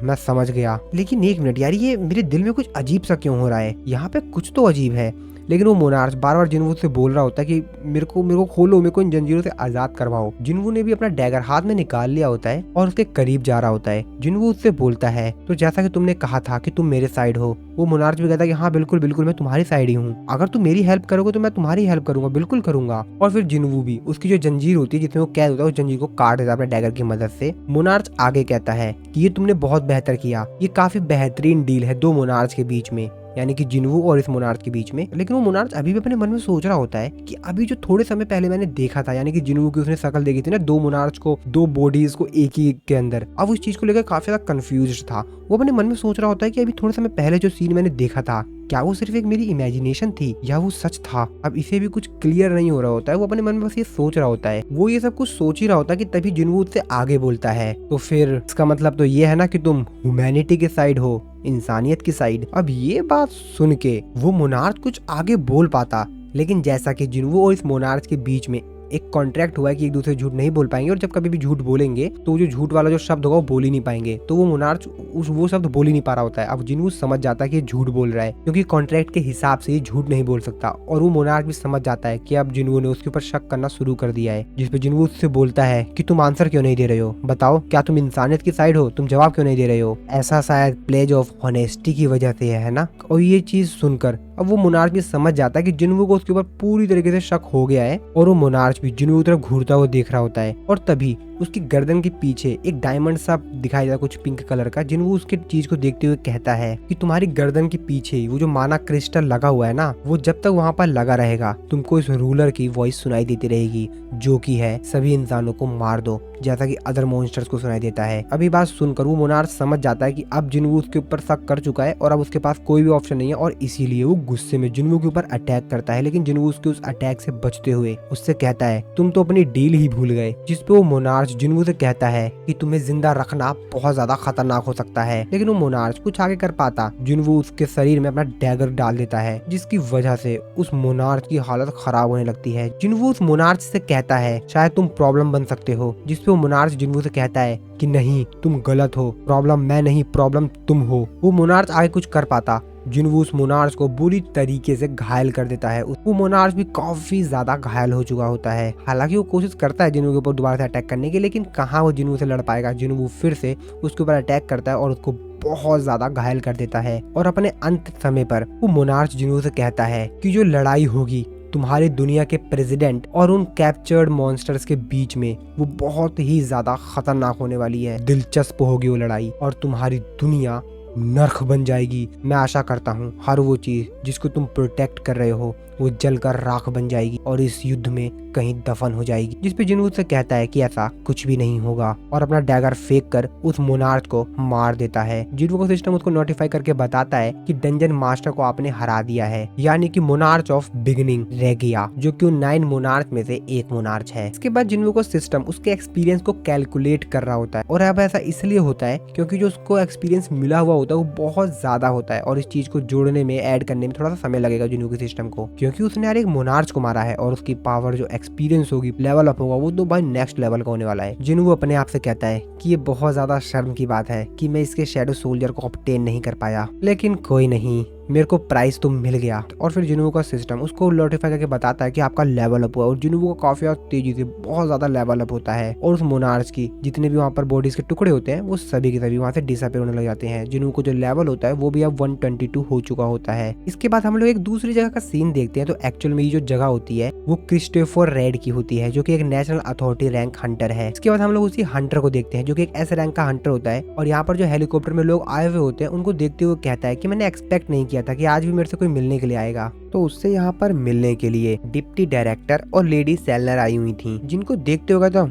मैं समझ गया, लेकिन एक मिनट यार, ये मेरे दिल में कुछ अजीब सा क्यों हो रहा है? यहाँ पे कुछ तो अजीब है। लेकिन वो मोनार्च बार बार जिनवू से बोल रहा होता है कि मेरे को खोलो, मेरे को इन जंजीरों से आजाद करवाओ। जिनवू ने भी अपना डैगर हाथ में निकाल लिया होता है और उसके करीब जा रहा होता है। जिनवू उससे बोलता है, तो जैसा कि तुमने कहा था कि तुम मेरे साइड हो। वो मोनार्च भी कहता है कि हाँ बिल्कुल बिल्कुल, मैं तुम्हारी साइड ही हूँ। अगर तुम मेरी हेल्प करोगे तो मैं तुम्हारी हेल्प करूंगा, बिल्कुल करूंगा। और फिर जिनवू भी उसकी जो जंजीर होती है जिसमें वो कैद होता है, उस जंजीर को काट देता है अपने डैगर की मदद से। मोनार्च आगे कहता है कि ये तुमने बहुत बेहतर किया, ये काफी बेहतरीन डील है दो मोनार्च के बीच में, यानी कि जिनवू और इस मोनार्च के बीच में। लेकिन वो मोनार्च अभी भी अपने मन में सोच रहा होता है कि अभी जो थोड़े समय पहले मैंने देखा था, यानी कि जिनवू की उसने शक्ल देखी थी ना, दो मोनार्च को, दो बॉडीज को एक ही के अंदर, अब उस चीज को लेकर काफी ज्यादा कंफ्यूज था। वो अपने मन में सोच रहा होता है कि अभी थोड़े समय पहले जो सीन मैंने देखा था, क्या वो सिर्फ एक मेरी इमेजिनेशन थी या वो सच था। अब इसे भी कुछ क्लियर नहीं हो रहा होता है। वो अपने मन में बस ये सोच रहा होता है, वो ये सब कुछ सोच ही रहा होता है कि तभी जिनवू उससे आगे बोलता है, तो फिर इसका मतलब तो ये है ना कि तुम ह्यूमैनिटी के साइड हो, इंसानियत की साइड। अब ये बात सुन के वो मोनार्च कुछ आगे बोल पाता, लेकिन जैसा कि जिनवू और इस मोनार्च के बीच में एक कॉन्ट्रैक्ट हुआ है कि एक दूसरे झूठ नहीं बोल पाएंगे, और जब कभी भी झूठ बोलेंगे तो जो झूठ वाला जो शब्द होगा वो बोल ही नहीं पाएंगे। तो वो मोनार्च वो शब्द बोल ही नहीं पा रहा होता है। अब जिनवू समझ जाता है कि ये झूठ बोल रहा है, क्योंकि कॉन्ट्रैक्ट के हिसाब से ये झूठ नहीं बोल सकता। और वो मोनार्च भी समझ जाता है कि अब जिनवू ने उसके ऊपर शक करना शुरू कर दिया है, जिसपे जिनवू उससे बोलता है कि तुम आंसर क्यों नहीं दे रहे हो, बताओ क्या तुम इंसानियत की साइड हो, तुम जवाब क्यों नहीं दे रहे हो। ऐसा शायद प्लेज ऑफ ऑनेस्टी की वजह से है ना। और ये चीज सुनकर अब वो मोनार्च भी समझ जाता है कि जिनवू को उसके ऊपर पूरी तरीके से शक हो गया है, और वो मोनार्च भी जिनवू की तरफ घूरता हुआ देख रहा होता है। और तभी उसकी गर्दन के पीछे एक डायमंड सा दिखाई देता, कुछ पिंक कलर का। जिनवू उसके चीज को देखते हुए कहता है कि तुम्हारी गर्दन के पीछे वो जो माना क्रिस्टल लगा हुआ है ना, वो जब तक वहाँ पर लगा रहेगा तुमको इस रूलर की वॉइस सुनाई देती रहेगी, जो की है सभी इंसानों को मार दो, जैसा कि अदर मॉन्स्टर्स को सुनाई देता है। अभी बात सुनकर वो मोनार्च समझ जाता है कि अब जिनवू उसके ऊपर शक कर चुका है और अब उसके पास कोई भी ऑप्शन नहीं है, और इसीलिए वो गुस्से में जिनवू के ऊपर अटैक करता है। लेकिन जिनवू उसके उस अटैक से बचते हुए उससे कहता है तुम तो अपनी डील ही भूल गए, जिसपे वो मोनार्च जिनवू से कहता है कि तुम्हें जिंदा रखना बहुत ज्यादा खतरनाक हो सकता है। लेकिन वो मोनार्च कुछ आगे कर पाता, जिनवू उसके शरीर में अपना डैगर डाल देता है, जिसकी वजह से उस मोनार्च की हालत खराब होने लगती है। जिनवू उस मोनार्च से कहता है शायद तुम प्रॉब्लम बन सकते हो, जिसपे वो मोनार्च जिनवू से कहता है कि नहीं तुम गलत हो, प्रॉब्लम मैं नहीं, प्रॉब्लम तुम हो। वो मोनार्च आगे कुछ कर पाता, जिनवू उस मोनार्च को बुरी तरीके से घायल कर देता है। वो मोनार्च भी काफी ज्यादा घायल हो चुका होता है। हालांकि वो कोशिश करता है जिनवू के ऊपर दोबारा से अटैक करने की, लेकिन कहाँ वो जिनवू से लड़ पाएगा। जिनवू फिर से उसके ऊपर अटैक करता है और उसको बहुत ज्यादा घायल कर देता है। और अपने अंत समय पर वो मोनार्च जिनवू से कहता है कि जो लड़ाई होगी तुम्हारी दुनिया के प्रेसिडेंट और उन कैप्चर्ड मॉन्स्टर्स के बीच में, वो बहुत ही ज्यादा खतरनाक होने वाली है। दिलचस्प होगी वो लड़ाई और तुम्हारी दुनिया नर्क बन जाएगी। मैं आशा करता हूँ हर वो चीज जिसको तुम प्रोटेक्ट कर रहे हो वो जलकर राख बन जाएगी और इस युद्ध में कहीं दफन हो जाएगी। जिसपे जिनवू से कहता है कि ऐसा कुछ भी नहीं होगा, और अपना डैगर फेंक कर उस मोनार्च को मार देता है। जिनवू का सिस्टम उसको नोटिफाई करके बताता है कि डंजन मास्टर को आपने हरा दिया है, यानी कि मोनार्च ऑफ बिगिनिंग रह गया, जो कि 9 मोनार्च में से एक मोनार्च है। इसके बाद जिनवू का सिस्टम उसके एक्सपीरियंस को कैलकुलेट कर रहा होता है, और अब ऐसा इसलिए होता है क्योंकि जो उसको एक्सपीरियंस मिला हुआ होता है वो बहुत ज्यादा होता है, और इस चीज को जोड़ने में, ऐड करने में थोड़ा सा समय लगेगा जिनवू के सिस्टम को, क्योंकि उसने यार एक मोनार्च को मारा है और उसकी पावर जो एक्सपीरियंस होगी, लेवल अप होगा, वो तो भाई नेक्स्ट लेवल का होने वाला है। जिनवू अपने आप से कहता है कि ये बहुत ज्यादा शर्म की बात है कि मैं इसके शैडो सोल्जर को ऑब्टेन नहीं कर पाया, लेकिन कोई नहीं, मेरे को प्राइस तो मिल गया। और फिर जिनवू का सिस्टम उसको नोटिफाई करके बताता है कि आपका लेवल अप हुआ, और जिनवू का काफी तेजी से बहुत ज्यादा लेवल अप होता है, और उस मोनार्च की जितने भी वहाँ पर बॉडीज के टुकड़े होते हैं वो सभी के सभी वहाँ से डिसअपीयर होने लग जाते हैं। जिनवू को जो लेवल होता है वो भी अब 122 हो चुका होता है। इसके बाद हम लोग एक दूसरी जगह का सीन देखते हैं। तो एक्चुअल में ये जो जगह होती है वो क्रिस्टोफर रेड की होती है, जो कि एक नेशनल अथॉरिटी रैंक हंटर है। इसके बाद हम लोग उसी हंटर को देखते हैं जो कि एक एस रैंक का हंटर होता है, और यहाँ पर जो हेलीकॉप्टर में लोग आए हुए होते हैं उनको देखते हुए कहता है कि मैंने एक्सपेक्ट नहीं किया था कि आज भी मेरे से कोई मिलने के लिए आएगा। तो उससे यहाँ पर मिलने के लिए डिप्टी डायरेक्टर और लेडी सेलनर आई हुई थी, जिनको देखते हुए तो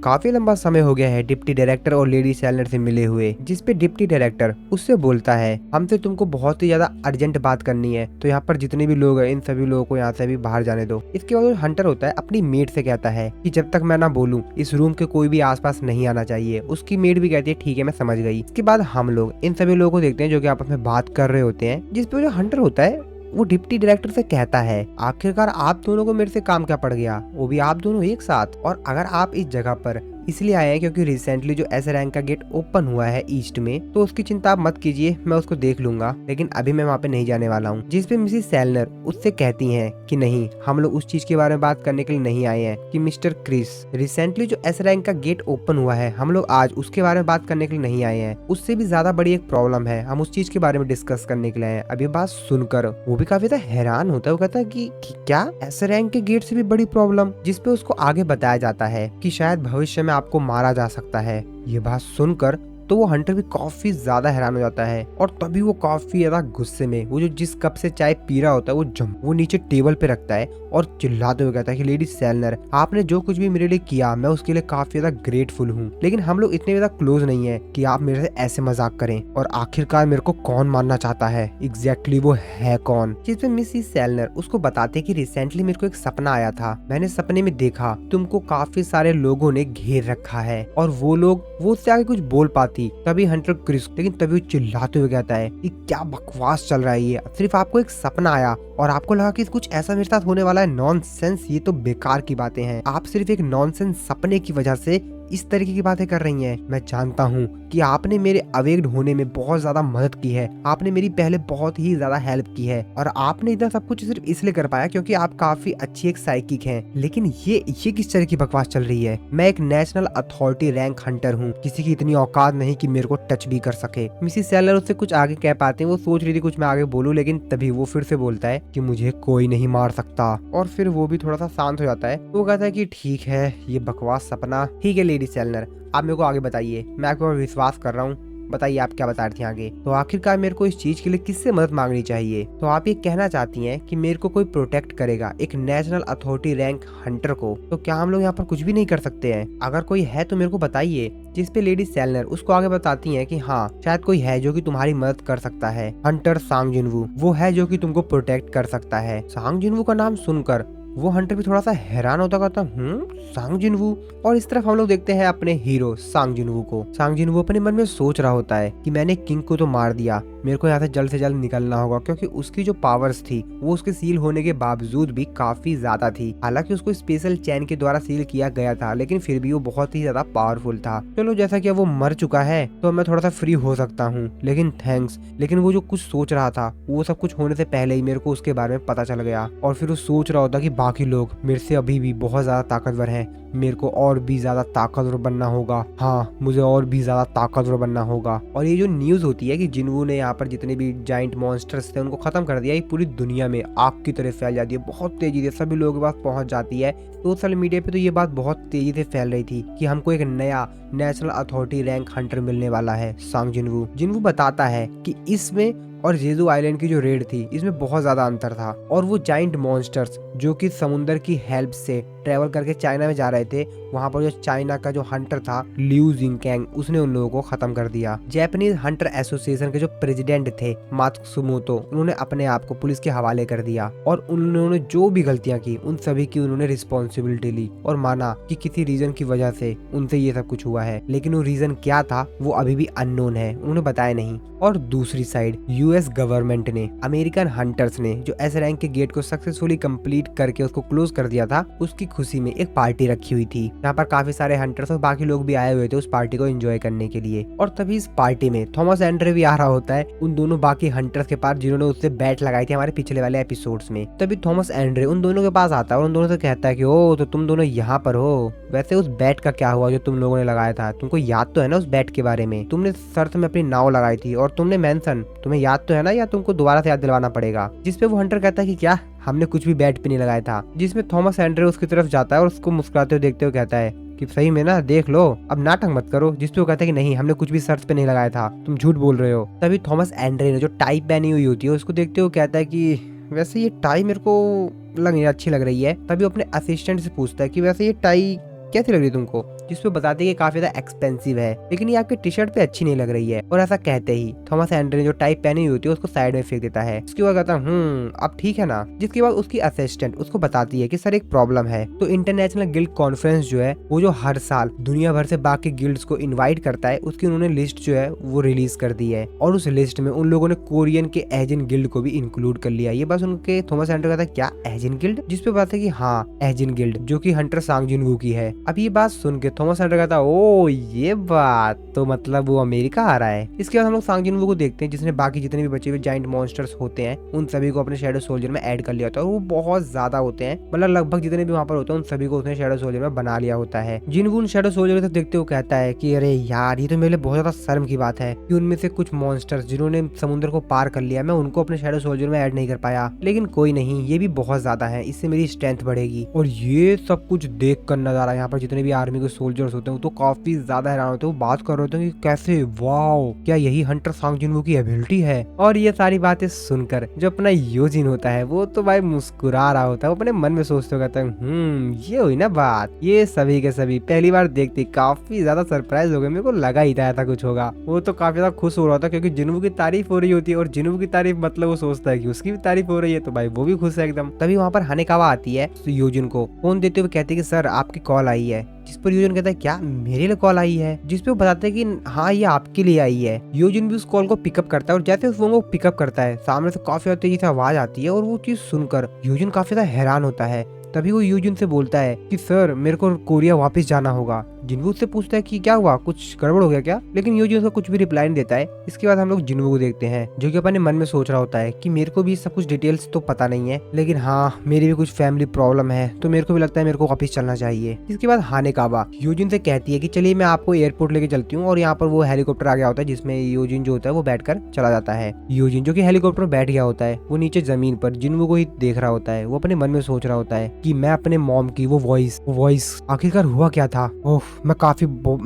काफी लंबा समय हो गया है डिप्टी डायरेक्टर और लेडी सेलनर से मिले हुए। जिसपे डिप्टी डायरेक्टर उससे बोलता है हमसे तुमको बहुत ही ज्यादा अर्जेंट बात करनी है, तो यहाँ पर जितने भी लोग हैं इन सभी लोगों को यहाँ से भी बाहर जाने दो। इसके बाद हंटर होता है अपनी मेड से कहता है कि जब तक मैं ना बोलूं इस रूम के कोई भी आसपास नहीं आना चाहिए। उसकी मेड भी कहती है ठीक है मैं समझ गई। इसके बाद हम लोग इन सभी लोगों को देखते हैं जो कि आपस में बात कर रहे होते हैं, जिसपे जो हंटर होता है वो डिप्टी डायरेक्टर से कहता है आखिरकार आप दोनों को मेरे से काम क्या पड़ गया, वो भी आप दोनों एक साथ, और अगर आप इस जगह पर इसलिए आए हैं क्योंकि रिसेंटली जो एस रैंक का गेट ओपन हुआ है ईस्ट में, तो उसकी चिंता आप मत कीजिए, मैं उसको देख लूंगा, लेकिन अभी मैं वहाँ पे नहीं जाने वाला हूँ। जिसपे मिसेस सेलनर उससे कहती हैं कि नहीं, हम लोग उस चीज के बारे में बात करने के लिए नहीं आए हैं कि मिस्टर क्रिस, रिसेंटली जो एस रैंक का गेट ओपन हुआ है, हम लोग आज उसके बारे में बात करने के लिए नहीं आए हैं। उससे भी ज्यादा बड़ी एक प्रॉब्लम है, हम उस चीज के बारे में डिस्कस करने के लिए आए हैं। अब ये बात सुनकर वो भी काफी ज्यादा हैरान होता है। वो कहता है कि क्या एस रैंक के गेट से भी बड़ी प्रॉब्लम, जिसपे उसको आगे बताया जाता है कि शायद भविष्य में आपको मारा जा सकता है। ये बात सुनकर तो वो हंटर भी काफी ज्यादा हैरान हो जाता है और तभी वो काफी ज्यादा गुस्से में वो जो जिस कप से चाय पी रहा होता है वो नीचे टेबल पे रखता है और चिल्लाते हुए कहता है कि लेडी सेलनर, आपने जो कुछ भी मेरे लिए किया मैं उसके लिए काफी ज्यादा ग्रेटफुल हूँ, लेकिन हम लोग इतने ज्यादा क्लोज नहीं है कि आप मेरे से ऐसे मजाक करें। और आखिरकार मेरे को कौन मानना चाहता है, एग्जैक्टली वो है कौन? जिसमें मिसेस सेलनर उसको बताते कि रिसेंटली मेरे को एक सपना आया था, मैंने सपने में देखा तुमको काफी सारे लोगों ने घेर रखा है और वो लोग वो उससे आगे कुछ बोल पाते। तभी हंटर क्रिस, लेकिन तभी वो चिल्लाते हुए कहता है कि क्या बकवास चल रहा है, ये सिर्फ आपको एक सपना आया और आपको लगा कि कुछ ऐसा मेरे साथ होने वाला है। नॉनसेंस, ये तो बेकार की बातें हैं। आप सिर्फ एक नॉनसेंस सपने की वजह से इस तरीके की बातें कर रही हैं। मैं जानता हूँ कि आपने मेरे अवेक्ड होने में बहुत ज्यादा मदद की है, आपने मेरी पहले बहुत ही ज्यादा हेल्प की है और आपने इतना सब कुछ सिर्फ इसलिए कर पाया क्योंकि आप काफी अच्छी एक साइकिक हैं। लेकिन ये किस तरह की बकवास चल रही है? मैं एक नेशनल अथॉरिटी रैंक हंटर हूँ, किसी की इतनी औकात नहीं कि मेरे को टच भी कर सके। मिसेस सेलर उससे कुछ आगे कह पाते हैं, वो सोच रही थी कुछ मैं आगे बोलूं, लेकिन तभी वो फिर से बोलता है कि मुझे कोई नहीं मार सकता और फिर वो भी थोड़ा सा शांत हो जाता है। वो कहता है कि ठीक है, ये बकवास सपना ठीक है लेडी सेलनर, आप मेरे को आगे बताइए, मैं आपके ऊपर विश्वास कर रहा हूँ, बताइए आप क्या बता रही थी आगे। तो आखिरकार मेरे को इस चीज के लिए किससे मदद मांगनी चाहिए? तो आप ये कहना चाहती हैं कि मेरे को कोई प्रोटेक्ट करेगा एक नेशनल अथॉरिटी रैंक हंटर को, तो क्या हम लोग यहाँ पर कुछ भी नहीं कर सकते हैं? अगर कोई है तो मेरे को बताइए। जिस पे लेडी सेलनर उसको आगे बताती हैं कि हाँ, शायद कोई है जो कि तुम्हारी मदद कर सकता है। हंटर सांग जिनवू वो है जो कि तुमको प्रोटेक्ट कर सकता है। सांग जिनवू का नाम सुनकर वो हंटर भी थोड़ा सा हैरान होता कहता सांग जिनवू। और इस तरफ हम लोग देखते हैं अपने हीरो सांग जिनवू को। सांग जिनवू अपने मन में सोच रहा होता है कि मैंने किंग को तो मार दिया, मेरे को यहाँ से जल्द निकलना होगा, क्योंकि उसकी जो पावर्स थी वो उसके सील होने के बावजूद भी काफी ज्यादा थी। हालांकि उसको स्पेशल चैन के द्वारा सील किया गया था, लेकिन फिर भी वो बहुत ही ज्यादा पावरफुल था। चलो, जैसा कि वो मर चुका है तो मैं थोड़ा सा फ्री हो सकता हूँ, लेकिन थैंक्स। लेकिन वो जो कुछ सोच रहा था वो सब कुछ होने से पहले ही मेरे को उसके बारे में पता चल गया और फिर वो सोच रहा होता कि बाकी लोग मेरे से अभी भी बहुत ज्यादा ताकतवर हैं, मेरे को और भी ज्यादा ताकतवर बनना होगा। हाँ, मुझे और भी ज्यादा ताकतवर बनना होगा। और ये जो न्यूज होती है कि जिनवू ने यहाँ पर जितने भी जाइंट मॉन्स्टर्स थे उनको खत्म कर दिया, ये पूरी दुनिया में आग की तरह फैल जाती है, बहुत तेजी से सभी लोगों के पास पहुंच जाती है। सोशल मीडिया पे तो ये बात बहुत तेजी से फैल रही थी कि हमको एक नया नेशनल अथॉरिटी रैंक हंटर मिलने वाला है, सांग जिनवू। जिनवू बताता है कि इसमें और जेजू आइलैंड की जो रेड थी इसमें बहुत ज्यादा अंतर था और वो जाइंट मॉन्स्टर्स जो कि समुद्र की हेल्प से ट्रेवल करके चाइना में जा रहे थे, वहां पर जो चाइना का जो हंटर था लिू जिंगकैंग, उसने उन लोगों को खत्म कर दिया। जापानीज हंटर एसोसिएशन के जो प्रेसिडेंट थे मात्सुमोतो, उन्होंने अपने आप को पुलिस के हवाले कर दिया और उन्होंने जो भी गलतियां की उन सभी की उन्होंने रिस्पॉन्सिबिलिटी ली और माना कि किसी रीजन की वजह से उनसे ये सब कुछ हुआ है, लेकिन वो रीजन क्या था वो अभी भी अननोन है, उन्होंने बताया नहीं। और दूसरी साइड यूएस गवर्नमेंट ने, अमेरिकन हंटर्स ने जो एस रैंक के गेट को सक्सेसफुली कंप्लीट करके उसको क्लोज कर दिया था, उसकी खुशी में एक पार्टी रखी हुई थी जहाँ पर काफी सारे हंटर्स और बाकी लोग भी आए हुए थे उस पार्टी को एंजॉय करने के लिए। और तभी इस पार्टी में थॉमस एंड्रे भी आ रहा होता है उन दोनों बाकी हंटर्स के पास जिन्होंने उससे बैट लगाई थी हमारे पिछले वाले एपिसोड्स में। तभी थॉमस एंड्रे उन दोनों के पास आता है और उन दोनों से कहता है कि ओ, तो तुम दोनों यहाँ पर हो, वैसे उस बैट का क्या हुआ जो तुम लोगों ने लगाया था? तुमको याद तो है ना उस बैट के बारे में? तुमने शर्त में अपनी नाव लगाई थी और तुमने मेंशन, तुम्हें याद तो है ना, या तुमको दोबारा से याद दिलवाना पड़ेगा? जिसपे वो हंटर कहता है कि क्या हमने कुछ भी बैट पे नहीं लगाया था। जिसमें थॉमस एंड्रे उसकी तरफ जाता है और उसको मुस्कुराते हुए देखते हुए कहता है कि सही में ना, देख लो, अब नाटक मत करो। जिसपे वो कहता है कि नहीं, हमने कुछ भी शर्त पे नहीं लगाया था, तुम झूठ बोल रहे हो। तभी थॉमस एंड्रे ने जो टाई पहनी हुई होती है उसको देखते हुए कहता है कि वैसे ये टाई मेरे को अच्छी लग रही है। तभी अपने असिस्टेंट से पूछता है कि वैसे ये टाई कैसी लग रही है तुमको? जिसपे बताते हैं कि काफी ज्यादा एक्सपेंसिव है, लेकिन ये आपके टी शर्ट पे अच्छी नहीं लग रही है। और ऐसा कहते ही थॉमस एंड्रे ने जो टाई पहनी हुई होती है उसको साइड में फेंक देता है। उसके बाद कहता अब ठीक है ना। जिसके बाद उसकी असिस्टेंट उसको बताती है कि सर एक प्रॉब्लम है। तो इंटरनेशनल गिल्ड कॉन्फ्रेंस जो है वो जो हर साल दुनिया भर से बाकी गिल्ड्स को इन्वाइट करता है, उसकी उन्होंने लिस्ट जो है वो रिलीज कर दी है और उस लिस्ट में उन लोगों ने कोरियन के एजिन गिल्ड को भी इंक्लूड कर लिया। ये बस उनके थॉमस एंड्रे कहता है क्या एजिन गिल्ड? जिसपे बात है कि हाँ, एजिन गिल्ड जो कि हंटर सांग जिनवू की है। अब ये बात सुन के थॉमस राइडर कहता है ओ ये बात तो मतलब वो अमेरिका आ रहा है। इसके बाद हम लोग सांग जिनवू को देखते हैं जिसने बाकी जितने भी बचे हुए जाइंट मॉन्स्टर्स होते हैं उन सभी को अपने शैडो सोल्जर में ऐड कर लिया होता है और वो बहुत ज्यादा होते हैं, मतलब लगभग जितने भी वहाँ पर होते हैं उन सभी को उसने शैडो सोल्जर में बना लिया होता है। जिनवू उन शैडो सोल्जर को देखते हुए कहता है कि अरे यार ये तो मेरे लिए बहुत ज्यादा शर्म की बात है कि उनमें से कुछ मॉन्स्टर्स जिन्होंने समुद्र को पार कर लिया मैं उनको अपने शैडो सोल्जर में ऐड नहीं कर पाया, लेकिन कोई नहीं ये भी बहुत ज्यादा है, इससे मेरी स्ट्रेंथ बढ़ेगी। और ये सब कुछ देख कर नजारा यहाँ पर जितने भी आर्मी के सोल्जर्स होते हैं वो तो काफी ज्यादा हैरान होते हैं, वो बात कर रहे होते हैं कि कैसे वाओ क्या यही हंटर सांग जिनवू की एबिलिटी है। और ये सारी बातें सुनकर जो अपना योजिन होता है वो तो भाई मुस्कुरा रहा होता है, वो अपने मन में सोचते कहता है ये हुई ना बात। ये सभी के सभी पहली बार देखते काफी ज्यादा सरप्राइज हो गए, मेरे को लगा ही था ऐसा कुछ होगा। वो तो काफी ज्यादा खुश हो रहा था क्योंकि जिनवू की तारीफ हो रही होती है और जिनवू की तारीफ मतलब वो सोचता है कि उसकी भी तारीफ हो रही है, तो भाई वो भी खुश है एकदम। तभी वहाँ पर हानेकावा आती है योजिन को फोन देते हुए कहती है कि सर आपकी कॉल आई है, जिस पर योजिन कहता है क्या मेरे लिए कॉल आई है, जिस पे वो बताते हैं कि हाँ ये आपके लिए आई है। योजिन भी उस कॉल को पिकअप करता है और जैसे उस फोन को पिकअप करता है सामने से काफी तेजी से आवाज आती है और वो चीज सुनकर योजिन काफी ज्यादा हैरान होता है। तभी वो यूजिन से बोलता है कि सर मेरे को कोरिया वापस जाना होगा। जिनवू उससे पूछता है कि क्या हुआ, कुछ गड़बड़ हो गया क्या, लेकिन यूजिन उसका कुछ भी रिप्लाई नहीं देता है। इसके बाद हम लोग जिनवू को देखते हैं जो कि अपने मन में सोच रहा होता है कि मेरे को भी सब कुछ डिटेल्स तो पता नहीं है, लेकिन हाँ मेरी भी कुछ फैमिली प्रॉब्लम है तो मेरे को भी लगता है मेरे को वापस चलना चाहिए। इसके बाद हानेकावा यूजिन से कहती है कि चलिए मैं आपको एयरपोर्ट लेके चलती हूँ, और यहाँ पर वो हेलीकॉप्टर आ गया होता है जिसमें यूजिन जो होता है वो बैठकर चला जाता है। यूजिन जो कि हेलीकॉप्टर में बैठ गया होता है वो नीचे जमीन पर जिनवू को ही देख रहा होता है, वो अपने मन में सोच रहा होता है कि मैं अपने मॉम की वो वॉइस आखिरकार हुआ क्या था। ओह मैं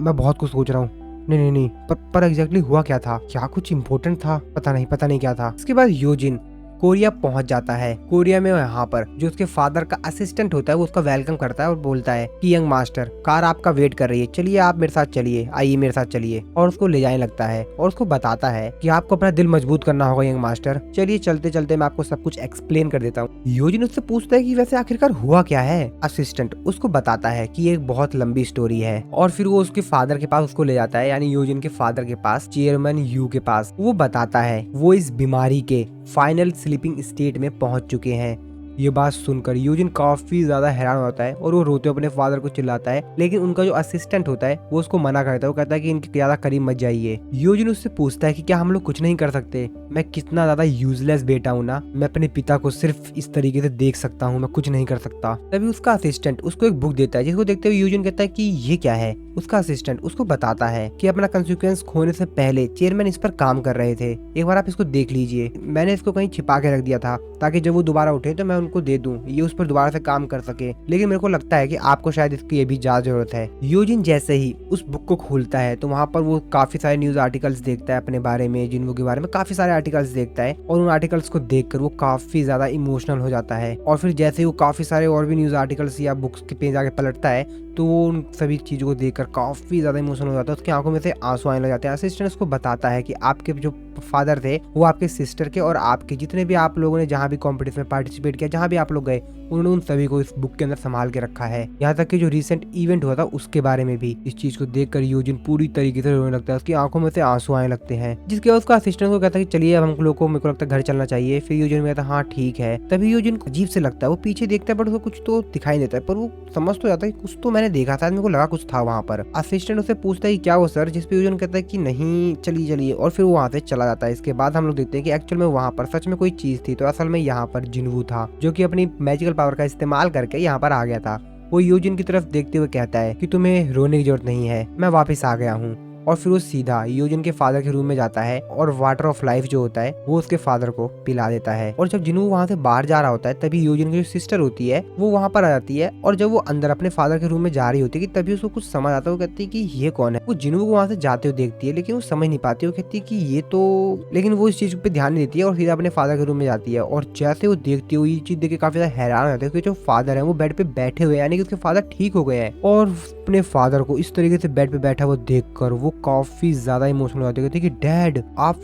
बहुत कुछ सोच रहा हूँ। नहीं पर एग्जैक्टली हुआ क्या था, क्या कुछ इम्पोर्टेंट था, पता नहीं क्या था। इसके बाद योजिन कोरिया पहुंच जाता है। कोरिया में यहाँ पर जो उसके फादर का असिस्टेंट होता है वो उसका वेलकम करता है और बोलता है कि यंग मास्टर कार आपका वेट कर रही है, चलिए आप मेरे साथ चलिए, आइए मेरे साथ चलिए, और उसको ले जाने लगता है और उसको बताता है कि आपको अपना दिल मजबूत करना होगा यंग मास्टर, चलिए चलते चलते मैं आपको सब कुछ एक्सप्लेन कर देता हूँ। योजिन उससे पूछता है कि वैसे आखिरकार हुआ क्या है। असिस्टेंट उसको बताता है कि ये एक बहुत लंबी स्टोरी है और फिर वो उसके फादर के पास उसको ले जाता है, यानी योजिन के फादर के पास, चेयरमैन यू के पास। वो बताता है वो इस बीमारी के फाइनल स्लीपिंग स्टेट में पहुंच चुके हैं। ये बात सुनकर यूजिन काफी ज्यादा हैरान होता है और वो रोते हुए अपने फादर को चिल्लाता है, लेकिन उनका जो असिस्टेंट होता है वो उसको मना करता है। वो कहता है कि इनके ज्यादा करीब मत जाइए। यूजिन उससे पूछता है कि क्या हम लोग कुछ नहीं कर सकते, मैं कितना ज्यादा यूजलेस बेटा हूँ ना, मैं अपने पिता को सिर्फ इस तरीके से देख सकता हूँ, मैं कुछ नहीं कर सकता। तभी उसका असिस्टेंट उसको एक बुक देता है जिसको देखते हुए यूजिन कहता है कि ये क्या है। उसका असिस्टेंट उसको बताता है कि अपना कंसिक्वेंस खोने से पहले चेयरमैन इस पर काम कर रहे थे, एक बार आप इसको देख लीजिए, मैंने इसको कहीं छिपा के रख दिया था ताकि जब वो दोबारा उठे तो मैं उनको दे दूं, ये उस पर दोबारा से काम कर सके, लेकिन मेरे को लगता है कि आपको शायद इसकी ये भी ज्यादा जरूरत है। यूजिन जैसे ही उस बुक को खोलता है तो वहाँ पर वो काफी सारे न्यूज आर्टिकल्स देखता है अपने बारे में, जिनवू के बारे में काफी सारे आर्टिकल्स देखता है और उन आर्टिकल्स को देखकर वो काफी ज्यादा इमोशनल हो जाता है। और फिर जैसे ही वो काफी सारे और भी न्यूज आर्टिकल्स या बुक्स के पेज आगे पलटता है तो वो उन सभी चीजों को देखकर काफी ज्यादा इमोशनल हो जाता है, उसकी आंखों में से आंसू आने लग जाते हैं। असिस्टेंट उसको बताता है कि आपके जो फादर थे वो आपके सिस्टर के और आपके जितने भी आप लोगों ने जहाँ भी कॉम्पिटिशन में पार्टिसिपेट किया, जहाँ भी आप लोग गए, उन्होंने उन सभी को इस बुक के अंदर संभाल के रखा है। यहाँ तक कि जो रिसेंट इवेंट हुआ था उसके बारे में भी। इस चीज को देखकर यूजिन पूरी तरीके से रोने लगता है, उसकी आंखों में से आंसू आने लगते हैं, जिसके बाद उसका असिस्टेंट को कहता है कि चलिए अब हम लोग को, मेरे को लगता है घर चलना चाहिए। फिर यूजिन कहता है हाँ ठीक है। तभी यूजिन को अजीब से लगता है, वो पीछे देखता है बट उसको कुछ तो दिखाई देता है, पर वो समझ तो जाता है कुछ तो मैंने देखा था, मेरे को लगा कुछ था वहाँ पर। असिस्टेंट उससे पूछता है क्या वो सर, जिस पे यूजिन कहता है कि नहीं चलिए, और फिर वो वहाँ से चला जाता है। इसके बाद हम लोग देखते हैं कि एक्चुअल में वहाँ पर सच में कोई चीज थी, तो असल में यहाँ पर जिनवू था जो कि अपनी मैजिकल पावर का इस्तेमाल करके यहाँ पर आ गया था। वो यूजिन की तरफ देखते हुए कहता है कि तुम्हें रोने की जरूरत नहीं है, मैं वापस आ गया हूँ। और फिर वो सीधा यूजिन के फादर के रूम में जाता है और वाटर ऑफ लाइफ जो होता है वो उसके फादर को पिला देता है। और जब जिनवू वहाँ से बाहर जा रहा होता है तभी यूजिन की जो सिस्टर होती है वो वहाँ पर आ जाती है, और जब वो अंदर अपने फादर के रूम में जा रही होती है कि तभी उसको कुछ समझ आता है। वो कहती है कि ये कौन है। वो जिनवू को वहाँ से जाते हुए देखती है लेकिन वो समझ नहीं पाती। वो कहती है कि ये तो, लेकिन वो इस चीज पे ध्यान नहीं देती है और सीधा अपने फादर के रूम में जाती है। और जैसे वो देखती है ये चीज देख के काफी ज्यादा हैरान हो जाती है कि जो फादर है वो बेड पे बैठे हुए, यानी कि उसके फादर ठीक हो गए हैं। और अपने फादर को इस तरीके से बेड पे बैठा हुआ देखकर वो काफी ज्यादा इमोशनल हो जाते हैं कि डैड आप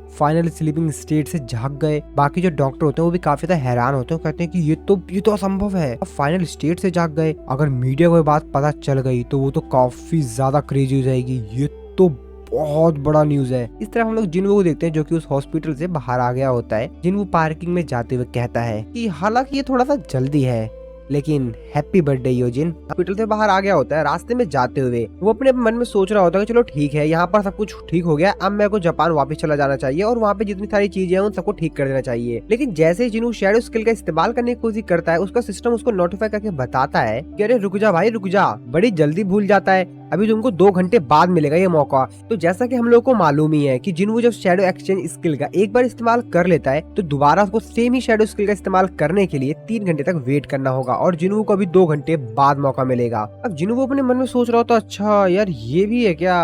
फाइनल स्लीपिंग स्टेट से जाग गए। बाकी जो डॉक्टर होते हैं वो भी काफी ज्यादा हैरान होते हैं, कहते हैं कि ये तो असंभव है, आप फाइनल स्टेट से जाग गए। अगर मीडिया को ये बात पता चल गई तो वो तो काफी ज्यादा क्रेजी हो जाएगी, ये तो बहुत बड़ा न्यूज है। इस तरह हम लोग जिनवू को देखते हैं जो कि उस हॉस्पिटल से बाहर आ गया होता है। जिनवू पार्किंग में जाते हुए कहता है कि हालांकि ये थोड़ा सा जल्दी है, लेकिन हैप्पी बर्थडे योजिन। हॉस्पिटल से बाहर आ गया होता है। रास्ते में जाते हुए वो अपने मन में सोच रहा होता है कि चलो ठीक है, यहाँ पर सब कुछ ठीक हो गया, अब मेरे को जापान वापस चला जाना चाहिए और वहाँ पे जितनी सारी चीजें हैं उन सबको ठीक कर देना चाहिए। लेकिन जैसे ही जिन्हों शैडो स्किल का इस्तेमाल करने की कोशिश करता है, उसका सिस्टम उसको नोटिफाई करके बताता है कि अरे रुक जा भाई रुक जा, बड़ी जल्दी भूल जाता है, अभी तुमको 2 घंटे बाद मिलेगा ये मौका। तो जैसा कि हम लोग को मालूम ही है कि जिन्हों जब शैडो एक्सचेंज स्किल का एक बार इस्तेमाल कर लेता है तो दोबारा उसको सेम ही शैडो स्किल का इस्तेमाल करने के लिए 3 घंटे तक वेट करना होगा और जिन्हों को अभी 2 घंटे बाद मौका मिलेगा। अब जिन्हों अपने मन में सोच रहा होता अच्छा यार ये भी है क्या,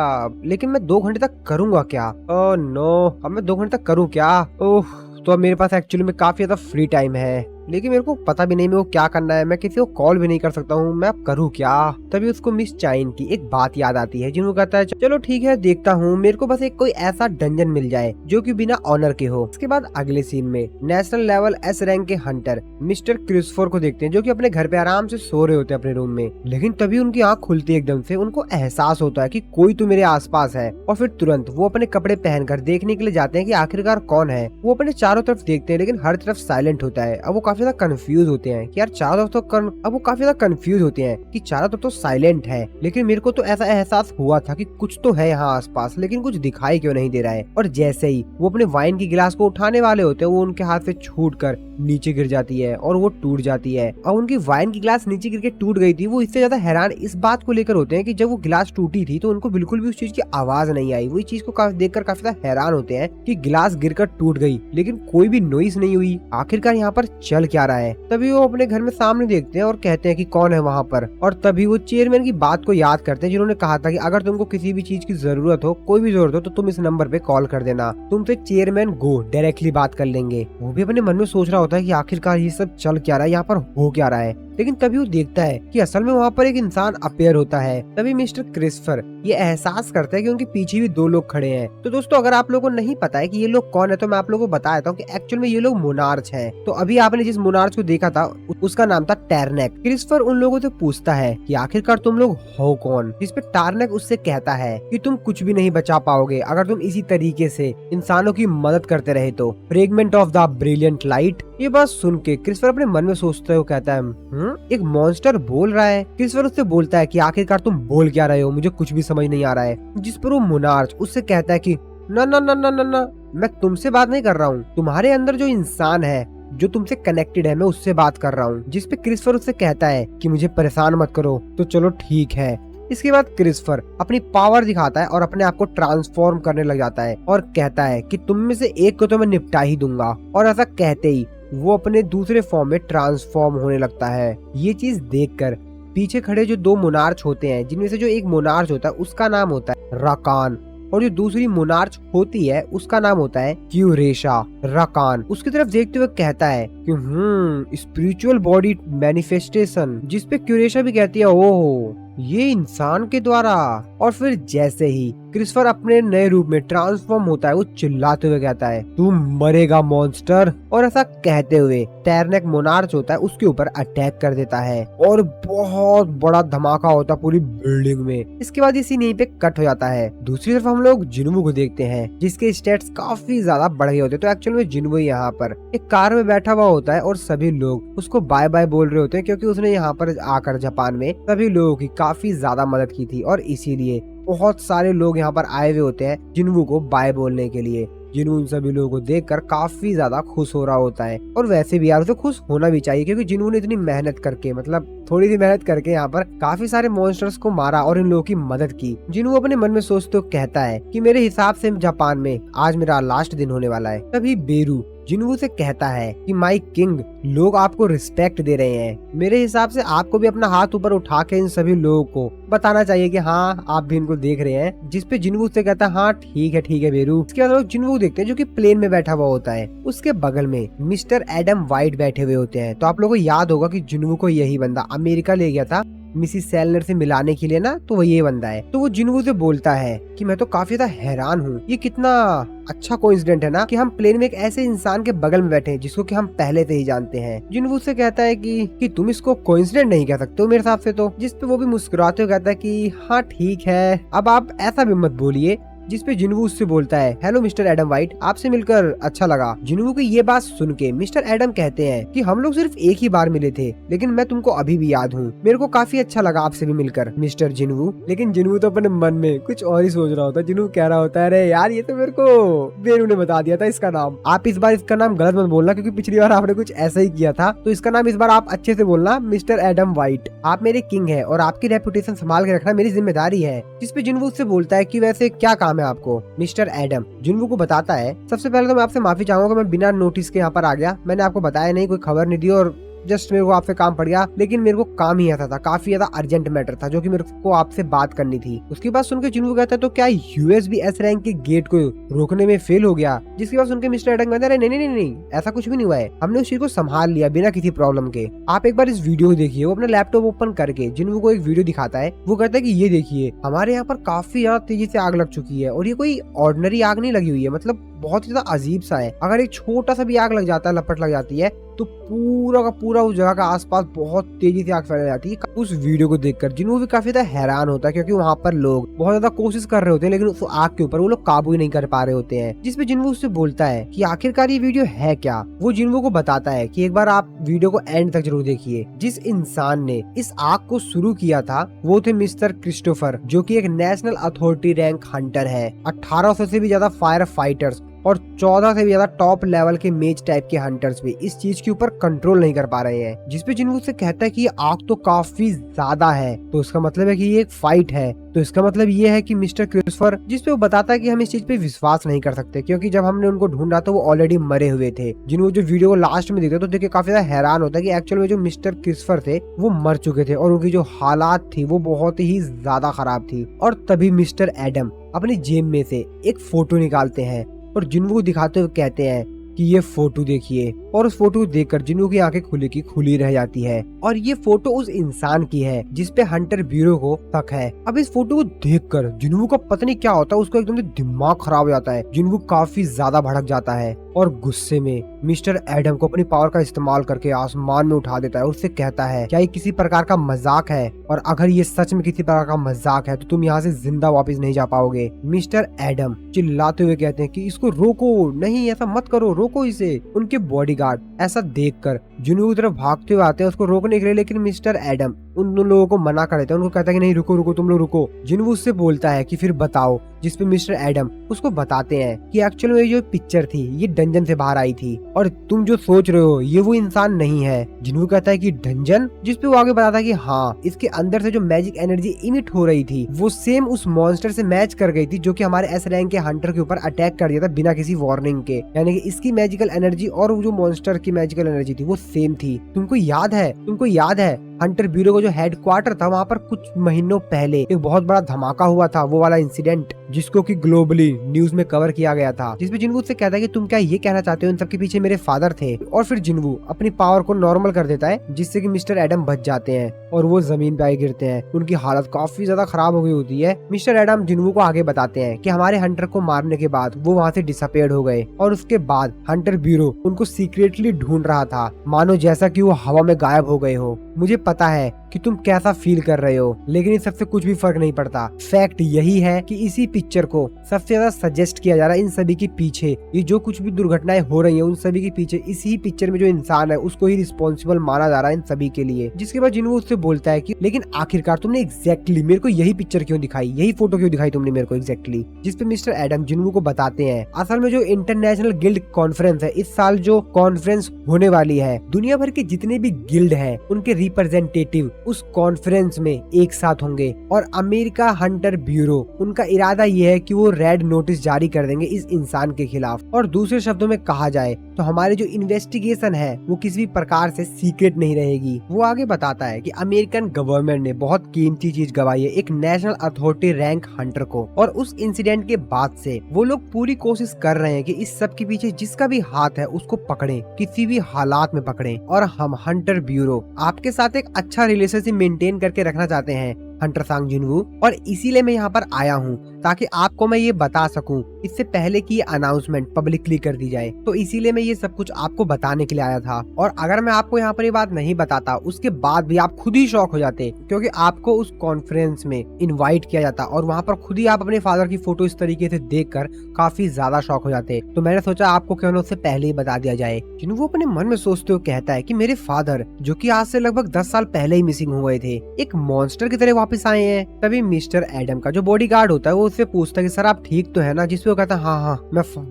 लेकिन मैं 2 घंटे तक करूंगा क्या, ओह नो अब मैं 2 घंटे तक करूँ क्या, ओह तो अब मेरे पास एक्चुअली में काफी ज्यादा फ्री टाइम है, लेकिन मेरे को पता भी नहीं मेरे को क्या करना है, मैं किसी को कॉल भी नहीं कर सकता हूँ, मैं अब करूँ क्या। तभी उसको मिस चाइन की एक बात याद आती है। जिन्हों कहता है चलो ठीक है देखता हूँ, मेरे को बस एक कोई ऐसा डंजन मिल जाए जो कि बिना ऑनर के हो। उसके बाद अगले सीन में नेशनल लेवल एस रैंक के हंटर मिस्टर क्रिस्फोर को देखते हैं जो कि अपने घर पे आराम से सो रहे होते हैं अपने रूम में। लेकिन तभी उनकी आंख खुलती है एकदम से, उनको एहसास होता है कि कोई तो मेरे आसपास है और फिर तुरंत वो अपने कपड़े पहनकर देखने के लिए जाते हैं कि आखिरकार कौन है। वो अपने चारों तरफ देखते हैं लेकिन हर तरफ साइलेंट होता है। अब वो काफी ज्यादा कंफ्यूज होते हैं कि यार चारों तरफ तो अब वो काफी ज्यादा कंफ्यूज होते हैं कि चारों तरफ तो साइलेंट है, लेकिन मेरे को तो ऐसा एहसास हुआ था कि कुछ तो है यहाँ आसपास, लेकिन कुछ दिखाई क्यों नहीं दे रहा है। और जैसे ही वो अपने वाइन की गिलास को उठाने वाले होते हैं, वो उनके हाथ से छूटकर नीचे गिर जाती है और वो टूट जाती है। और उनकी वाइन की गिलास नीचे गिर के टूट गई थी। वो इससे ज्यादा हैरान इस बात को लेकर होते हैं कि जब वो गिलास टूटी थी तो उनको बिल्कुल भी उस चीज की आवाज नहीं आई। वो इस चीज को देखकर काफी ज्यादा हैरान होते हैं कि गिलास गिरकर टूट गई लेकिन कोई भी नॉइस नहीं हुई, आखिरकार यहाँ पर चल क्या रहा है। तभी वो अपने घर में सामने देखते हैं और कहते हैं कि कौन है वहाँ पर। और तभी वो चेयरमैन की बात को याद करते हैं जिन्होंने कहा था कि अगर तुमको किसी भी चीज की जरूरत हो, कोई भी जरूरत हो, तो तुम इस नंबर पे कॉल कर देना, तुमसे चेयरमैन गो डायरेक्टली बात कर लेंगे। वो भी अपने मन में सोच रहा होता है कि आखिरकार ये सब चल क्या रहा है, यहाँ पर हो क्या रहा है। लेकिन तभी वो देखता है कि असल में वहाँ पर एक इंसान अपेयर होता है। तभी मिस्टर क्रिस्फर ये एहसास करता है कि उनके पीछे भी 2 लोग खड़े हैं। तो दोस्तों अगर आप लोगों को नहीं पता है कि ये लोग कौन है तो मैं आप लोगों को बता देता हूँ कि एक्चुअल में ये लोग मोनार्च हैं। तो अभी आपने जिस मोनार्च को देखा था उसका नाम था टैरनेक। क्रिस्फर उन लोगों से पूछता है कि आखिरकार तुम लोग हो कौन, जिसपे टारनेक उससे कहता है कि तुम कुछ भी नहीं बचा पाओगे अगर तुम इसी तरीके से इंसानों की मदद करते रहे तो। Fragment of the brilliant light. ये बात सुन के क्रिस्फर अपने मन में सोचते हुए कहता है एक मॉन्स्टर बोल रहा है। क्रिस्फर उससे बोलता है कि आखिरकार तुम बोल क्या रहे हो, मुझे कुछ भी समझ नहीं आ रहा है। जिस पर वो मोनार्च उससे कहता है कि ना ना ना ना ना ना, मैं तुमसे बात नहीं कर रहा हूँ, तुम्हारे अंदर जो इंसान है जो तुमसे कनेक्टेड है मैं उससे बात कर रहा हूँ। जिस पे क्रिस्फर उससे कहता है कि मुझे परेशान मत करो। तो चलो ठीक है। इसके बाद क्रिस्फर अपनी पावर दिखाता है और अपने आप को ट्रांसफॉर्म करने लग जाता है और कहता है कि तुम में से एक को तो मैं निपटा ही दूंगा। और ऐसा कहते ही वो अपने दूसरे फॉर्म में ट्रांसफॉर्म होने लगता है। ये चीज देखकर पीछे खड़े जो 2 मोनार्च होते हैं, जिनमें से जो एक मोनार्च होता है उसका नाम होता है राकान और जो दूसरी मोनार्च होती है उसका नाम होता है क्यूरेशा। राकान उसकी तरफ देखते हुए कहता है कि स्पिरिचुअल बॉडी मैनिफेस्टेशन, जिसपे क्यूरेशा भी कहती है ओह ये इंसान के द्वारा। और फिर जैसे ही क्रिस्फर अपने नए रूप में ट्रांसफॉर्म होता है वो चिल्लाते हुए कहता है तुम मरेगा मॉन्स्टर। और ऐसा कहते हुए टैरनेक मोनार्च होता है उसके ऊपर अटैक कर देता है और बहुत बड़ा धमाका होता है पूरी बिल्डिंग में। इसके बाद इसी यहीं पे कट हो जाता है। दूसरी तरफ हम लोग जिन्वू को देखते हैं जिसके स्टेट्स काफी ज्यादा बढ़ गए होते हैं। तो एक्चुअल में जिन्वू यहाँ पर एक कार में बैठा हुआ होता है और सभी लोग उसको बाय बाय बोल रहे होते हैं क्योंकि उसने यहाँ पर आकर जापान में सभी लोगों की काफी ज्यादा मदद की थी और इसीलिए बहुत सारे लोग यहाँ पर आए हुए होते हैं जिन्वू को बाय बोलने के लिए। जिन्वू उन सभी लोगों को देखकर काफी ज्यादा खुश हो रहा होता है और वैसे भी यार उसे खुश होना भी चाहिए क्योंकि जिन्वू ने इतनी मेहनत करके, मतलब थोड़ी सी मेहनत करके यहाँ पर काफी सारे मॉन्स्टर्स को मारा और इन लोगों की मदद की। जिन्वू अपने मन में सोचते हुए कहता है कि मेरे हिसाब से जापान में आज मेरा लास्ट दिन होने वाला है। तभी बेरू जिन्वू से कहता है कि माई किंग, लोग आपको रिस्पेक्ट दे रहे हैं, मेरे हिसाब से आपको भी अपना हाथ ऊपर उठा के इन सभी लोगों को बताना चाहिए कि हाँ आप भी इनको देख रहे हैं। जिसपे जिन्वू से कहता है हाँ ठीक है बेरू। इसके बाद लोग जिन्वू देखते हैं जो कि प्लेन में बैठा हुआ होता है। उसके बगल में मिस्टर एडम वाइट बैठे हुए होते हैं। तो आप लोगों को याद होगा कि जिन्वू को यही बंदा अमेरिका ले गया था मिसिस सेलनर से मिलाने के लिए ना, तो वो ये बंदा है। तो वो जिन्वू से बोलता है कि मैं तो काफी ज्यादा हैरान हूँ, ये कितना अच्छा कोइंसिडेंट है ना कि हम प्लेन में एक ऐसे इंसान के बगल में बैठे हैं जिसको कि हम पहले से ही जानते हैं। जिन्वू से कहता है कि तुम इसको कोइंसिडेंट नहीं कह सकते हो मेरे हिसाब से तो। जिस पे वो भी मुस्कुराते हुए कहता है कि हाँ ठीक है, अब आप ऐसा भी मत बोलिए, जिसपे जिनवू उससे बोलता है, हेलो मिस्टर एडम वाइट, आपसे मिलकर अच्छा लगा। जिनवू की ये बात सुन के मिस्टर एडम कहते हैं कि हम लोग सिर्फ एक ही बार मिले थे, लेकिन मैं तुमको अभी भी याद हूँ। मेरे को काफी अच्छा लगा आपसे भी मिलकर मिस्टर जिनवू। लेकिन जिनवू तो अपने मन में कुछ और ही सोच रहा होता है। जिनवू कह रहा होता है, अरे यार ये तो मेरे को बेरू ने बता दिया था इसका नाम। आप इस बार इसका नाम गलत मत बोलना, क्योंकि पिछली बार आपने कुछ ऐसा ही किया था। तो इसका नाम इस बार आप अच्छे से बोलना, मिस्टर एडम वाइट। आप मेरे किंग है और आपकी रेपुटेशन संभाल के रखना मेरी जिम्मेदारी है। जिसपे जिनवू उससे बोलता है कि वैसे क्या काम है आपको। मिस्टर एडम जिनवू को बताता है, सबसे पहले तो मैं आपसे माफी चाहूंगा, मैं बिना नोटिस के यहाँ पर आ गया। मैंने आपको बताया नहीं, कोई खबर नहीं दी और जस्ट मेरे को आपसे काम पड़ गया। लेकिन मेरे को काम ही ऐसा था, काफी ज्यादा अर्जेंट मैटर था जो कि मेरे को आपसे बात करनी थी। उसकी बात सुनकर जिनवू कहता है, तो क्या यूएस भी एस रैंक के गेट को रोकने में फेल हो गया? जिसकी बात सुनकर मिस्टर एडम कहता है, नहीं नहीं नहीं, ऐसा कुछ भी नहीं हुआ है, हमने उस चीज को संभाल लिया बिना किसी प्रॉब्लम के। आप एक बार इस वीडियो को देखिए। वो अपना लैपटॉप ओपन करके जिनवू को एक वीडियो दिखाता है। वो कहता है कि ये देखिए, हमारे यहाँ पर काफी ज्यादा तेजी से आग लग चुकी है और ये कोई ऑर्डिनरी आग नहीं लगी हुई है, मतलब बहुत ही ज्यादा अजीब सा है। अगर एक छोटा सा भी आग लग जाता है, लपट लग जाती है, तो पूरा का पूरा उस जगह का आसपास बहुत तेजी से आग फैल जाती है। उस वीडियो को देखकर जिन्हों भी काफी ज्यादा हैरान होता है, क्योंकि वहाँ पर लोग बहुत ज्यादा कोशिश कर रहे होते हैं, लेकिन उस आग के ऊपर वो लोग काबू ही नहीं कर पा रहे होते हैं। जिसपे जिन्वू उससे बोलता है कि आखिरकार ये वीडियो है क्या। वो जिन्वू को बताता है कि एक बार आप वीडियो को एंड तक जरूर देखिए। जिस इंसान ने इस आग को शुरू किया था वो थे मिस्टर क्रिस्टोफर, जो कि एक नेशनल अथॉरिटी रैंक हंटर है। 1800 से भी ज्यादा फायर फाइटर्स और 14 से भी ज्यादा टॉप लेवल के मेज टाइप के हंटर्स भी इस चीज के ऊपर कंट्रोल नहीं कर पा रहे हैं। जिसपे जिनवू से कहता है कि ये आग तो काफी ज्यादा है, तो इसका मतलब है कि ये एक फाइट है। तो इसका मतलब ये है कि मिस्टर क्रिस्टोफर, जिसपे वो बताता है कि हम इस चीज पे विश्वास नहीं कर सकते, क्योंकि जब हमने उनको ढूंढा तो वो ऑलरेडी मरे हुए थे। जिनवू जो वीडियो को लास्ट में देखते तो देख के काफी ज्यादा हैरान होता है कि एक्चुअल में जो मिस्टर क्रिस्टोफर थे वो मर चुके थे और उनकी जो हालात थी वो बहुत ही ज्यादा खराब थी। और तभी मिस्टर एडम अपनी जेब में से एक फोटो निकालते हैं और जिनवू को दिखाते हुए कहते हैं कि ये फोटो देखिए। और उस फोटो को देखकर जिन्नू की आंखें खुली की खुली रह जाती है। और ये फोटो उस इंसान की है जिसपे हंटर ब्यूरो को शक है। अब इस फोटो को देखकर जिन्नू का पता नहीं क्या होता है, उसको एकदम से दिमाग खराब हो जाता है। जिन्नू काफी ज्यादा भड़क जाता है और गुस्से में मिस्टर एडम को अपनी पावर का इस्तेमाल करके आसमान में उठा देता है और उससे कहता है, क्या ये किसी प्रकार का मजाक है? और अगर ये सच में किसी प्रकार का मजाक है तो तुम यहाँ से जिंदा वापस नहीं जा पाओगे। मिस्टर एडम चिल्लाते हुए कहते हैं कि इसको रोको, नहीं ऐसा मत करो, रोको इसे। उनके बॉडीगार्ड ऐसा देखकर जिन्नू की तरफ भागते हुए आते हैं उसको रोकने के लिए, लेकिन मिस्टर एडम उन लोगों को मना कर देते हैं। उनको कहता है कि नहीं रुको रुको, तुम लोग रुको। जिन्नू उससे बोलता है कि फिर बताओ। जिसपे मिस्टर एडम उसको बताते हैं कि एक्चुअली में जो पिक्चर थी ये डंजन से बाहर आई थी और तुम जो सोच रहे हो ये वो इंसान नहीं है। जिन्नू कहता है कि डंजन? जिसपे वो आगे बताता है कि हाँ, इसके अंदर से जो मैजिक एनर्जी इमिट हो रही थी वो सेम उस मॉन्स्टर से मैच कर गई थी जो कि हमारे एस रैंक के हंटर के ऊपर अटैक कर दिया था बिना किसी वार्निंग के। यानी कि इसकी मैजिकल एनर्जी और जो मॉन्स्टर की मैजिकल एनर्जी थी वो सेम थी। तुमको याद है हंटर ब्यूरो का जो हेडक्वार्टर था वहाँ पर कुछ महीनों पहले एक बहुत बड़ा धमाका हुआ था, वो वाला इंसिडेंट जिसको कि ग्लोबली न्यूज में कवर किया गया था। जिसमें जिन्वू से कहता है कि तुम क्या ये कहना चाहते हो इन सबके पीछे मेरे फादर थे? और फिर जिन्वू अपनी पावर को नॉर्मल कर देता है जिससे कि मिस्टर एडम बच जाते हैं और वो जमीन पे आए गिरते हैं। उनकी हालत काफी ज्यादा खराब हो गई होती है। मिस्टर एडम जिन्वू को आगे बताते हैं कि हमारे हंटर को मारने के बाद वो वहाँ से डिसअपियर्ड हो गए और उसके बाद हंटर ब्यूरो उनको सीक्रेटली ढूंढ रहा था, मानो जैसा कि वो हवा में गायब हो गए हो। मुझे पता है कि तुम कैसा फील कर रहे हो, लेकिन इस सबसे कुछ भी फर्क नहीं पड़ता। फैक्ट यही है कि इसी पिक्चर को सबसे ज्यादा सजेस्ट किया जा रहा है इन सभी के पीछे। ये जो कुछ भी दुर्घटनाएं हो रही हैं उन सभी के पीछे इसी पिक्चर में जो इंसान है उसको ही रिस्पॉन्सिबल माना जा रहा है इन सभी के लिए। जिसके बाद जिन्वू उससे बोलता है कि लेकिन आखिरकार तुमने एग्जैक्टली मेरे को यही पिक्चर क्यों दिखाई, यही फोटो क्यों दिखाई तुमने मेरे को एग्जैक्टली? जिसपे मिस्टर एडम जिन्वू को बताते हैं असल में जो इंटरनेशनल गिल्ड कॉन्फ्रेंस है, इस साल जो कॉन्फ्रेंस होने वाली है, दुनिया भर के जितने भी गिल्ड है उनके रिप्रेजेंटेटिव उस कॉन्फ्रेंस में एक साथ होंगे और अमेरिका हंटर ब्यूरो उनका इरादा ये है कि वो रेड नोटिस जारी कर देंगे इस इंसान के खिलाफ। और दूसरे शब्दों में कहा जाए तो हमारी जो इन्वेस्टिगेशन है वो किसी भी प्रकार से सीक्रेट नहीं रहेगी। वो आगे बताता है कि अमेरिकन गवर्नमेंट ने बहुत कीमती चीज गवाई है, एक नेशनल अथॉरिटी रैंक हंटर को, और उस इंसिडेंट के बाद से वो लोग पूरी कोशिश कर रहे हैं कि इस सब के पीछे जिसका भी हाथ है उसको पकड़े, किसी भी हालात में पकड़े। और हम हंटर ब्यूरो आपके साथ एक अच्छा रिलेशनशिप मेंटेन करके रखना चाहते हैं हंटर सांग जिन्वू, और इसीलिए मैं यहाँ पर आया हूँ ताकि आपको मैं ये बता सकूं इससे पहले कि अनाउंसमेंट पब्लिकली कर दी जाए। तो इसीलिए मैं ये सब कुछ आपको बताने के लिए आया था। और अगर मैं आपको यहाँ पर ये बात नहीं बताता उसके बाद भी आप खुद ही शॉक हो जाते, क्योंकि आपको उस कॉन्फ्रेंस में इन्वाइट किया जाता और वहाँ पर खुद ही आप अपने फादर की फोटो इस तरीके से देखकर काफी ज्यादा शॉक हो जाते। तो मैंने सोचा आपको क्यों ना उससे पहले ही बता दिया जाए। जिन्हों अपने मन में सोचते हुए कहता है कि मेरे फादर, जो कि आज से लगभग 10 साल पहले ही मिसिंग हुए थे, एक मॉन्स्टर की तरह वापस आए हैं। तभी मिस्टर एडम का जो बॉडीगार्ड होता है वो उससे पूछता है कि सर आप ठीक तो है ना? जिसपे वो कहता है हाँ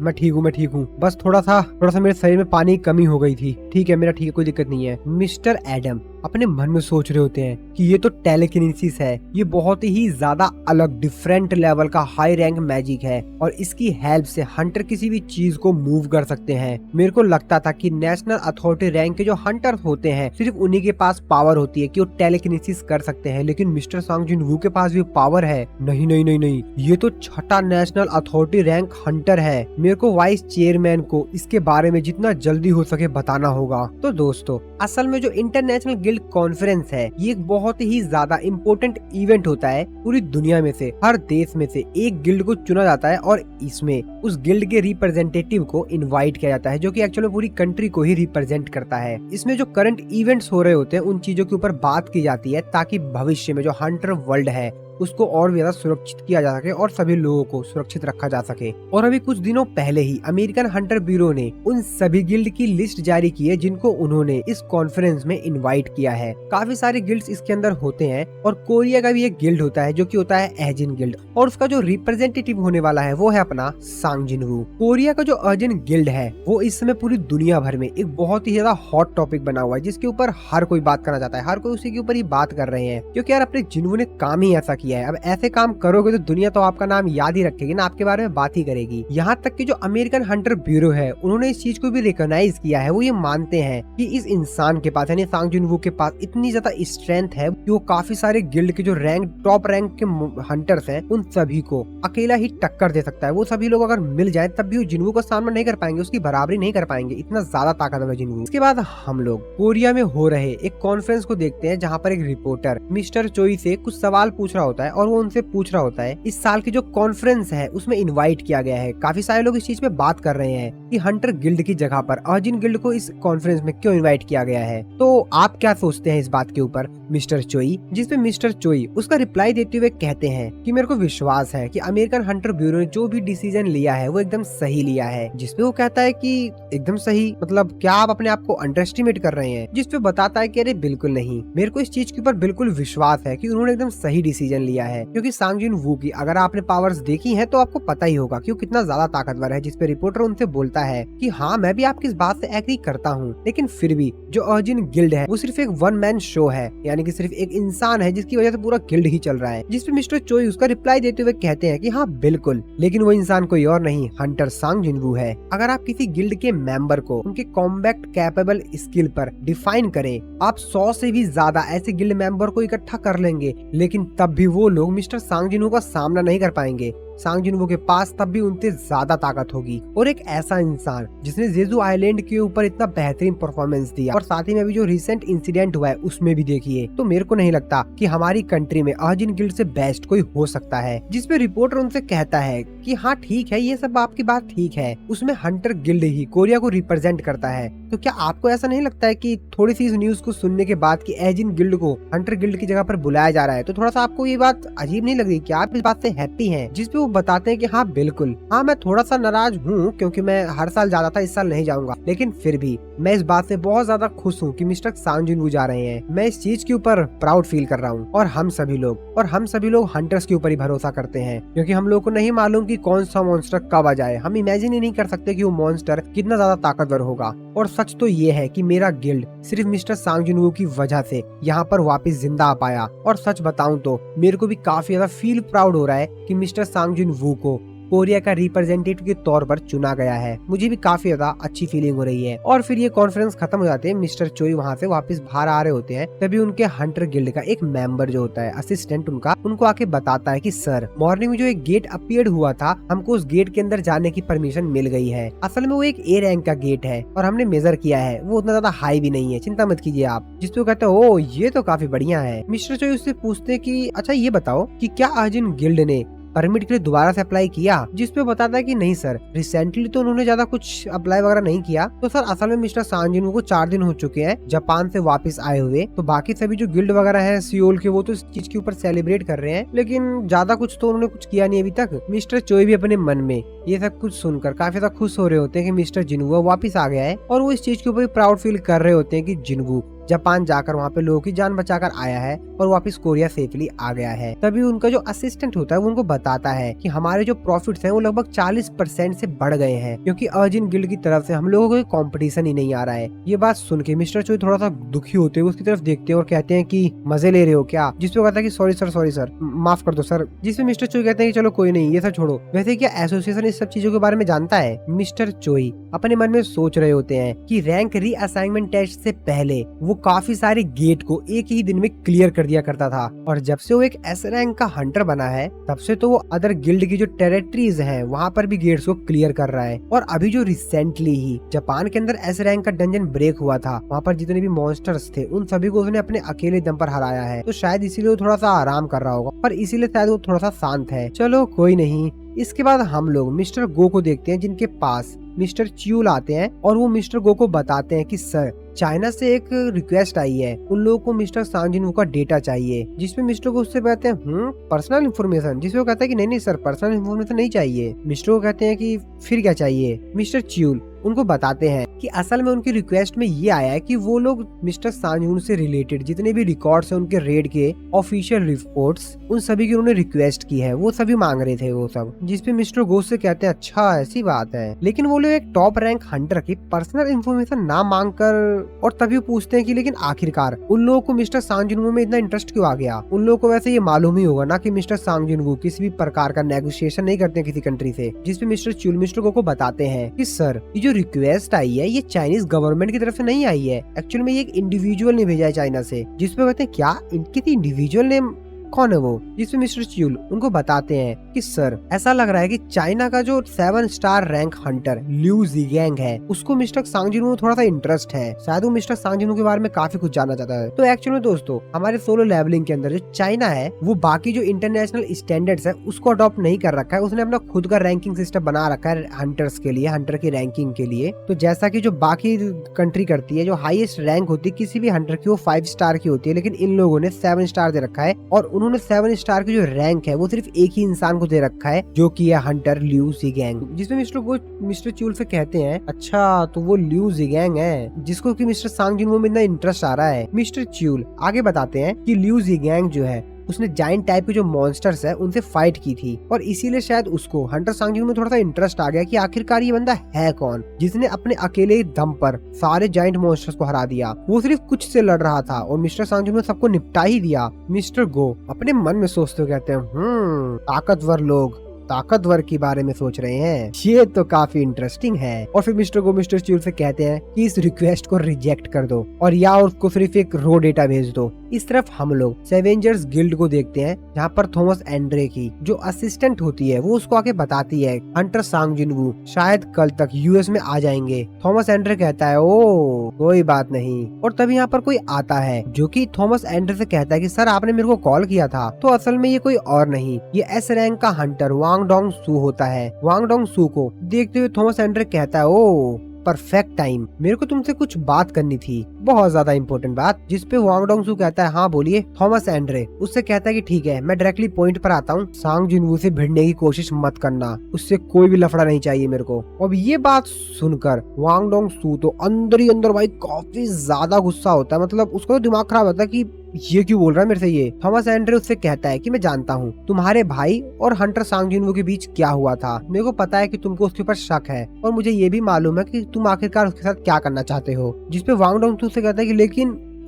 मैं ठीक हूँ, बस थोड़ा सा मेरे शरीर में पानी की कमी हो गई थी, ठीक है मेरा ठीक है, कोई दिक्कत नहीं है। मिस्टर एडम अपने मन में सोच रहे होते हैं कि ये तो टेलीकिनेसिस है, ये बहुत ही ज्यादा अलग डिफरेंट लेवल का हाई रैंक मैजिक है और इसकी हेल्प से हंटर किसी भी चीज को मूव कर सकते हैं। मेरे को लगता था कि नेशनल अथॉरिटी रैंक के जो हंटर होते हैं सिर्फ उन्हीं के पास पावर होती है कि वो टेलीकिनेसिस कर सकते हैं, लेकिन मिस्टर सांग जिन वू के पास भी पावर है। नहीं नहीं नहीं नहीं, ये तो छठा नेशनल अथॉरिटी रैंक हंटर है। मेरे को वाइस चेयरमैन को इसके बारे में जितना जल्दी हो सके बताना होगा। तो दोस्तों, असल में जो इंटरनेशनल गिल्ड कॉन्फ्रेंस है ये एक बहुत ही ज्यादा इम्पोर्टेंट इवेंट होता है। पूरी दुनिया में से हर देश में से एक गिल्ड को चुना जाता है और इसमें उस गिल्ड के रिप्रेजेंटेटिव को इनवाइट किया जाता है, जो कि एक्चुअली पूरी कंट्री को ही रिप्रेजेंट करता है। इसमें जो करंट इवेंट्स हो रहे होते हैं उन चीजों के ऊपर बात की जाती है ताकि भविष्य में जो हंटर वर्ल्ड है उसको और भी ज्यादा सुरक्षित किया जा सके और सभी लोगों को सुरक्षित रखा जा सके। और अभी कुछ दिनों पहले ही अमेरिकन हंटर ब्यूरो ने उन सभी गिल्ड की लिस्ट जारी की है जिनको उन्होंने इस कॉन्फ्रेंस में इनवाइट किया है। काफी सारे गिल्ड्स इसके अंदर होते हैं और कोरिया का भी एक गिल्ड होता है जो कि होता है एजिन गिल्ड, और उसका जो रिप्रेजेंटेटिव होने वाला है वो है अपना सांग जिन वू। कोरिया का जो अर्जिन गिल्ड है वो इस समय पूरी दुनिया भर में एक बहुत ही ज्यादा हॉट टॉपिक बना हुआ है, जिसके ऊपर हर कोई बात करना चाहता है, हर कोई उसी के ऊपर ही बात कर रहे हैं, क्योंकि यार अपने जिन्हों ने काम ही ऐसा किया है। अब ऐसे काम करोगे तो दुनिया तो आपका नाम याद ही रखेगी ना, आपके बारे में बात ही करेगी। यहाँ तक कि जो अमेरिकन हंटर ब्यूरो है उन्होंने इस चीज को भी रिकॉग्नाइज किया है। वो ये मानते हैं कि इस इंसान के पास यानी सांग जिन वू के पास इतनी ज्यादा स्ट्रेंथ है कि वो काफी सारे गिल्ड के जो टॉप रैंक के हंटर्स हैं उन सभी को अकेला ही टक्कर दे सकता है। वो सभी लोग अगर मिल जाए तब भी वो जिनवू का सामना नहीं कर पाएंगे, उसकी बराबरी नहीं कर पाएंगे, इतना ज्यादा ताकतवर है जिनवू। इसके बाद हम लोग कोरिया में हो रहे एक कॉन्फ्रेंस को देखते हैं जहाँ पर एक रिपोर्टर मिस्टर चोई से कुछ सवाल पूछ रहा होता है और वो उनसे पूछ रहा होता है इस साल की जो कॉन्फ्रेंस है उसमें इनवाइट किया गया है। काफी सारे लोग इस चीज पे बात कर रहे हैं कि हंटर गिल्ड की जगह पर अर्जिन गिल्ड को इस कॉन्फ्रेंस में क्यों इनवाइट किया गया है। तो आप क्या सोचते हैं इस बात के ऊपर मिस्टर चोई? जिसपे मिस्टर चोई उसका रिप्लाई देते हुए कहते हैं कि मेरे को विश्वास है कि अमेरिकन हंटर ब्यूरो ने जो भी डिसीजन लिया है वो एकदम सही लिया है। जिसपे वो कहता है कि एकदम सही मतलब क्या आप अपने आप को अंडर एस्टिमेट कर रहे हैं? जिसपे बताता है कि अरे बिल्कुल नहीं, मेरे को इस चीज के ऊपर बिल्कुल विश्वास है कि उन्होंने एकदम सही डिसीजन लिया है। क्योंकि सांग जिन वू की अगर आपने पावर्स देखी हैं तो आपको पता ही होगा कि वो कितना ज्यादा ताकतवर है। जिसपे रिपोर्टर उनसे बोलता है कि हाँ मैं भी आपकी इस बात से एग्री करता हूँ, लेकिन फिर भी जो अर्जिन गिल्ड है वो सिर्फ एक वन मैन शो है, यानी कि सिर्फ एक इंसान है जिसकी वजह से पूरा गिल्ड ही चल रहा है। जिसपे मिस्टर चोई उसका रिप्लाई देते हुए कहते हैं कि हाँ बिल्कुल, लेकिन वो इंसान कोई और नहीं हंटर सांग जिन वू है। अगर आप किसी गिल्ड के मेंबर को उनके कॉम्बैट कैपेबल स्किल पर डिफाइन करें, आप 100 से भी ज्यादा ऐसे गिल्ड मेंबर को इकट्ठा कर लेंगे, लेकिन तब भी वो लोग मिस्टर सांग जिन वू का सामना नहीं कर पाएंगे। सांग जिन वू के पास तब भी उनसे ज्यादा ताकत होगी। और एक ऐसा इंसान जिसने जेजू आइलैंड के ऊपर इतना बेहतरीन परफॉर्मेंस दिया और साथ ही में अभी जो रिसेंट इंसिडेंट हुआ है उसमें भी देखिए, तो मेरे को नहीं लगता कि हमारी कंट्री में अर्जिन गिल्ड से बेस्ट कोई हो सकता है। जिसपे रिपोर्टर उनसे कहता है कि हाँ ठीक है, ये सब आपकी बात ठीक है, उसमें हंटर गिल्ड ही कोरिया को रिप्रेजेंट करता है। तो क्या आपको ऐसा नहीं लगता है कि थोड़ी सी इस न्यूज को सुनने के बाद कि अर्जिन गिल्ड को हंटर गिल्ड की जगह पर बुलाया जा रहा है, तो थोड़ा सा आपको ये बात अजीब नहीं लग रही? क्या आप इस बात से हैप्पी हैं? जिसपे वो बताते हैं कि हाँ बिल्कुल, हाँ मैं थोड़ा सा नाराज हूँ क्योंकि मैं हर साल जाता था, इस साल नहीं जाऊंगा, लेकिन फिर भी मैं इस बात से बहुत ज्यादा खुश हूँ कि मिस्टर सांग जिन वू जा रहे हैं। मैं इस चीज के ऊपर प्राउड फील कर रहा हूँ और हम सभी लोग हंटर्स के ऊपर ही भरोसा करते हैं, क्योंकि हम लोग को नहीं मालूम कि कौन सा मॉन्स्टर कब आ जाए। हम इमेजिन ही नहीं कर सकते कि वो मॉन्स्टर कितना ज्यादा ताकतवर होगा। और सच तो ये है कि मेरा गिल्ड सिर्फ मिस्टर सांग जिन वू की वजह से यहाँ पर वापस जिंदा आ पाया। और सच बताऊं तो मेरे को भी काफी ज्यादा फील प्राउड हो रहा है कि मिस्टर सांग जिन वू को कोरिया का रिप्रेजेंटेटिव के तौर पर चुना गया है। मुझे भी काफी ज्यादा अच्छी फीलिंग हो रही है। और फिर ये कॉन्फ्रेंस खत्म हो जाते हैं, मिस्टर चोई वहाँ से वापस बाहर आ रहे होते हैं, तभी उनके हंटर गिल्ड का एक मेंबर जो होता है असिस्टेंट उनको आके बताता है कि सर मॉर्निंग में जो एक गेट अपीयर्ड हुआ था, हमको उस गेट के अंदर जाने की परमिशन मिल गई है। असल में वो एक ए रैंक का गेट है और हमने मेजर किया है, वो उतना ज्यादा हाई भी नहीं है, चिंता मत कीजिए आप। जिसपे वो कहते हैं ओ ये तो काफी बढ़िया है। मिस्टर चोई उससे पूछते कि अच्छा ये बताओ कि क्या अर्जुन गिल्ड ने परमिट के लिए दोबारा से अप्लाई किया, जिसपे बताता है कि नहीं सर, रिसेंटली तो उन्होंने ज्यादा कुछ अप्लाई वगैरह नहीं किया। तो सर असल में मिस्टर सांग जिन वू को 4 दिन हो चुके हैं जापान से वापस आए हुए। तो बाकी सभी जो गिल्ड वगैरह है सियोल के, वो तो इस चीज के ऊपर सेलिब्रेट कर रहे हैं, लेकिन ज्यादा कुछ तो उन्होंने कुछ किया नहीं अभी तक। मिस्टर चोई भी अपने मन में ये सब कुछ सुनकर काफी ज्यादा खुश हो रहे होते हैं कि मिस्टर जिनवू वापस आ गया है, और वो इस चीज के ऊपर प्राउड फील कर रहे होते हैं कि जिनवू जापान जाकर वहाँ पे लोगों की जान बचाकर आया है और वापस कोरिया सेफली आ गया है। तभी उनका जो असिस्टेंट होता है वो उनको बताता है कि हमारे जो प्रॉफिट्स हैं वो लगभग 40% से बढ़ गए हैं, क्योंकि अर्जिन गिल्ड की तरफ से हम लोगों को कंपटीशन ही नहीं आ रहा है। ये बात सुन के मिस्टर चोई थोड़ा सा दुखी होते हुए उसकी तरफ देखते हैं और कहते हैं कि मजे ले रहे हो क्या, जिसपे कहता है कि सॉरी सर माफ कर दो सर। जिसपे मिस्टर चोई कहते हैं कि चलो कोई नहीं, ये सब छोड़ो, वैसे क्या एसोसिएशन इस सब चीजों के बारे में जानता है? मिस्टर चोई अपने मन में सोच रहे होते हैं कि रैंक रीअसाइनमेंट टेस्ट से पहले वो काफी सारे गेट को एक ही दिन में क्लियर कर दिया करता था, और जब से वो एक एस रैंक का हंटर बना है तब से तो वो अदर गिल्ड की जो टेरिटरीज हैं वहाँ पर भी गेट्स को क्लियर कर रहा है। और अभी जो रिसेंटली ही जापान के अंदर एस रैंक का डंजन ब्रेक हुआ था, वहाँ पर जितने भी मॉन्स्टर्स थे उन सभी को उसने अपने अकेले दम पर हराया है। तो शायद इसीलिए वो थोड़ा सा आराम कर रहा होगा, पर इसीलिए शायद वो थोड़ा सा शांत है। चलो कोई नहीं। इसके बाद हम लोग मिस्टर गो को देखते हैं, जिनके पास मिस्टर च्यूल आते हैं और वो मिस्टर गो को बताते हैं कि सर चाइना से एक रिक्वेस्ट आई है, उन लोगों को मिस्टर सांग जिन वू का डेटा चाहिए। जिसमें मिस्टर को उससे कहते हैं पर्सनल इन्फॉर्मेशन, जिसमें वो कहता है कि नहीं सर पर्सनल इन्फॉर्मेशन नहीं चाहिए। मिस्टर को कहते हैं कि फिर क्या चाहिए? मिस्टर च्यूल उनको बताते हैं कि असल में उनकी रिक्वेस्ट में ये आया है कि वो लोग मिस्टर सांग से रिलेटेड जितने भी रिकॉर्ड्स हैं उनके रेड के ऑफिशियल रिपोर्ट्स, उन सभी की उन्होंने रिक्वेस्ट की है, वो सभी मांग रहे थे वो सब। जिसपे मिस्टर गो से कहते हैं अच्छा ऐसी बात है, लेकिन वो लोग एक टॉप रैंक हंटर की पर्सनल इन्फॉर्मेशन ना मांग कर, और तभी पूछते हैं कि लेकिन आखिरकार उन लोगों को मिस्टर सांग जिन वू में इतना इंटरेस्ट क्यों आ गया? उन लोगों को वैसे ये मालूम ही होगा ना कि मिस्टर सांग जिन वू किसी भी प्रकार का नेगोशिएशन नहीं करते किसी कंट्री से। जिसपे मिस्टर च्यूल मिस्टर गो को बताते हैं कि सर ये जो रिक्वेस्ट आई है ये चाइनीज गवर्नमेंट की तरफ से नहीं आई है, एक्चुअली में ये एक इंडिविजुअल ने भेजा है चाइना से। जिसपे कहते हैं क्या इनकी इंडिविजुअल ने कौन है वो? जिसमें मिस्टर च्यूल उनको बताते हैं कि सर ऐसा लग रहा है कि चाइना का जो 7 स्टार रैंक हंटर लिू जिगैंग है उसको मिस्टर सांग जिन वू थोड़ा सा इंटरेस्ट है, शायद वो मिस्टर सांग जिन वू के बारे में काफी कुछ जानना चाहता है। तो एक्चुअली में दोस्तों हमारे सोलो लेवलिंग के अंदर जो चाइना है वो बाकी जो इंटरनेशनल स्टैंडर्ड्स है उसको अडॉप्ट नहीं कर रखा है, उसने अपना खुद का रैंकिंग सिस्टम बना रखा है हंटर्स के लिए, हंटर की रैंकिंग के लिए। तो जैसा की जो बाकी कंट्री करती है, जो हाईएस्ट रैंक होती है किसी भी हंटर की वो 5 स्टार की होती है, लेकिन इन लोगों ने 7 स्टार दे रखा है, और उन्होंने 7 स्टार की जो रैंक है वो सिर्फ एक ही इंसान को दे रखा है जो कि है हंटर लिू जिगैंग। जिसमें मिस्टर च्यूल से कहते हैं अच्छा तो वो लिू जिगैंग है जिसको कि मिस्टर सांग जिन वू में इतना इंटरेस्ट आ रहा है। मिस्टर च्यूल आगे बताते हैं कि लिू जिगैंग जो है उसने जायंट टाइप के जो मॉन्स्टर्स है उनसे फाइट की थी, और इसीलिए शायद उसको हंटर सांग जिन में थोड़ा सा इंटरेस्ट आ गया कि आखिरकार ये बंदा है कौन जिसने अपने अकेले दम पर सारे जायंट मॉन्स्टर्स को हरा दिया। वो सिर्फ कुछ से लड़ रहा था और मिस्टर सांग जिन ने सबको निपटा ही दिया। मिस्टर गो अपने मन में सोचते कहते हैं ताकतवर लोग ताकतवर के बारे में सोच रहे हैं, ये तो काफी इंटरेस्टिंग है। और फिर मिस्टर गो मिस्टर च्यूल से कहते हैं कि इस रिक्वेस्ट को रिजेक्ट कर दो और या उसको सिर्फ एक रो डेटा भेज दो। इस तरफ हम लोग सेवेंजर्स गिल्ड को देखते हैं, जहाँ पर थॉमस एंड्रे की जो असिस्टेंट होती है वो उसको आके बताती है हंटर सांग जिन वू शायद कल तक यूएस में आ जाएंगे। थॉमस एंड्रे कहता है ओ कोई बात नहीं, और तभी यहाँ पर कोई आता है जो कि थॉमस एंड्रे से कहता है कि सर आपने मेरे को कॉल किया था। तो असल में ये कोई और नहीं, ये एस रैंक का हंटर वांग डोंग सू होता है। वांग डोंग सू को देखते हुए थॉमस एंड्रे कहता है ओ परफेक्ट टाइम, मेरे को तुमसे कुछ बात करनी थी, बहुत ज्यादा इंपॉर्टेंट बात। जिसपे वांग डोंग सू कहता है हाँ बोलिए। थॉमस एंड्रे उससे कहता है कि ठीक है मैं डायरेक्टली पॉइंट पर आता हूँ, सांग जिन वू से भिड़ने की कोशिश मत करना, उससे कोई भी लफड़ा नहीं चाहिए मेरे को। अब ये बात सुनकर वांग डोंग सू तो अंदर ही अंदर भाई काफी ज्यादा गुस्सा होता है, मतलब उसका तो दिमाग खराब होता है कि ये क्यों बोल रहा है मेरे से ये। थॉमस एंड्रे उससे कहता है कि मैं जानता हूँ तुम्हारे भाई और हंटर सांग जिन वू के बीच क्या हुआ था, मेरे को पता है कि तुमको उसके ऊपर शक है, और मुझे ये भी मालूम है कि तुम आखिरकार उसके साथ क्या करना चाहते हो। जिसपे वांग डोंग सू से कहता है कि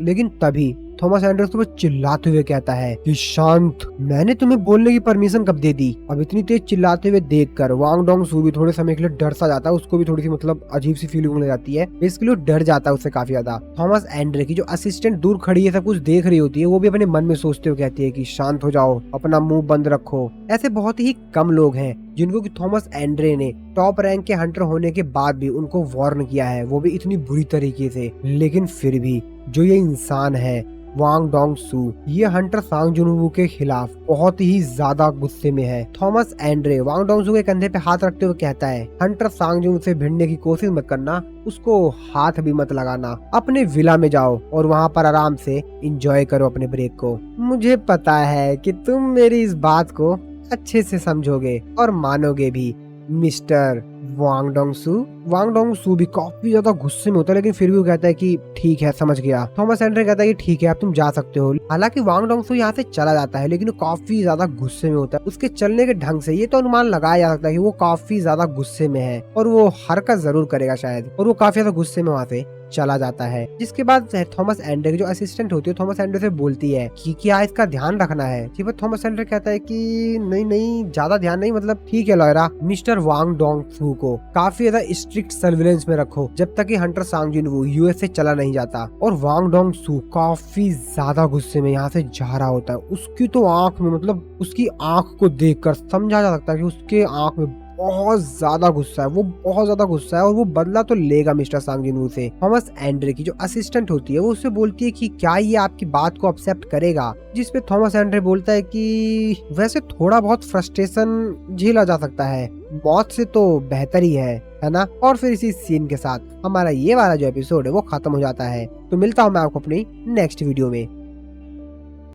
लेकिन तभी थॉमस एंड्रे उसके ऊपर चिल्लाते हुए कहता है कि शांत, मैंने तुम्हें बोलने की परमिशन कब दे दी? अब इतनी तेज चिल्लाते हुए देखकर वांग डोंग सू भी थोड़े समय के लिए डर सा जाता है, उसको भी थोड़ी सी मतलब अजीब सी फीलिंग होने जाती है, बेसिकली वो डर जाता है उससे काफी ज्यादा। थॉमस एंड्रे की जो असिस्टेंट दूर खड़ी है सब कुछ देख रही होती है, वो भी अपने मन में सोचते हुए कहती है कि शांत हो जाओ, अपना मुंह बंद रखो। ऐसे बहुत ही कम लोग हैं जिनको कि थॉमस एंड्रे ने टॉप रैंक के हंटर होने के बाद भी उनको वार्न किया है, वो भी इतनी बुरी तरीके से। लेकिन फिर भी जो ये इंसान है वांग डोंग सू ये हंटर सांग जुनवू के खिलाफ बहुत ही ज्यादा गुस्से में है। थॉमस एंड्रे वांग डोंग सू के कंधे पे हाथ रखते हुए कहता है, हंटर सांग जुन से भिड़ने की कोशिश मत करना, उसको हाथ भी मत लगाना, अपने विला में जाओ और वहाँ पर आराम से एंजॉय करो अपने ब्रेक को। मुझे पता है कि तुम मेरी इस बात को अच्छे से समझोगे और मानोगे भी मिस्टर वांग डोंग सू भी काफी ज्यादा गुस्से में होता है, लेकिन फिर भी वो कहता है कि ठीक है, समझ गया। थॉमस एंड्रे कहता है कि ठीक है, अब तुम जा सकते हो। हालांकि वांग डोंग सू यहाँ से चला जाता है, लेकिन वो काफी ज्यादा गुस्से में होता है। उसके चलने के ढंग से ये तो अनुमान लगाया जा सकता है कि वो काफी ज्यादा गुस्से में है और वो हरकत जरूर करेगा शायद, और वो काफी ज्यादा गुस्से में वहाँ से चला जाता है। जिसके बाद थॉमस एंड्रे की जो असिस्टेंट होती है थॉमस एंड्रे से बोलती है कि क्या इसका ध्यान रखना है। जी थॉमस एंड्रे कहता है कि नहीं नहीं, ज्यादा ध्यान नहीं, मतलब ठीक है लॉयरा, मिस्टर वांग डोंग सू को काफी ज्यादा स्ट्रिक्ट सर्विलेंस में रखो जब तक कि हंटर सांग जुनवू यूएस से चला नहीं जाता। और वांग डोंग सू काफी ज्यादा गुस्से में यहाँ से जा रहा होता है। उसकी तो आंख में, मतलब उसकी आंख को देखकर समझा जा सकता है कि उसके आंख में बहुत ज्यादा गुस्सा है, वो बहुत ज्यादा गुस्सा है और वो बदला तो लेगा मिस्टर सांग जिनवू से। थॉमस एंड्रे की जो असिस्टेंट होती है वो उससे बोलती है कि क्या ये आपकी बात को एक्सेप्ट करेगा, जिसपे थॉमस एंड्रे बोलता है कि वैसे थोड़ा बहुत फ्रस्ट्रेशन झेला जा सकता है, मौत से तो बेहतर ही है ना। और फिर इसी सीन के साथ हमारा ये वाला जो एपिसोड है वो खत्म हो जाता है। तो मिलता हूँ मैं आपको अपनी नेक्स्ट वीडियो में।